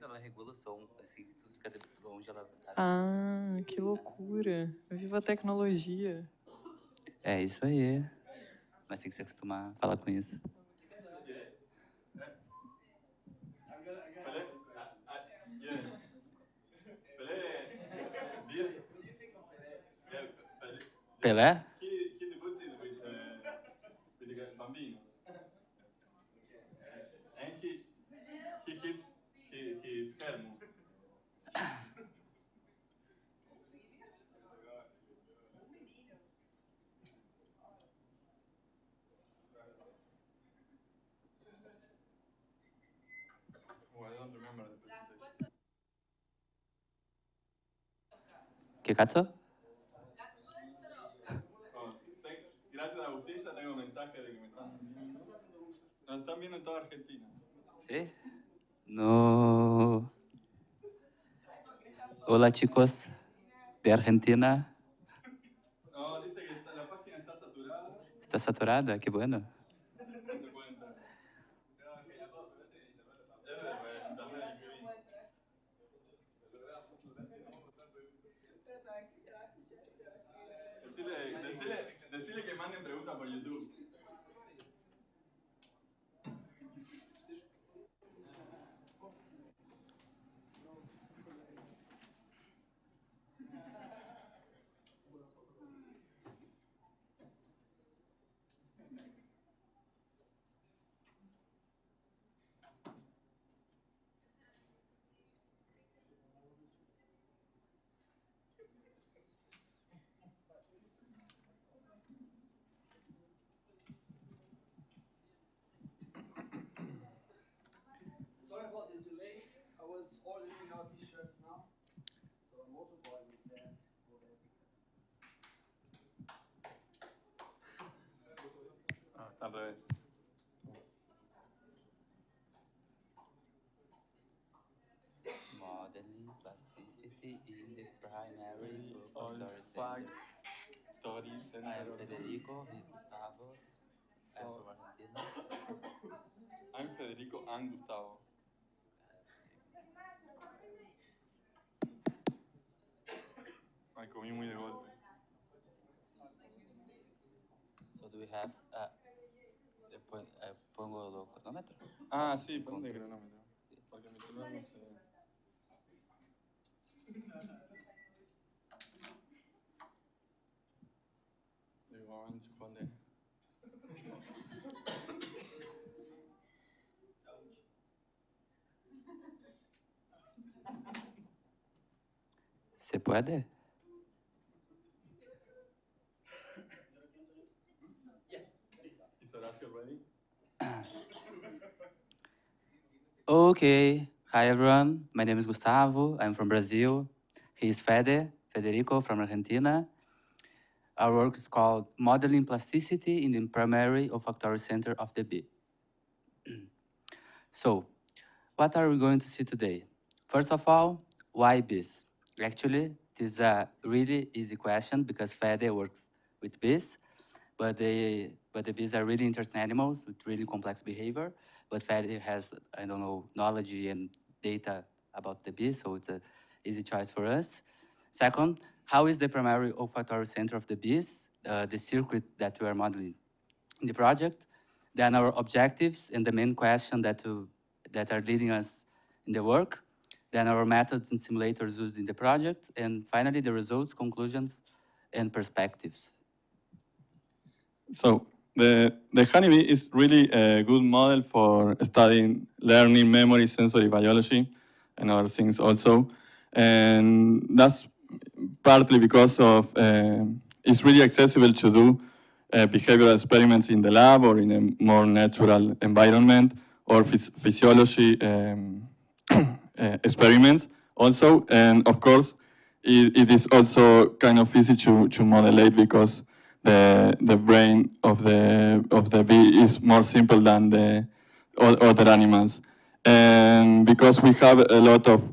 Ela regula o som, assim, se tu fica longe, ela... Ah, que loucura. Viva a tecnologia. É isso aí. Mas tem que se acostumar a falar com isso. Pelé? ¿Qué cacho? Gracias a Agustín ya tengo mensaje de que me están viendo. Nos están viendo en toda Argentina. ¿Sí? No. Hola, chicos de Argentina. No, dice que la página está saturada. ¿Está saturada? Qué bueno. No se puede entrar. Decirle que manden preguntas por YouTube. Sorry about this delay. I was ordering our t-shirts now. So I'm also bored with that. Está al revés. Modeling plasticity in the primary Olfactory center. I am Federico, he's Gustavo, I'm from Argentina. I'm Federico and Gustavo. Ay, comí muy de golpe. So do we have, pongo los cronómetros? Ah, sí, ponte el cronómetro. Porque mi celular no se... We're going to call it. ¿Se puede? Is Horacio ready? Okay, hi everyone, my name is Gustavo, I'm from Brazil. He is Federico from Argentina. Our work is called Modeling Plasticity in the Primary Olfactory Center of the bee. So, what are we going to see today? First of all, why bees? Actually, this is a really easy question because Fede works with bees, but the bees are really interesting animals with really complex behavior. But Fede has, I don't know, knowledge and data about the bees, so it's an easy choice for us. Second, how is the primary olfactory center of the bees, the circuit that we are modeling in the project? Then our objectives and the main question that are leading us in the work. Then our methods and simulators used in the project. And finally, the results, conclusions, and perspectives. So the honeybee is really a good model for studying learning, memory, sensory biology, and other things also. And that's partly because of it's really accessible to do behavioral experiments in the lab or in a more natural environment, or physiology experiments also. And of course, it is also kind of easy to modulate because the brain of the bee is more simple than the other animals. And because we have a lot of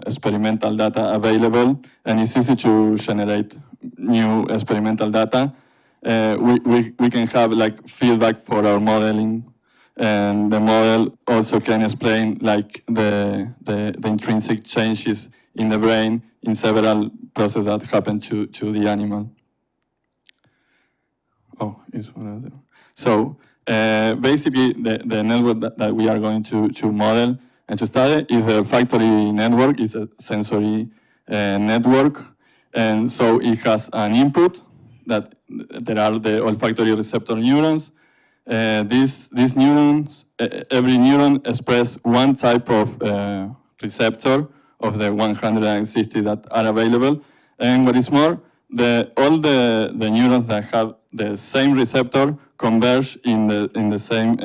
experimental data available, and it's easy to generate new experimental data, we can have like feedback for our modeling, and the model also can explain like the intrinsic changes in the brain in several processes that happen to the animal. Oh, it's one of them. So basically, the network that we are going to model and to study is the olfactory network. It's a sensory network, and so it has an input that there are the olfactory receptor neurons. These neurons, every neuron expresses one type of receptor of the 160 that are available. And what is more, all the neurons that have the same receptor converge in the same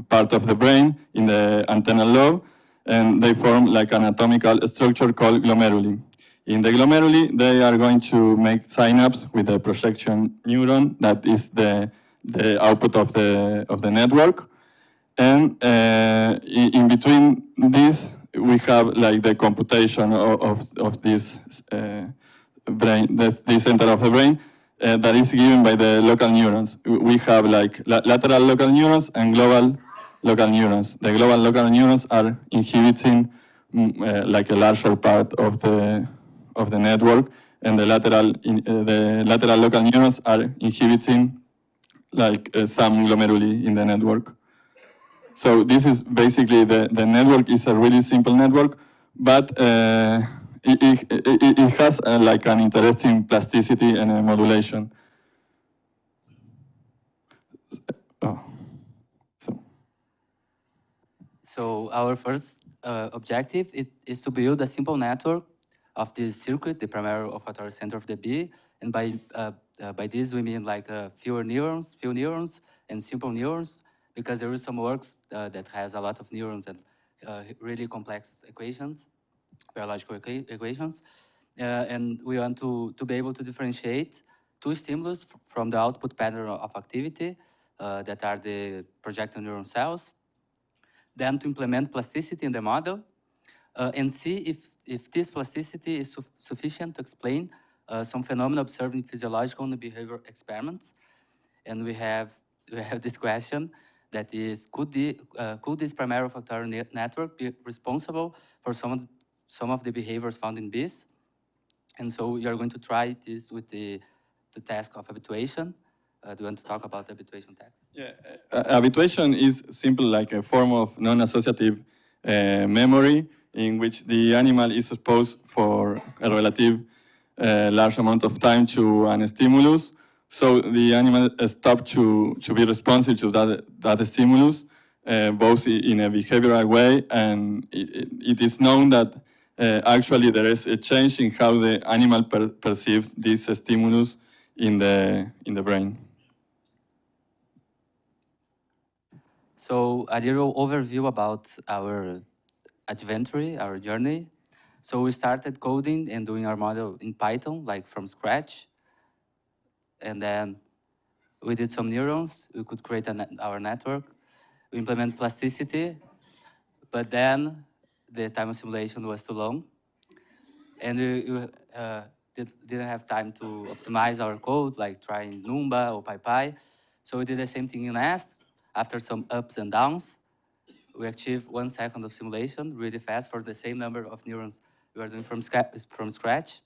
part of the brain, in the antennal lobe, and they form like an anatomical structure called glomeruli. In the glomeruli, they are going to make synapses with the projection neuron that is the output of the network. And in between this, we have like the computation of this brain, the center of the brain, that is given by the local neurons. We have like lateral local neurons and global local neurons. The global local neurons are inhibiting like a larger part of the network, and the lateral local neurons are inhibiting like some glomeruli in the network. So this is basically the network is a really simple network, but it has like an interesting plasticity and modulation. So our first objective is to build a simple network of this circuit, the primary olfactory center of the bee, and by this we mean like few neurons, and simple neurons, because there is some works that has a lot of neurons and really complex equations, biological equations, and we want to be able to differentiate two stimulus from the output pattern of activity that are the projectile neuron cells, then to implement plasticity in the model and see if this plasticity is sufficient to explain some phenomena observed in physiological and behavioral experiments. And we have this question that is, could this primary olfactory network be responsible for some of the behaviors found in bees? And so we are going to try this with the task of habituation. Do you want to talk about the habituation task? Yeah, habituation is simply like a form of non-associative memory in which the animal is exposed for a relative large amount of time to an stimulus. So the animal stops to be responsive to that stimulus, both in a behavioral way, and it is known that actually there is a change in how the animal perceives this stimulus in the brain. So a little overview about our adventure, our journey. So we started coding and doing our model in Python, like from scratch. And then we did some neurons. We could create our network. We implement plasticity, but then the time of simulation was too long. And we didn't have time to optimize our code, like trying Numba or PyPy. So we did the same thing in Nest. After some ups and downs, we achieved 1 second of simulation really fast for the same number of neurons we were doing from scratch.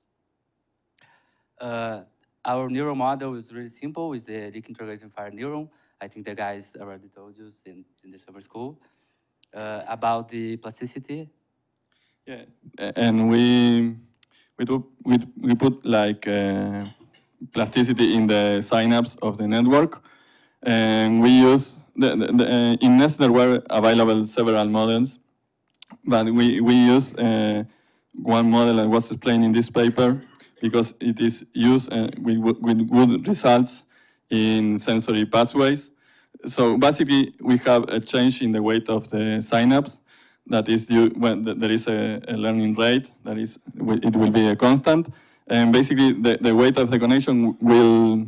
Our neural model is really simple. It's the leak integrating fire neuron. I think the guys already told you in the summer school about the plasticity. Yeah, and we put like plasticity in the synapse of the network, and we use in Nest there were available several models, but we use one model that was explained in this paper because it is used with good results in sensory pathways. So basically, we have a change in the weight of the synapse. That is when there is a learning rate. That is, it will be a constant, and basically the weight of the connection will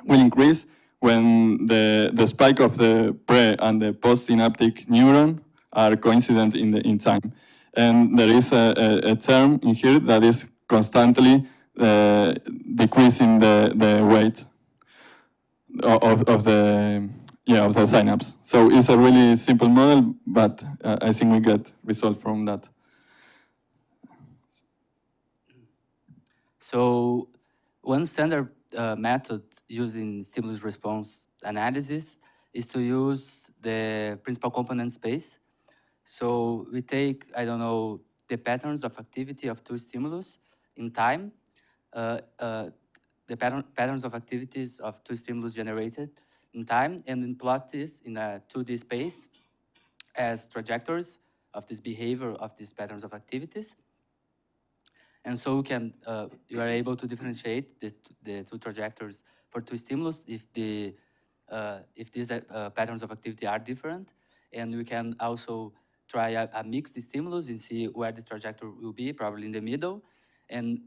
increase when the spike of the pre and the postsynaptic neuron are coincident in time. And there is a term in here that is constantly decreasing the weight of the synapse. So it's a really simple model, but I think we get results from that. So one standard method using stimulus response analysis is to use the principal component space. So we take, I don't know, the patterns of activity of two stimulus in time, the patterns of activities of two stimulus generated in time, and then plot this in a 2D space as trajectories of this behavior of these patterns of activities. And so you are able to differentiate the two trajectories for two stimulus if these patterns of activity are different. And we can also try a mixed stimulus and see where this trajectory will be, probably in the middle. And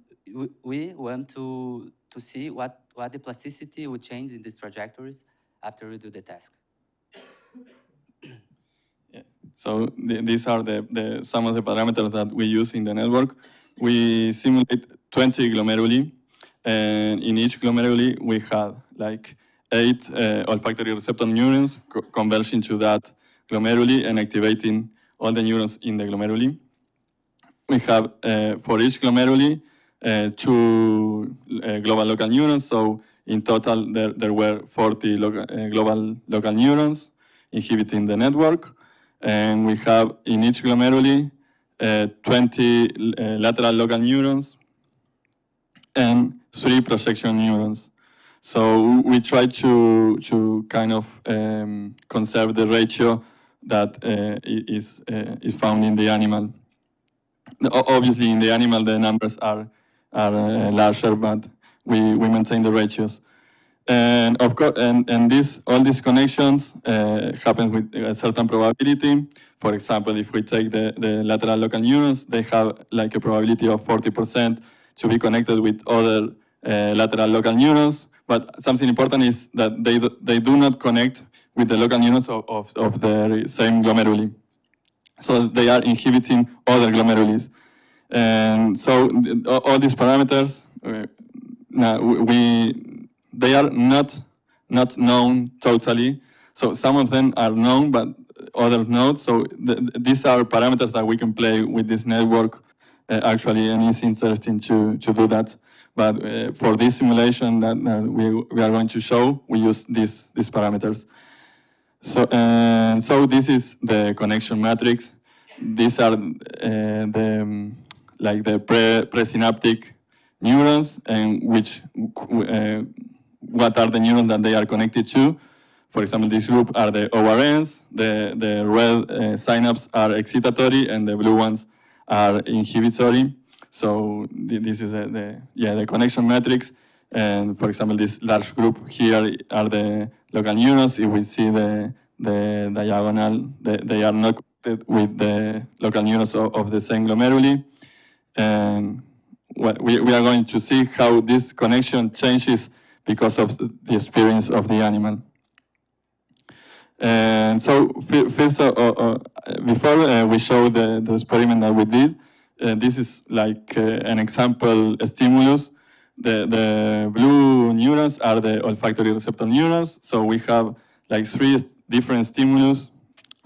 we want to see what the plasticity would change in these trajectories after we do the task. Yeah. So these are some of the parameters that we use in the network. We simulate 20 glomeruli, and in each glomeruli we have like 8 olfactory receptor neurons converging to that glomeruli and activating all the neurons in the glomeruli. We have, for each glomeruli, 2 global local neurons. So in total, there were 40 global local neurons inhibiting the network. And we have in each glomeruli 20 lateral local neurons and 3 projection neurons. So we try to kind of conserve the ratio that is found in the animal. Obviously, in the animal, the numbers are larger, but we maintain the ratios. And of course, and all these connections happen with a certain probability. For example, if we take the lateral local neurons, they have like a probability of 40% to be connected with other lateral local neurons. But something important is that they do not connect with the local neurons of the same glomeruli. So they are inhibiting other glomerules. And so all these parameters, they are not known totally. So some of them are known, but others not. So these are parameters that we can play with this network actually, and it's interesting to do that. But for this simulation that we are going to show, we use these parameters. So this is the connection matrix. These are the presynaptic neurons, and what are the neurons that they are connected to. For example, this group are the ORNs. The red synapses are excitatory, and the blue ones are inhibitory. So this is the connection matrix. And for example, this large group here are the local neurons. If we see the diagonal, they are not connected with the local neurons of the same glomeruli. And we are going to see how this connection changes because of the experience of the animal. And so first, before we show the experiment that we did, this is like an example stimulus. The blue neurons are the olfactory receptor neurons. So we have like 3 different stimulus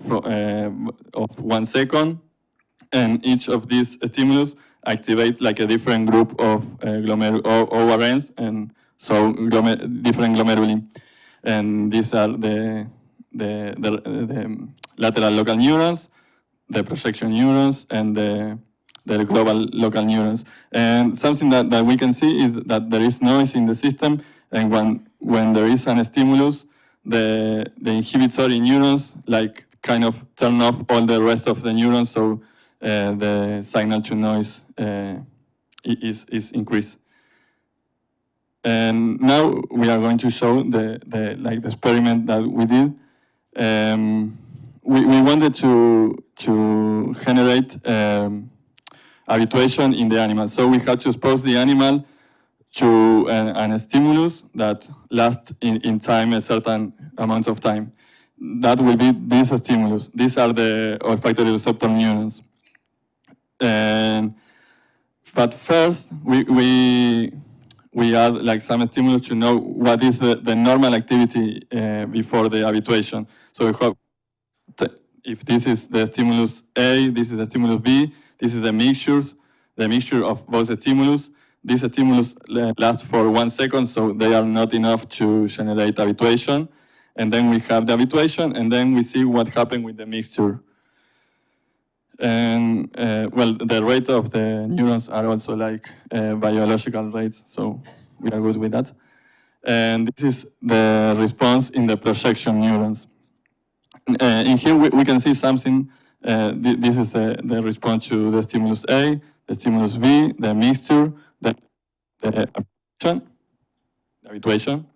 of 1 second. And each of these stimulus activate like a different group of ORNs, and so different glomeruli. And these are the lateral local neurons, the projection neurons, and the global local neurons. And something that we can see is that there is noise in the system, and when there is an stimulus, the inhibitory neurons like kind of turn off all the rest of the neurons, so the signal to noise is increased. And now we are going to show the experiment that we did. We wanted to generate habituation in the animal. So we had to expose the animal to an stimulus that lasts in time, a certain amount of time. That will be this stimulus. These are the olfactory receptor neurons. But first, we add like some stimulus to know what is the normal activity before the habituation. So we hope if this is the stimulus A, this is the stimulus B, this is the mixture of both stimulus. These stimulus last for 1 second, so they are not enough to generate habituation. And then we have the habituation, and then we see what happened with the mixture. And well, the rate of the neurons are also like biological rates, so we are good with that. And this is the response in the projection neurons. In here we can see something. This is the response to the stimulus A, the stimulus B, the mixture, the habituation.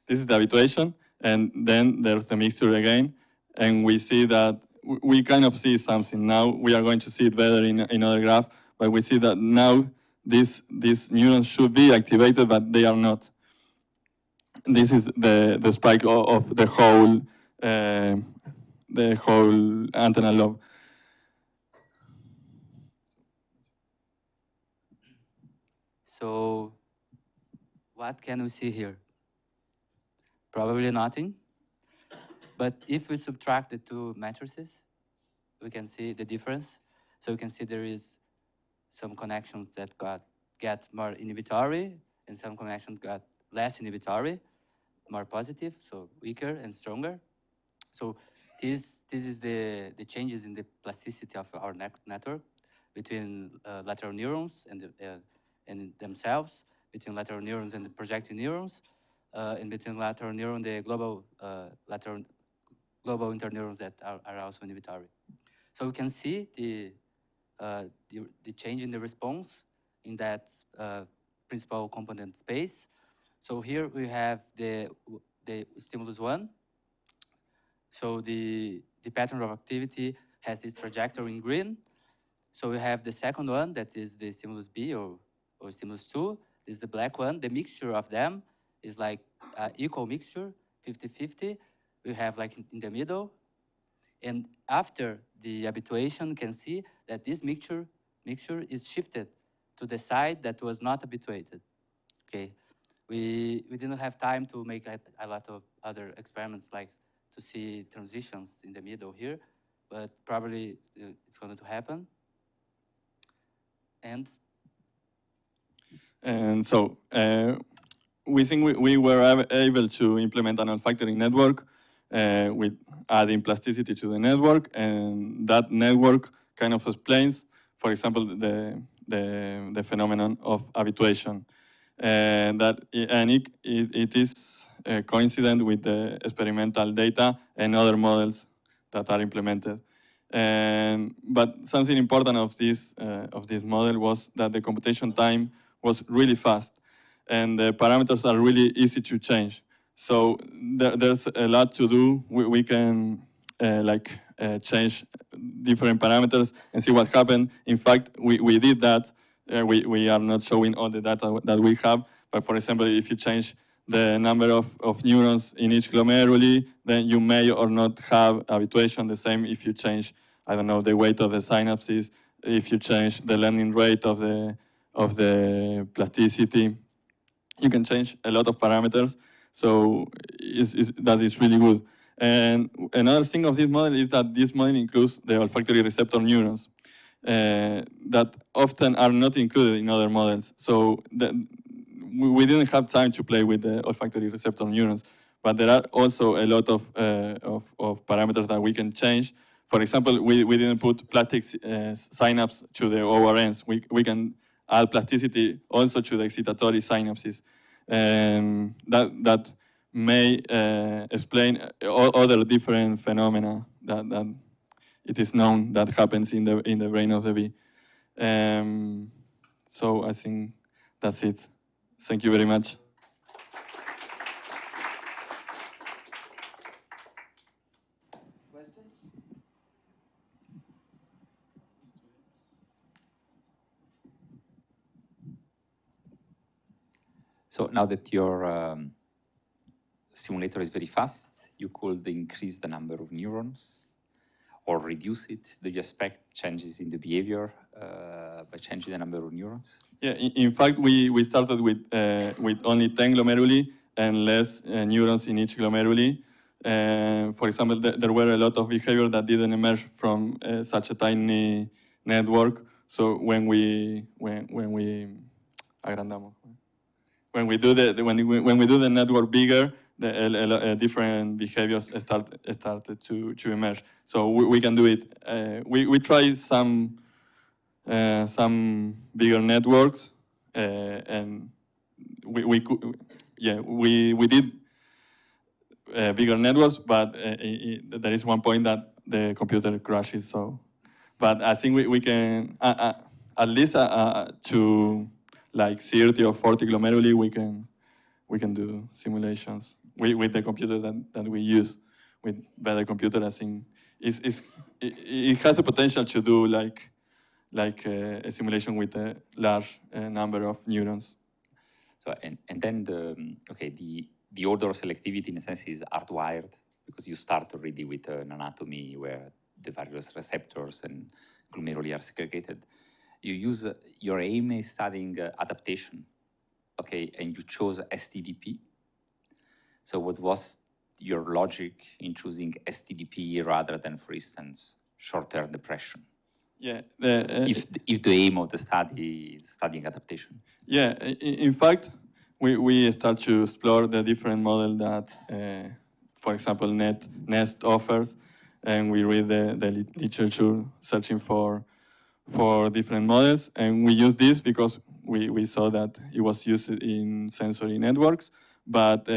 This is the habituation, and then there's the mixture again, and we see that we kind of see something. Now we are going to see it better in another graph, but we see that now these neurons should be activated, but they are not. This is the spike of the whole antennal lobe. So what can we see here? Probably nothing. But if we subtract the two matrices, we can see the difference. So you can see there is some connections that get more inhibitory, and some connections got less inhibitory, more positive, so weaker and stronger. So this is the changes in the plasticity of our network between lateral neurons and themselves, between lateral neurons and the projecting neurons, and between lateral neuron, the global interneurons that are also inhibitory. So we can see the change in the response in that principal component space. So here we have the stimulus 1. So the pattern of activity has this trajectory in green. So we have the second one, that is the stimulus B or stimulus 2. This is the black one. The mixture of them is like equal mixture, 50-50. We have like in the middle. And after the habituation, you can see that this mixture is shifted to the side that was not habituated. Okay, we didn't have time to make a lot of other experiments, like to see transitions in the middle here, but probably it's going to happen. And so we think we were able to implement an olfactory network with adding plasticity to the network, and that network kind of explains, for example, the phenomenon of habituation. And it is coincident with the experimental data and other models that are implemented. But something important of this model was that the computation time was really fast, and the parameters are really easy to change. So there's a lot to do. We can change different parameters and see what happened. In fact, we did that. We are not showing all the data that we have, but for example, if you change the number of neurons in each glomeruli, then you may or not have habituation. The same if you change, I don't know, the weight of the synapses, if you change the learning rate of the plasticity. You can change a lot of parameters, so that is really good. And another thing of this model is that this model includes the olfactory receptor neurons that often are not included in other models. So we didn't have time to play with the olfactory receptor neurons, but there are also a lot of parameters that we can change. For example, we didn't put plastic synapse to the ORNs. We can add plasticity also to the excitatory synapses. And that may explain other different phenomena that it is known that happens in the brain of the bee. So I think that's it. Thank you very much. Questions? So now that your simulator is very fast, you could increase the number of neurons or reduce it. Do you expect changes in the behavior by changing the number of neurons? Yeah, in fact, we started with only 10 glomeruli and less neurons in each glomeruli. For example, there were a lot of behavior that didn't emerge from such a tiny network. So when we do the network bigger, different behaviors started to emerge. So we can do it. We tried some bigger networks, and we did bigger networks, but there is one point that the computer crashes. So, but I think we can at least to like 30 or 40 glomeruli we can do simulations with the computer that we use. With better computer, I think it has the potential to do like a simulation with a large number of neurons. So and then the order of selectivity in a sense is hardwired, because you start already with an anatomy where the various receptors and glomeruli are segregated. Your aim is studying adaptation, okay, and you chose STDP. So what was your logic in choosing STDP rather than, for instance, short-term depression? Yeah. If the aim of the study is studying adaptation. Yeah, in fact, we start to explore the different model that, for example, Nest offers, and we read the literature searching for different models, and we use this because we saw that it was used in sensory networks, but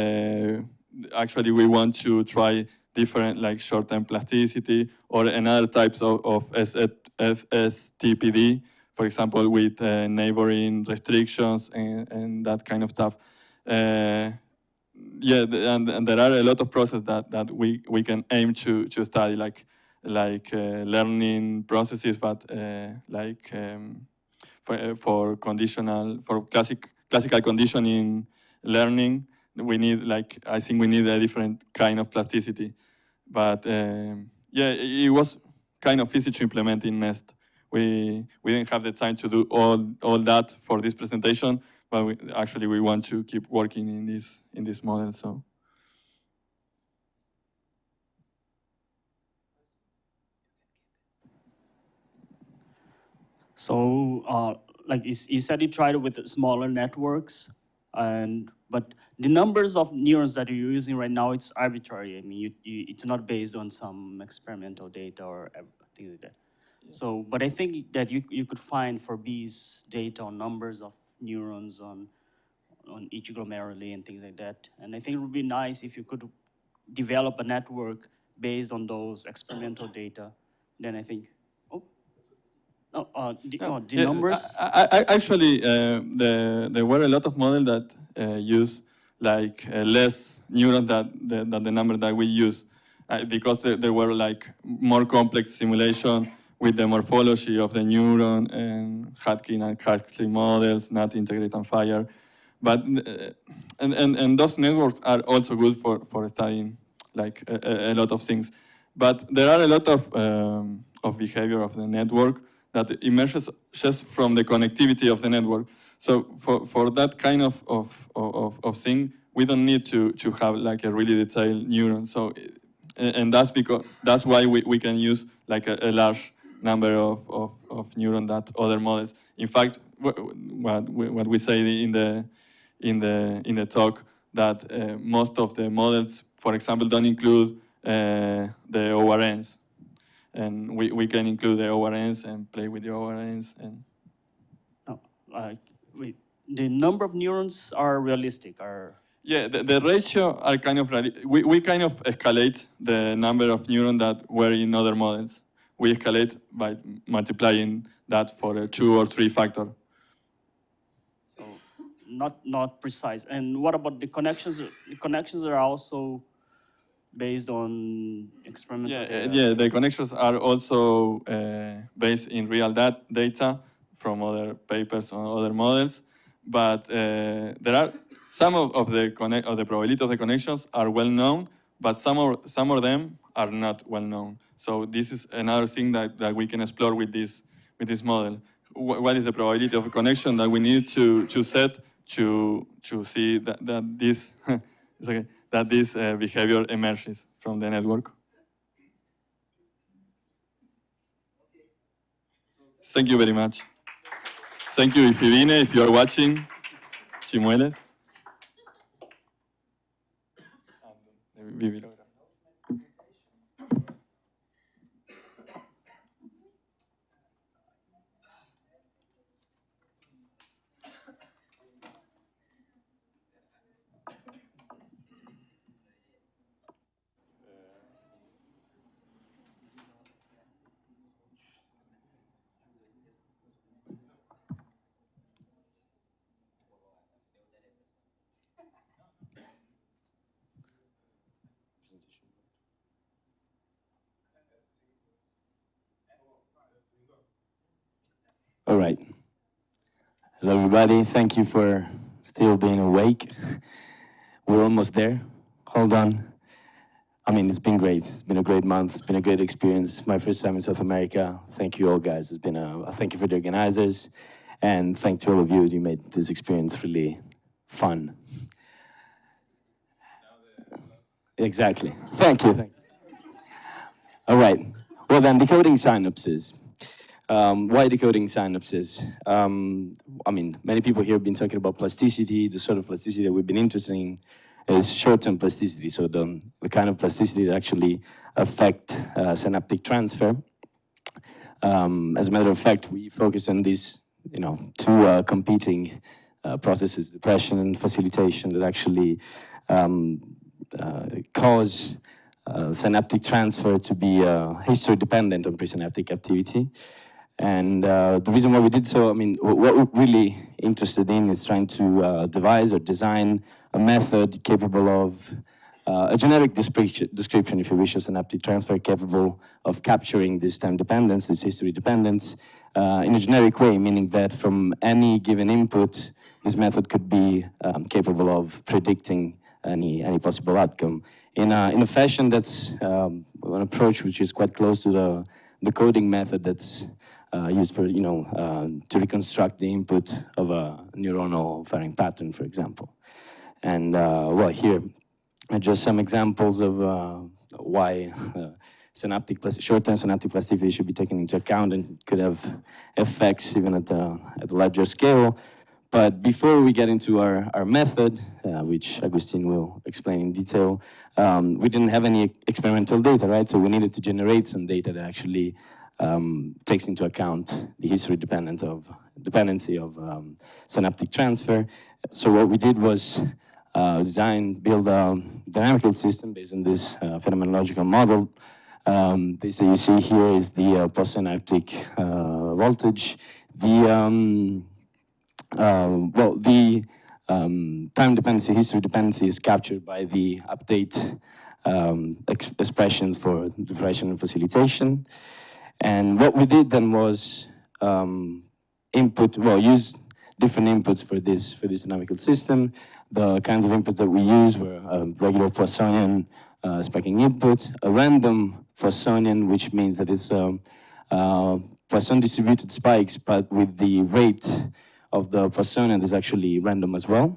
actually we want to try different, like short-term plasticity or another types of FSTPD, for example, with neighboring restrictions and that kind of stuff. Yeah, and there are a lot of processes that we can aim to study, like learning processes, but for classical conditioning learning, we need, I think we need a different kind of plasticity. But yeah, it was kind of easy to implement in Nest. We didn't have the time to do all that for this presentation, but we want to keep working in this model. So, like you said, you tried it with smaller networks, but the numbers of neurons that you're using right now, it's arbitrary. I mean, it's not based on some experimental data or things like that. Yeah. So, but I think that you could find for these data on numbers of neurons on each glomeruli and things like that. And I think it would be nice if you could develop a network based on those experimental data. Then I think. The numbers? Actually, there were a lot of models that use less neurons than the number that we use, because there were more complex simulation with the morphology of the neuron and Hodgkin and Huxley models, not integrate and fire. But and those networks are also good for studying a lot of things. But there are a lot of behavior of the network that emerges just from the connectivity of the network. So for that kind of thing, we don't need to have a really detailed neuron. So, and that's why we can use a large number of neurons that other models. In fact, what we say in the talk, that most of the models, for example, don't include the ORNs. And we can include the ORNs and play with the ORNs. And the number of neurons are realistic? Yeah, the ratio are kind of, we kind of escalate the number of neurons that were in other models. We escalate by multiplying that for a 2 or 3 factor. So not precise. And what about the connections? The connections are also based on experimental data? Yeah, the connections are also based in real data from other papers on other models, but there are some of the probability of the connections are well known, but some of them are not well known. So this is another thing that we can explore with this model. What is the probability of a connection that we need to set to see that this it's okay, that this behavior emerges from the network. Thank you very much. Thank you, Ifidine, if you are watching. Chimueles. All right. Hello, everybody. Thank you for still being awake. We're almost there. Hold on. I mean, it's been great. It's been a great month. It's been a great experience. My first time in South America. Thank you all, guys. It's been thank you for the organizers, and thank to all of you. You made this experience really fun. Exactly. Thank you. Thank you. All right. Well then, decoding synapses. Why decoding synapses? I mean, many people here have been talking about plasticity. The sort of plasticity that we've been interested in is short-term plasticity, so the kind of plasticity that actually affect synaptic transfer. As a matter of fact, we focus on these, two competing processes, depression and facilitation, that actually cause synaptic transfer to be history-dependent on presynaptic activity. And the reason why we did so, I mean, what we're really interested in is trying to devise or design a method capable of a generic description, if you wish, of synaptic transfer, capable of capturing this time dependence, this history dependence, in a generic way, meaning that from any given input, this method could be capable of predicting any possible outcome in a fashion that's an approach which is quite close to the coding method that's used for, to reconstruct the input of a neuronal firing pattern, for example. And well, here are just some examples of why short-term synaptic plasticity should be taken into account and could have effects even at a larger scale. But before we get into our method, which Agustin will explain in detail, we didn't have any experimental data, right? So we needed to generate some data that actually takes into account the history dependency of synaptic transfer. So what we did was build a dynamical system based on this phenomenological model. This that you see here is the postsynaptic voltage. The time dependency, history dependency is captured by the update expressions for depression and facilitation. And what we did then was use different inputs for this dynamical system. The kinds of inputs that we use were regular Poissonian spiking input, a random Poissonian, which means that it's Poisson distributed spikes, but with the rate of the Poissonian is actually random as well.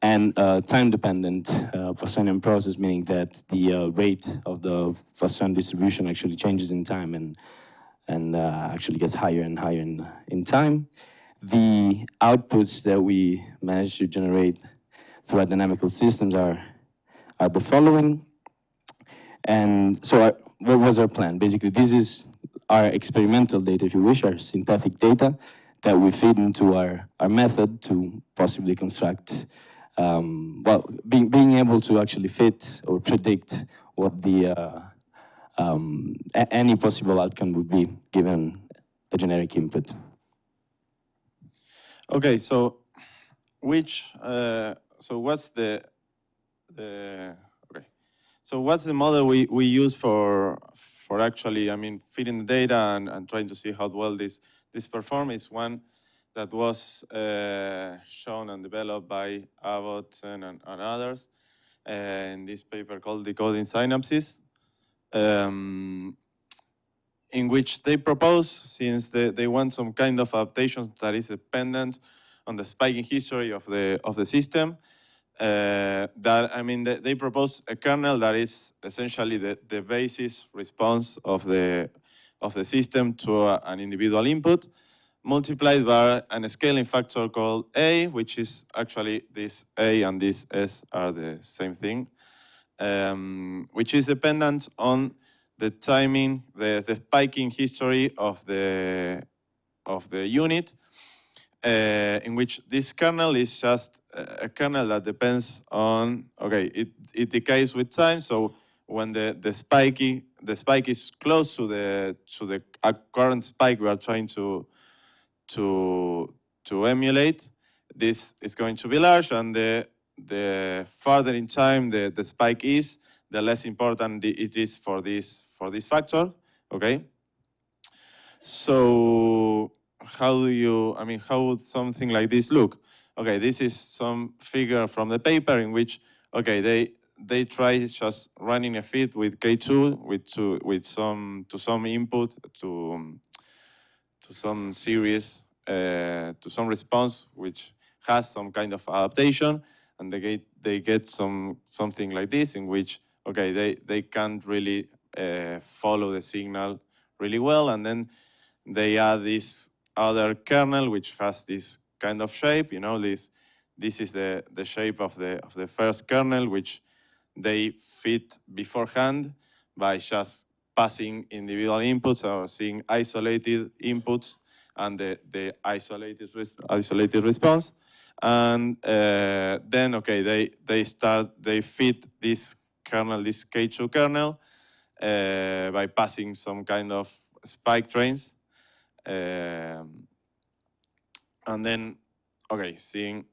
And time-dependent Poissonian process, meaning that the rate of the Poisson distribution actually changes in time and actually gets higher and higher in time. The outputs that we managed to generate through our dynamical systems are the following. And so what was our plan? Basically, this is our experimental data, if you wish, our synthetic data that we feed into our method to possibly construct, being able to actually fit or predict what any possible outcome would be given a generic input. Okay, so what's the model we use for actually, feeding the data and trying to see how well this performs? Is one that was shown and developed by Abbott and others in this paper called Decoding Synapses, in which they propose, since they want some kind of adaptation that is dependent on the spiking history of the system, they propose a kernel that is essentially the basis response of the system to an individual input, multiplied by a scaling factor called A, which is actually this A and this S are the same thing, which is dependent on the timing, the spiking history of the unit, in which this kernel is just a kernel that depends on, it decays with time, so when the spike is close to the current spike we are trying to emulate, this is going to be large, and the farther in time the spike is, the less important it is for this factor. Okay. So how would something like this look? Okay, this is some figure from the paper in which they try just running a feed with K2 to some input to some series to some response which has some kind of adaptation, and they get something like this, in which okay, they can't really follow the signal really well, and then they add this other kernel which has this kind of shape. You know, this is the shape of the first kernel, which they fit beforehand by just passing individual inputs or seeing isolated inputs and the isolated response. And then, okay, they fit this kernel, this K2 kernel, by passing some kind of spike trains. And then, okay, seeing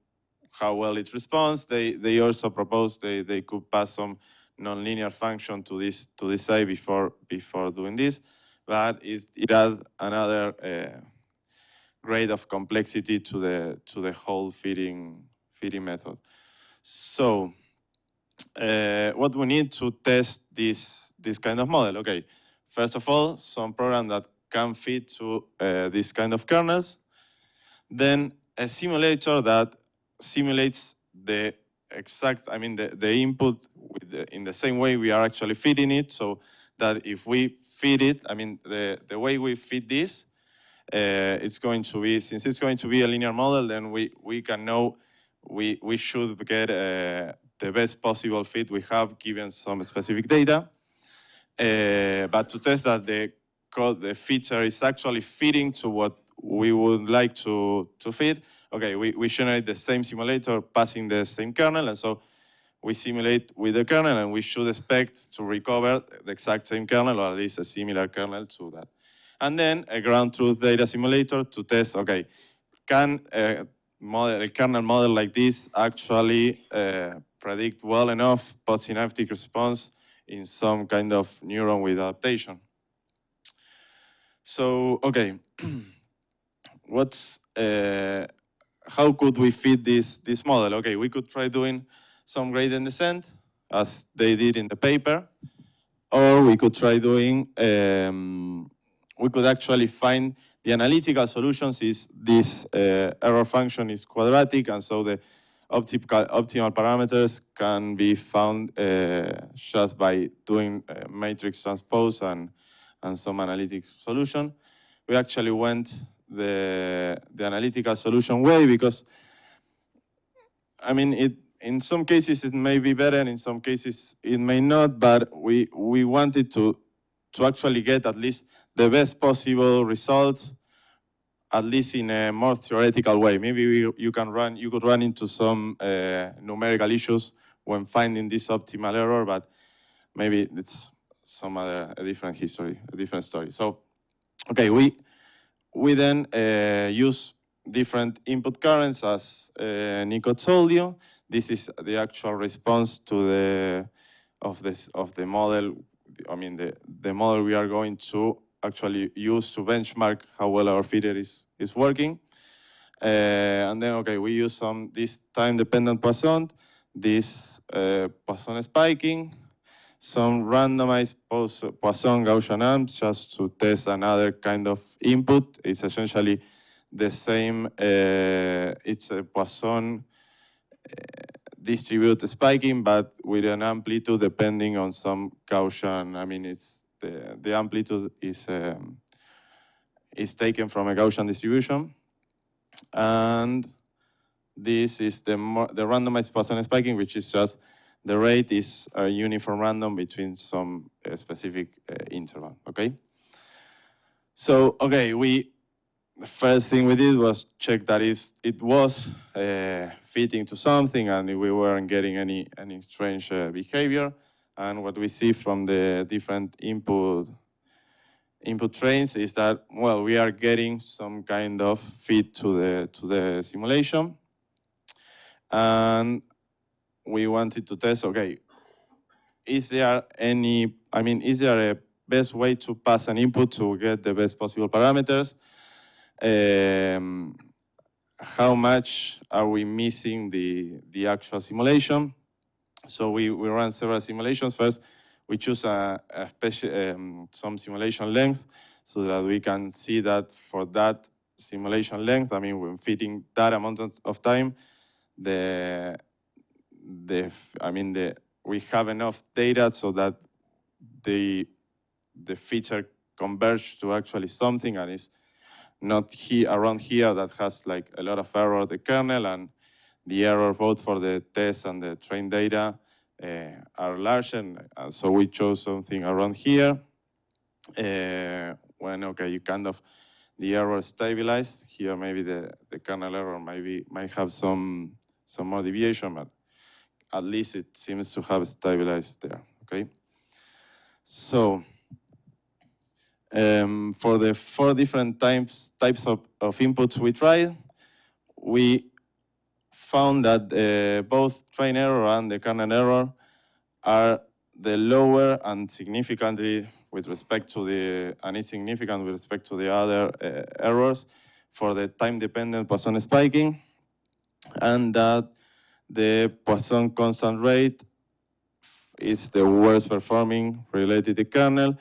how well it responds, they also propose they could pass some nonlinear function to this side before doing this, but it adds another grade of complexity to the whole fitting method. So what we need to test this kind of model? Okay, first of all, some program that can fit to this kind of kernels. Then a simulator that simulates the exact, the input in the same way we are actually feeding it, so that if we feed it, the way we feed this, it's going to be, since it's going to be a linear model, then we can know we should get the best possible fit we have given some specific data. But to test that the feature is actually fitting to what we would like to fit, okay, we generate the same simulator passing the same kernel, and so we simulate with the kernel, and we should expect to recover the exact same kernel, or at least a similar kernel to that. And then a ground truth data simulator to test, okay, can a kernel model like this actually predict well enough postsynaptic response in some kind of neuron with adaptation. So, okay, how could we fit this model? Okay, we could try doing some gradient descent, as they did in the paper, or we could try doing, we could actually find the analytical solutions is this error function is quadratic, and so the optimal parameters can be found just by doing matrix transpose and some analytic solution. We actually went the analytical solution way because, in some cases it may be better, in some cases it may not, but we wanted to actually get at least the best possible results, at least in a more theoretical way. Maybe you could run into some numerical issues when finding this optimal error, but maybe it's a different history, a different story. So, okay, we then use different input currents, as Nico told you. This is the actual response to the model. The model we are going to actually use to benchmark how well our feeder is working. And then, okay, we use this time-dependent Poisson, this Poisson spiking, some randomized Poisson Gaussian amps just to test another kind of input. It's essentially the same, it's a Poisson distribute spiking, but with an amplitude depending on some Gaussian, it's the amplitude is taken from a Gaussian distribution. And this is the randomized Poisson spiking, which is just the rate is a uniform random between some specific interval, okay? So, okay, the first thing we did was check that it was fitting to something and we weren't getting any strange behavior. And what we see from the different input trains is that, well, we are getting some kind of fit to the simulation. And we wanted to test, okay, is there a best way to pass an input to get the best possible parameters? How much are we missing the actual simulation? So we ran several simulations. First, we choose some simulation length so that we can see that for that simulation length, when fitting that amount of time, the we have enough data so that the feature converge to actually something, and it's not here around here that has like a lot of error, the kernel, and the error both for the test and the trained data are large, and so we chose something around here. When okay, you kind of the error stabilize here. Maybe the kernel error might have some more deviation, but at least it seems to have stabilized there. Okay, so for the 4 different types of inputs we tried, we found that both train error and the kernel error are the lower and significantly with respect to the, and it's significant with respect to the other errors for the time-dependent Poisson spiking, and that the Poisson constant rate is the worst performing related to kernel,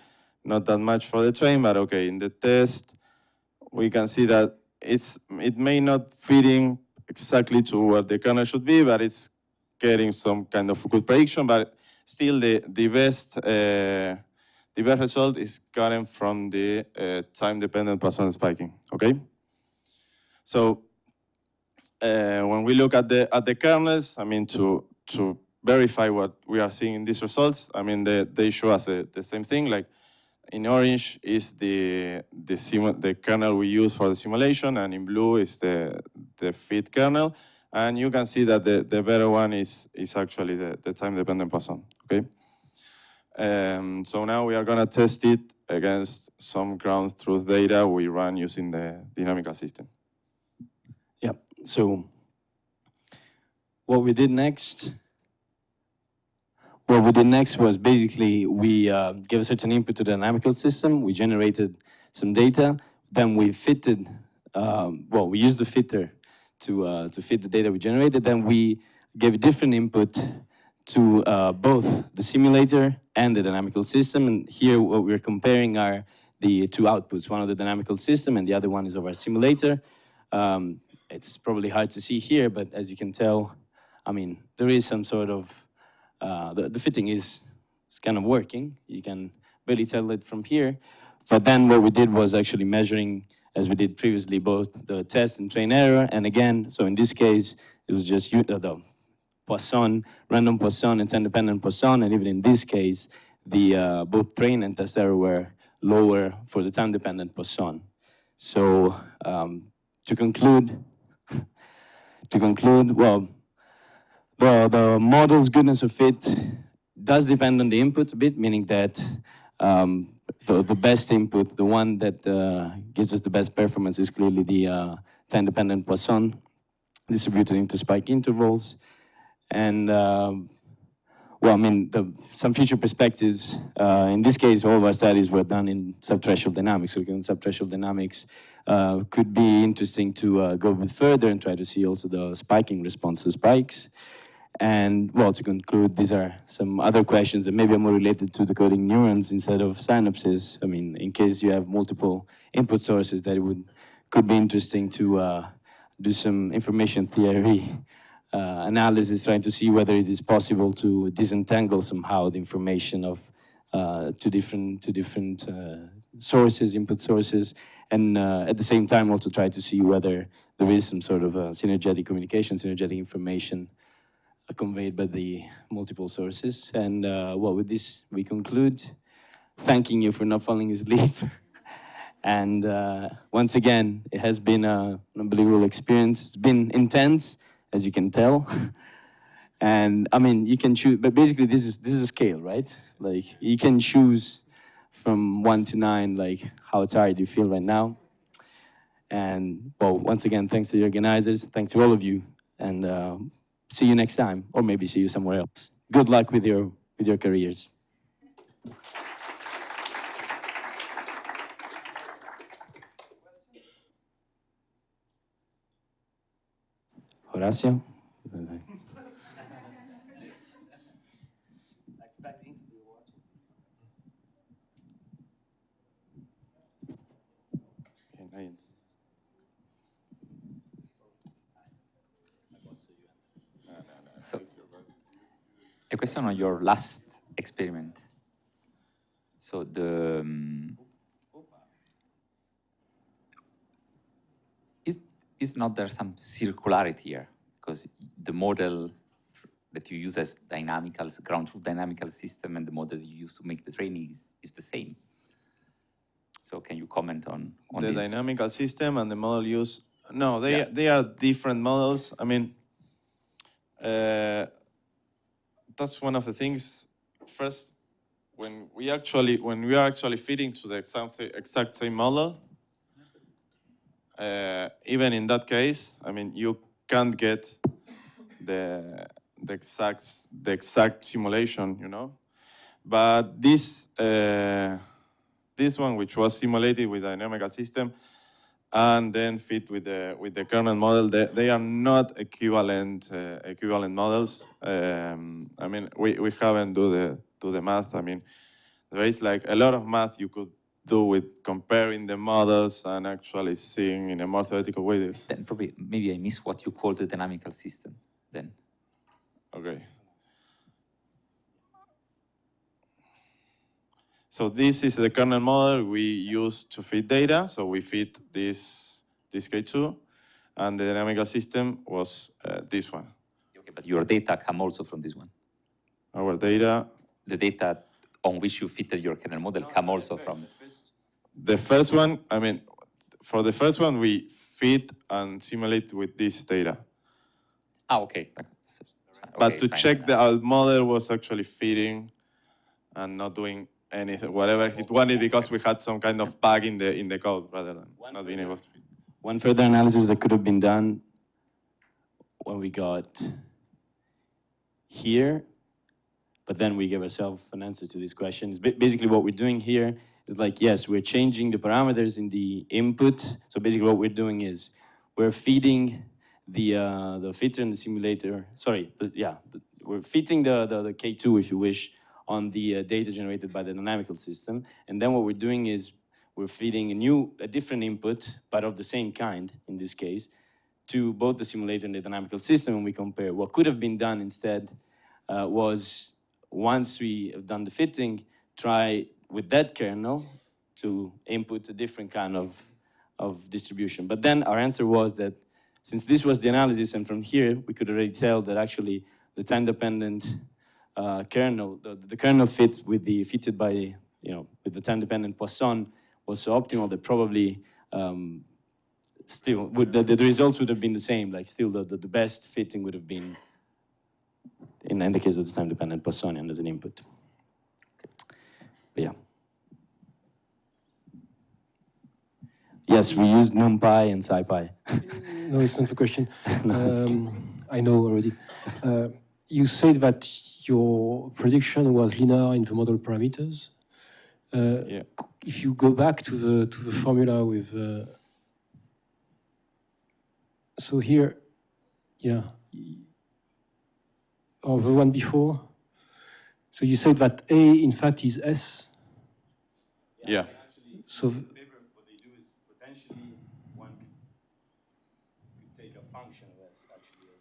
not that much for the train, but okay, in the test, we can see that it may not fit in exactly to what the kernel should be, but it's getting some kind of good prediction, but still the best result is gotten from the time-dependent Poisson spiking, okay? So when we look at the kernels, I mean, to verify what we are seeing in these results, I mean, they show us the same thing. Like in orange is the kernel we use for the simulation, and in blue is the fit kernel. And you can see that the better one is actually the time-dependent Poisson, okay? So now we are gonna test it against some ground truth data we run using the dynamical system. Yeah, so what we did next was basically we gave a certain input to the dynamical system, we generated some data, then we fitted, we used the fitter to fit the data we generated, then we gave a different input to both the simulator and the dynamical system, and here what we're comparing are the 2 outputs, one of the dynamical system and the other one is of our simulator. It's probably hard to see here, but as you can tell, I mean, there is some sort of, the fitting is kind of working. You can barely tell it from here. But then what we did was actually measuring, as we did previously, both the test and train error. And again, so in this case, it was just the Poisson, random Poisson and time-dependent Poisson. And even in this case, the both train and test error were lower for the time-dependent Poisson. So to conclude, well, the model's goodness of fit does depend on the input a bit, meaning that the best input, the one that gives us the best performance is clearly the time-dependent Poisson distributed into spike intervals. And well, I mean, some future perspectives, in this case, all of our studies were done in subthreshold dynamics. So in subthreshold dynamics could be interesting to go a bit further and try to see also the spiking response to spikes. And well, to conclude, these are some other questions that maybe are more related to decoding neurons instead of synapses. I mean, in case you have multiple input sources, that could be interesting to do some information theory analysis, trying to see whether it is possible to disentangle somehow the information of two different sources, input sources, and at the same time also try to see whether there is some sort of synergetic communication, synergetic information conveyed by the multiple sources. And well, with this, we conclude. Thanking you for not falling asleep. And once again, it has been an unbelievable experience. It's been intense, as you can tell. And I mean, you can choose, but basically this is a scale, right? Like you can choose from 1 to 9, like how tired you feel right now. And well, once again, thanks to the organizers, thanks to all of you, and see you next time, or maybe see you somewhere else. Good luck with your careers. Horacio? question on your last experiment. So is not there some circularity here? Because the model that you use as dynamical, ground truth dynamical system and the model you use to make the training is the same. So can you comment on the this? dynamical system and the model use? No, they are different models. I mean, that's one of the things. First, when we are actually fitting to the exact same model, even in that case, I mean, you can't get the exact simulation, you know. But this one, which was simulated with a dynamical system, and then fit with the kernel model, they are not equivalent models. I mean, we haven't do the math. I mean, there is like a lot of math you could do with comparing the models and actually seeing in a more theoretical way. Then probably maybe I missed what you call the dynamical system. Then. Okay. So this is the kernel model we use to feed data. So we feed this K2, and the dynamical system was this one. Okay, but your data come also from this one. Our data. The data on which you fitted your kernel model come also from. The first one, I mean, for the first one, we feed and simulate with this data. Ah, okay. But to check that our model was actually feeding and not doing anything, whatever it wanted, because we had some kind of bug in the code rather than not being able to feed. One further analysis that could have been done when we got here, but then we gave ourselves an answer to these questions. Basically what we're doing here is like, yes, we're changing the parameters in the input. So basically what we're doing is we're feeding the fitter and the simulator, we're fitting the K2, if you wish, on the data generated by the dynamical system. And then what we're doing is we're feeding a different input, but of the same kind, in this case, to both the simulator and the dynamical system, and we compare. What could have been done instead was, once we have done the fitting, try with that kernel to input a different kind of distribution. But then our answer was that since this was the analysis, and from here we could already tell that actually the time-dependent kernel, the kernel fit with the fitted by, with the time-dependent Poisson was so optimal that probably still the results would have been the same. Like still the best fitting would have been in the case of the time-dependent Poissonian as an input. But yeah. Yes, we used NumPy and SciPy. No, it's not the question. I know already. You said that your prediction was linear in the model parameters. Yeah. If you go back to the formula with, so here, yeah, or the one before. So you said that A in fact is S. Yeah. So What they do is potentially one could take a function of S actually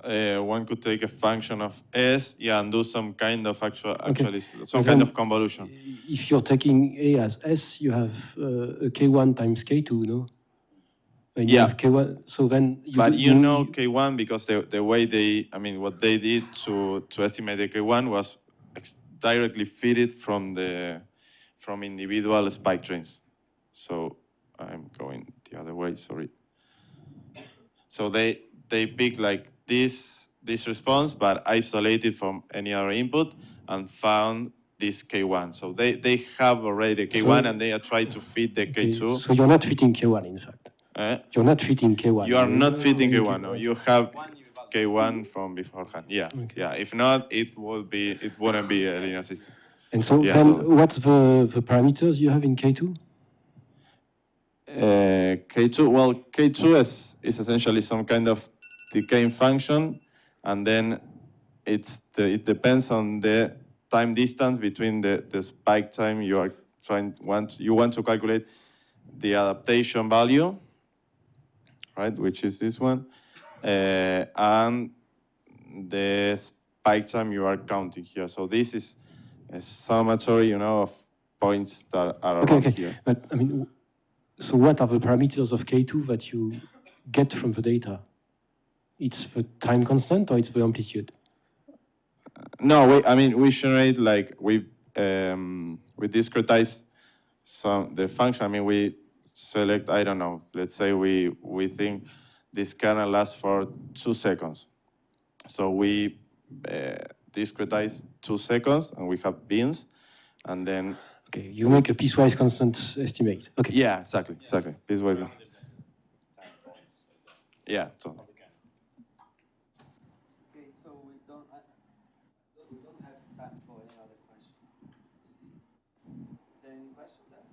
as one could take a function of S, and do some kind of Okay. some kind of convolution. If you're taking A as S, you have a K1 times K2, no? And you have K1, so then you know K1 because the way what they did to estimate the K1 was directly fitted from individual spike trains. So I'm going the other way, sorry. So they picked like this response, but isolated from any other input, and found this K1. So they have already the K1, and they are trying to fit the K2. So you're not fitting K1, in fact. You're not fitting K1. You are not fitting K1. No, you have K1 from beforehand. Yeah, yeah. If not, it wouldn't be a linear system. And so then, what's the parameters you have in K2? K2. Well, K2 is essentially some kind of decaying function, and then it depends on the time distance between the spike time you want to calculate the adaptation value, right? Which is this one, and the spike time you are counting here. So this is a summatory, of points that are around here. But I mean, so what are the parameters of K2 that you get from the data? It's the time constant or it's the amplitude? No, we generate we discretize the function. I mean, we select, I don't know, let's say we think this kernel lasts for 2 seconds. So we discretize 2 seconds and we have bins, and then... Okay, you make a piecewise constant estimate. Okay. Yeah, exactly. Piecewise. Yeah, totally. Okay, so we don't have time for any other question. Is there any question there?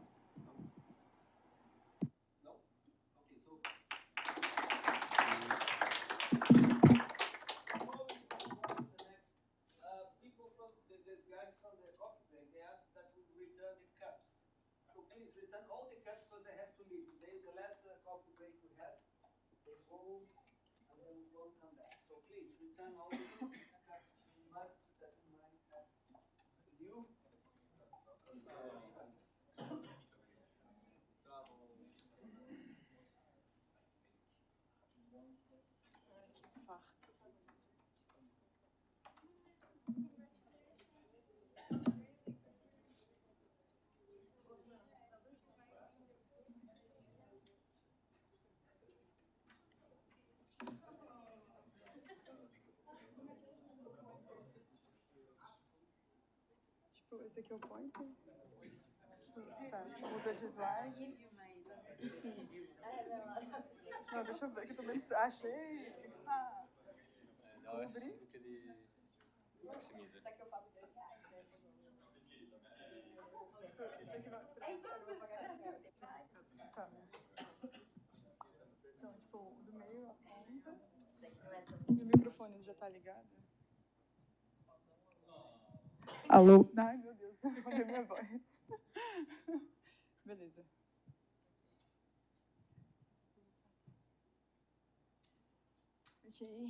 No? Okay, so... People from the guys from the coffee break, they asked that we return the cups. So please return all the cups because they have to leave. Today is the last coffee break we have. They go and then we won't come back. So please return all the cups, mugs that you might have with you. Tipo, esse aqui é o pointer. Tá, muda de slide. Enfim. Não, deixa eu ver que eu também achei. Ah, descobri. Isso aqui eu pago R$10. Isso aqui vai... Tá. Então, tipo, do meio a ponta. E o microfone já tá ligado? Alô? Ai, meu Deus, mandei minha voz. Beleza. Okay,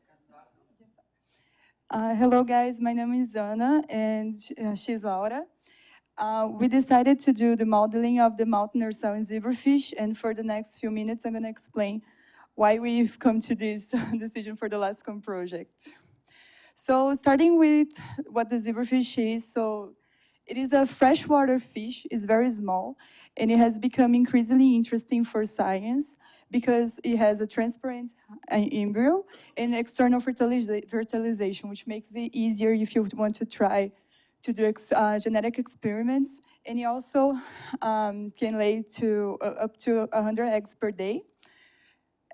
can start. Hello, guys. My name is Ana, and she's Laura. We decided to do the modeling of the mountain cell in zebrafish, and for the next few minutes, I'm going to explain why we've come to this decision for the LASCON project. So starting with what the zebrafish is, so it is a freshwater fish, it's very small, and it has become increasingly interesting for science because it has a transparent embryo and external fertilization, which makes it easier if you want to try to do genetic experiments. And it also can lay to up to 100 eggs per day.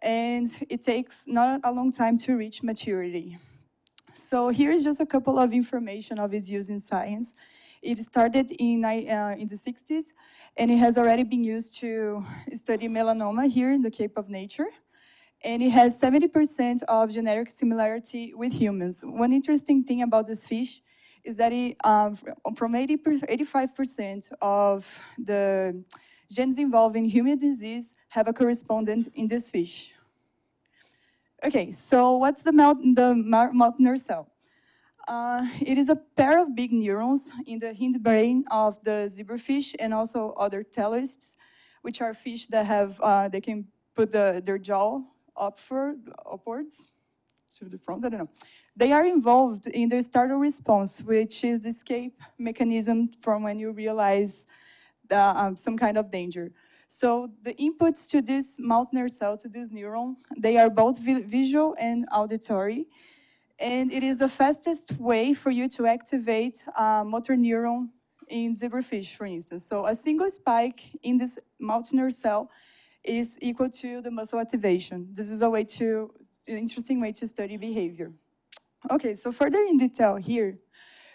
And it takes not a long time to reach maturity. So here's just a couple of information of its use in science. It started in the 60s, and it has already been used to study melanoma here in the Cape of Nature. And it has 70% of genetic similarity with humans. One interesting thing about this fish is that it, from 85% of the genes involved in human disease have a correspondent in this fish. Okay, so what's the mountain cell? It is a pair of big neurons in the hindbrain of the zebrafish and also other teleosts, which are fish that have, they can put their jaw upwards to the front, I don't know. They are involved in the startle response, which is the escape mechanism from when you realize some kind of danger. So the inputs to this mountain cell, to this neuron, they are both visual and auditory. And it is the fastest way for you to activate motor neuron in zebrafish, for instance. So a single spike in this mountain cell is equal to the muscle activation. This is an interesting way to study behavior. Okay, so further in detail here,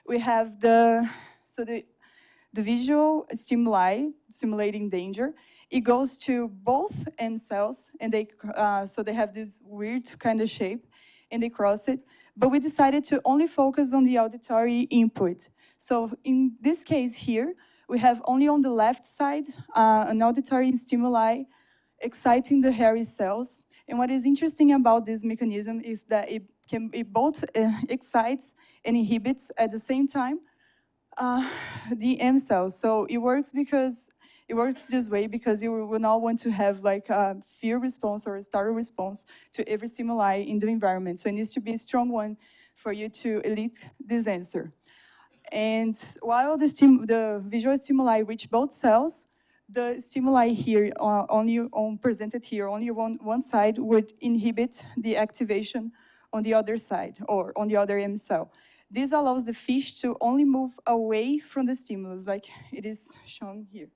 we have the visual stimuli simulating danger. It goes to both M cells, and they have this weird kind of shape, and they cross it. But we decided to only focus on the auditory input. So in this case here, we have only on the left side an auditory stimuli exciting the hairy cells, And what is interesting about this mechanism is that it both excites and inhibits at the same time the M cells. So it works this way because you will not want to have like a fear response or a startle response to every stimuli in the environment. So it needs to be a strong one for you to elicit this answer. And while the visual stimuli reach both cells, the stimuli here, presented here, only one side would inhibit the activation on the other side, or on the other M cell. This allows the fish to only move away from the stimulus, like it is shown here.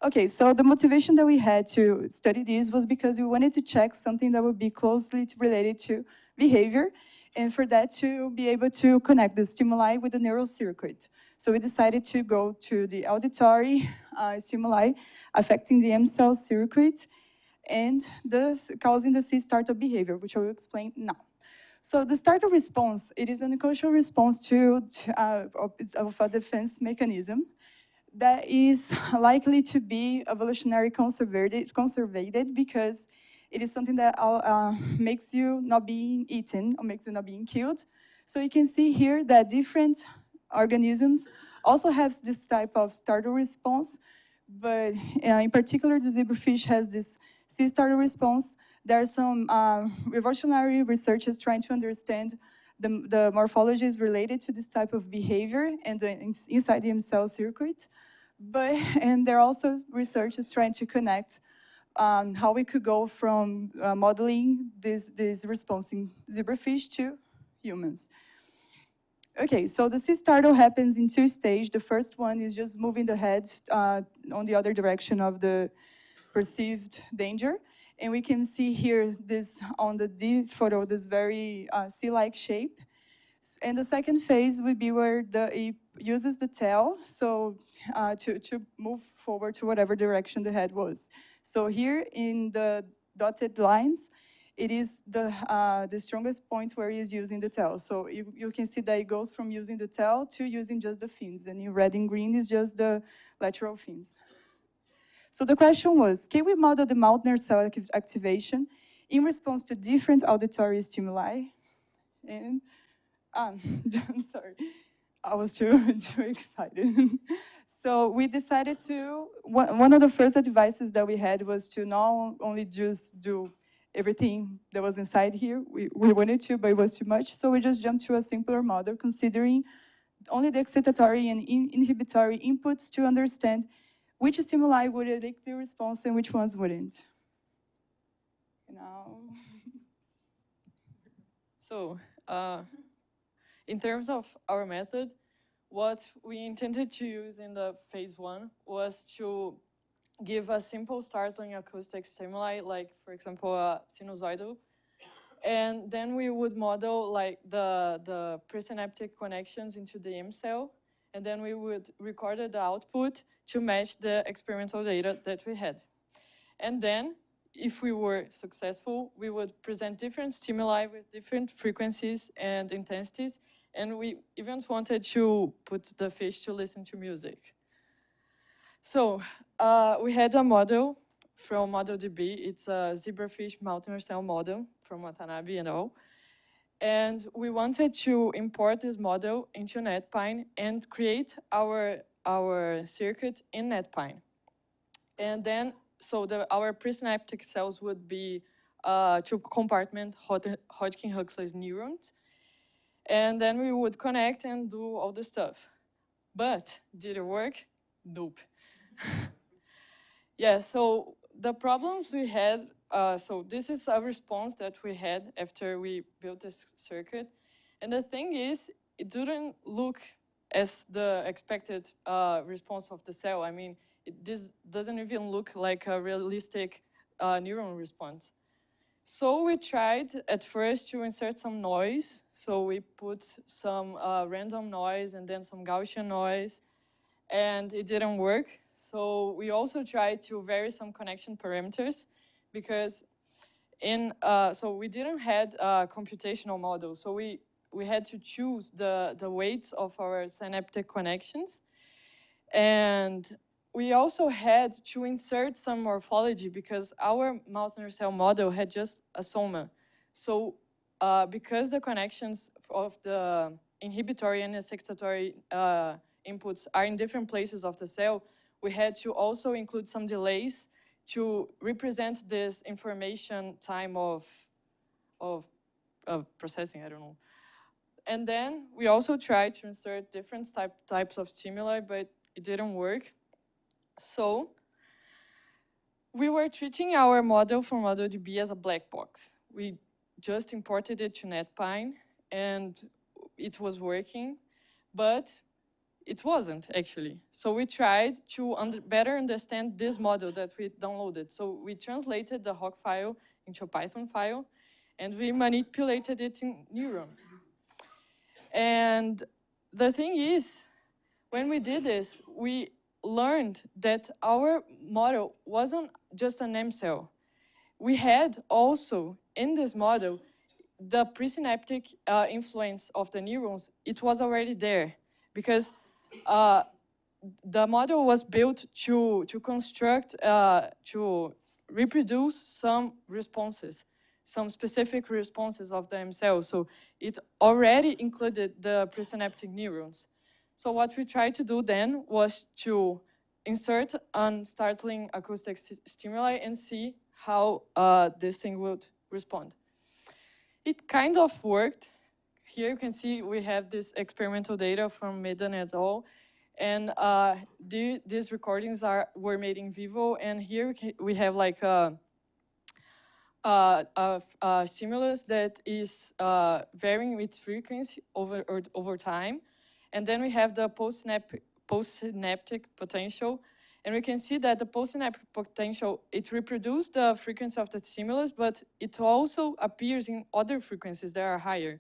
Okay, so the motivation that we had to study this was because we wanted to check something that would be closely related to behavior, and for that to be able to connect the stimuli with the neural circuit. So we decided to go to the auditory stimuli affecting the M cell circuit and causing the C startle behavior, which I will explain now. So the startle response, it is an unconscious response of a defense mechanism that is likely to be evolutionary conservated because it is something that makes you not being eaten or makes you not being killed. So you can see here that different organisms also have this type of startle response, but in particular, the zebrafish has this C startle response. There are some evolutionary researchers trying to understand the morphologies related to this type of behavior and inside the M cell circuit. And there are also researchers trying to connect how we could go from modeling this response in zebrafish to humans. Okay, so the C startle happens in two stages. The first one is just moving the head on the other direction of the perceived danger. And we can see here this on the D photo, this very C-like shape. And the second phase would be where it uses the tail to move forward to whatever direction the head was. So here in the dotted lines, it is the strongest point where he is using the tail. So you can see that it goes from using the tail to using just the fins. And in red and green is just the lateral fins. So the question was, can we model the Mautner cell activation in response to different auditory stimuli? And I'm sorry, I was too excited. So we decided one of the first advices that we had was to not only just do everything that was inside here. We wanted to, but it was too much. So we just jumped to a simpler model, considering only the excitatory and inhibitory inputs to understand which stimuli would elicit the response and which ones wouldn't. Now. So, in terms of our method, what we intended to use in the phase one was to give a simple startling acoustic stimuli, like, for example, a sinusoidal. And then we would model like the presynaptic connections into the M cell. And then we would record the output to match the experimental data that we had. And then, if we were successful, we would present different stimuli with different frequencies and intensities. And we even wanted to put the fish to listen to music. So we had a model from ModelDB. It's a zebrafish Mautner cell model from Watanabe and all. And we wanted to import this model into NetPine and create our circuit in NetPine. And then, so our presynaptic cells would be two compartment Hodgkin-Huxley's neurons. And then we would connect and do all the stuff. But did it work? Nope. Yeah, so the problems we had, so this is a response that we had after we built this circuit. And the thing is, it didn't look as the expected response of the cell. I mean, this doesn't even look like a realistic neuron response. So we tried at first to insert some noise. So we put some random noise and then some Gaussian noise, and it didn't work. So we also tried to vary some connection parameters, because so we didn't have a computational model. So we had to choose the weights of our synaptic connections. And we also had to insert some morphology because our mouth nerve cell model had just a soma. So because the connections of the inhibitory and excitatory inputs are in different places of the cell, we had to also include some delays to represent this information time of processing, I don't know. And then we also tried to insert different types of stimuli, but it didn't work. So we were treating our model from ModelDB as a black box. We just imported it to NetPine, and it was working, but it wasn't actually. So we tried to better understand this model that we downloaded. So we translated the Roque file into a Python file, and we manipulated it in Neuron. And the thing is, when we did this, we learned that our model wasn't just an M cell. We had also, in this model, the presynaptic influence of the neurons. It was already there, because the model was built to construct, to reproduce some responses, some specific responses of the M cell. So it already included the presynaptic neurons. So what we tried to do then was to insert unstartling acoustic stimuli and see how this thing would respond. It kind of worked. Here you can see we have this experimental data from Medan et al. And these recordings were made in vivo. And here we have like a stimulus that is varying its frequency over time. And then we have the postsynaptic potential. And we can see that the postsynaptic potential, it reproduces the frequency of the stimulus, but it also appears in other frequencies that are higher.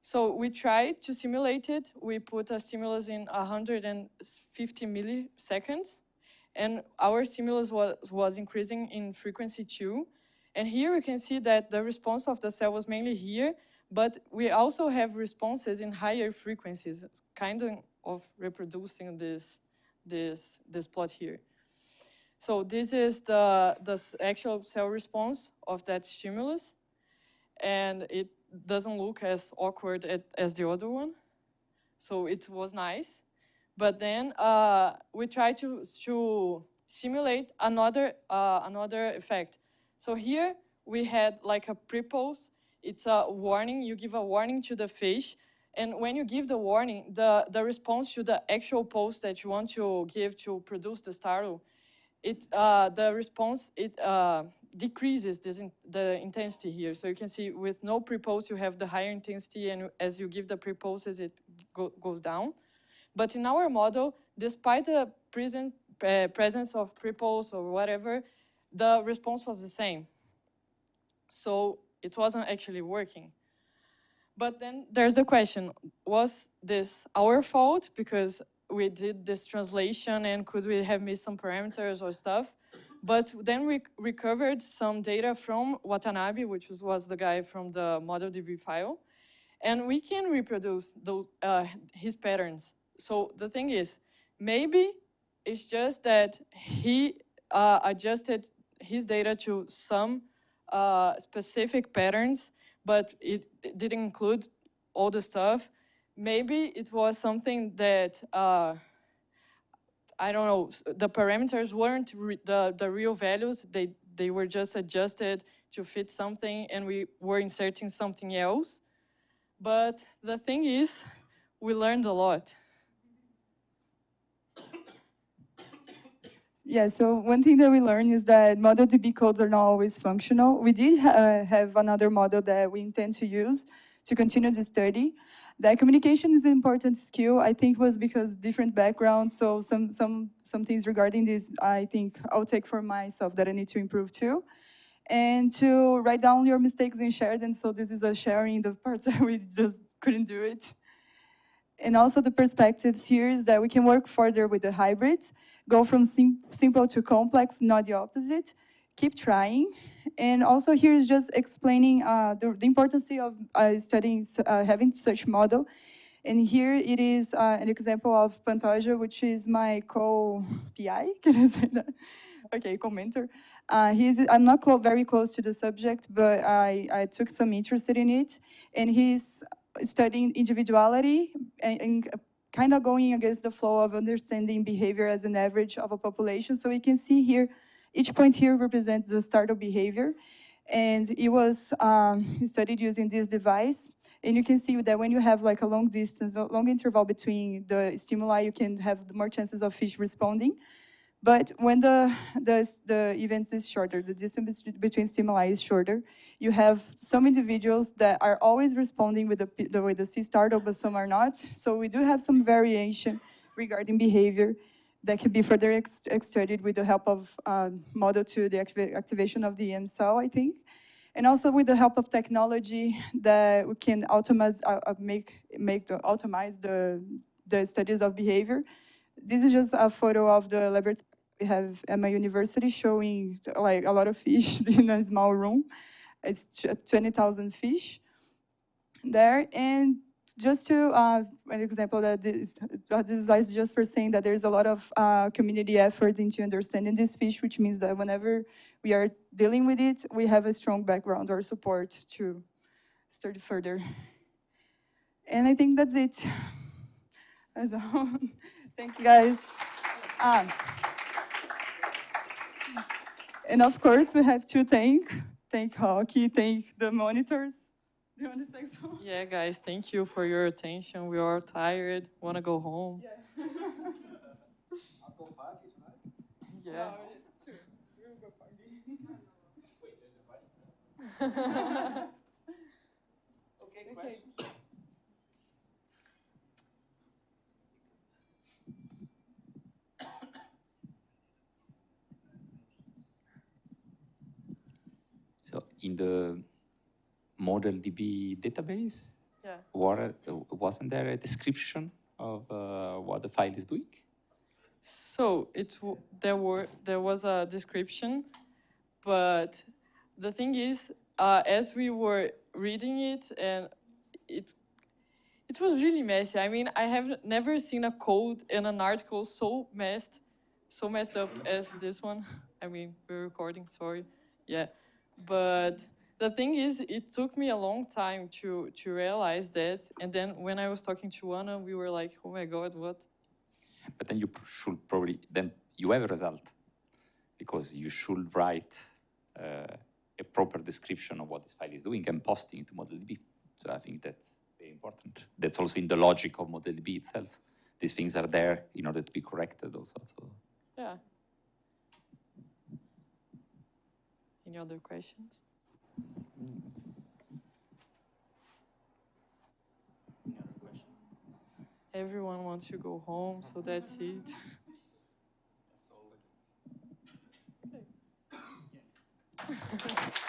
So we tried to simulate it. We put a stimulus in 150 milliseconds, and our stimulus was increasing in frequency too. And here we can see that the response of the cell was mainly here, but we also have responses in higher frequencies, kind of reproducing this plot here. So this is the actual cell response of that stimulus, and it doesn't look as awkward as the other one. So it was nice. But then we tried to simulate another effect. So here we had like a pre-pulse. It's a warning. You give a warning to the fish. And when you give the warning, the response to the actual pulse that you want to give to produce the startle, the response, decreases the intensity here. So you can see with no pre-pulse, you have the higher intensity, and as you give the pre-pulses, it goes down. But in our model, despite the presence of pre-pulse or whatever, the response was the same. So it wasn't actually working. But then there's the question, was this our fault because we did this translation and could we have missed some parameters or stuff? But then we recovered some data from Watanabe, which was the guy from the ModelDB file, and we can reproduce his patterns. So the thing is, maybe it's just that he adjusted his data to some specific patterns, but it didn't include all the stuff. Maybe it was something that, I don't know, the parameters weren't the real values. They were just adjusted to fit something, and we were inserting something else. But the thing is, we learned a lot. Yeah, so one thing that we learned is that ModelDB codes are not always functional. We did have another model that we intend to use to continue the study. That communication is an important skill, I think, was because different backgrounds, so some things regarding this, I think I'll take for myself that I need to improve too. And to write down your mistakes and share them, so this is a sharing the parts that we just couldn't do it. And also the perspectives here is that we can work further with the hybrids, go from simple to complex, not the opposite, keep trying. And also here is just explaining the importance of studying, having such model, And here it is an example of Pantoja, which is my co-PI, can I say that? Okay, co-mentor. I'm not very close to the subject, but I took some interest in it. And he's studying individuality and kind of going against the flow of understanding behavior as an average of a population. So you can see here, each point here represents the startle behavior. And it was studied using this device. And you can see that when you have like a long distance, a long interval between the stimuli, you can have more chances of fish responding. But when the events is shorter, the distance between stimuli is shorter, you have some individuals that are always responding with the way the sea startle, but some are not. So we do have some variation regarding behavior that can be further studied with the help of model 2, the activation of the EM cell, I think. And also with the help of technology that we can automate the studies of behavior. This is just a photo of the laboratory we have at my university showing like a lot of fish in a small room. It's 20,000 fish there. And just to, an example that this is just for saying that there's a lot of community effort into understanding this fish, which means that whenever we are dealing with it, we have a strong background or support to study further. And I think that's it. Thanks, guys. And of course, we have to thank Roque, thank the monitors. Do you want to say so? Yeah, guys, thank you for your attention. We are tired, want to go home. Yeah. After party tonight? Yeah. Sure. We'll go party. Wait, there's a party? Okay, questions? So in the ModelDB database, Yeah. wasn't there a description of what the file is doing? So there was a description, but the thing is, as we were reading it, and it was really messy. I mean, I have never seen a code in an article so messed up as this one. I mean, we're recording, sorry. Yeah, but the thing is, it took me a long time to realize that. And then when I was talking to Anna, we were like, oh my God, what? But then you should probably, then you have a result, because you should write a proper description of what this file is doing and posting it to ModelDB. So I think that's very important. That's also in the logic of ModelDB itself. These things are there in order to be corrected also. So. Yeah. Any other questions? Everyone wants to go home, so that's it. That's all. Okay.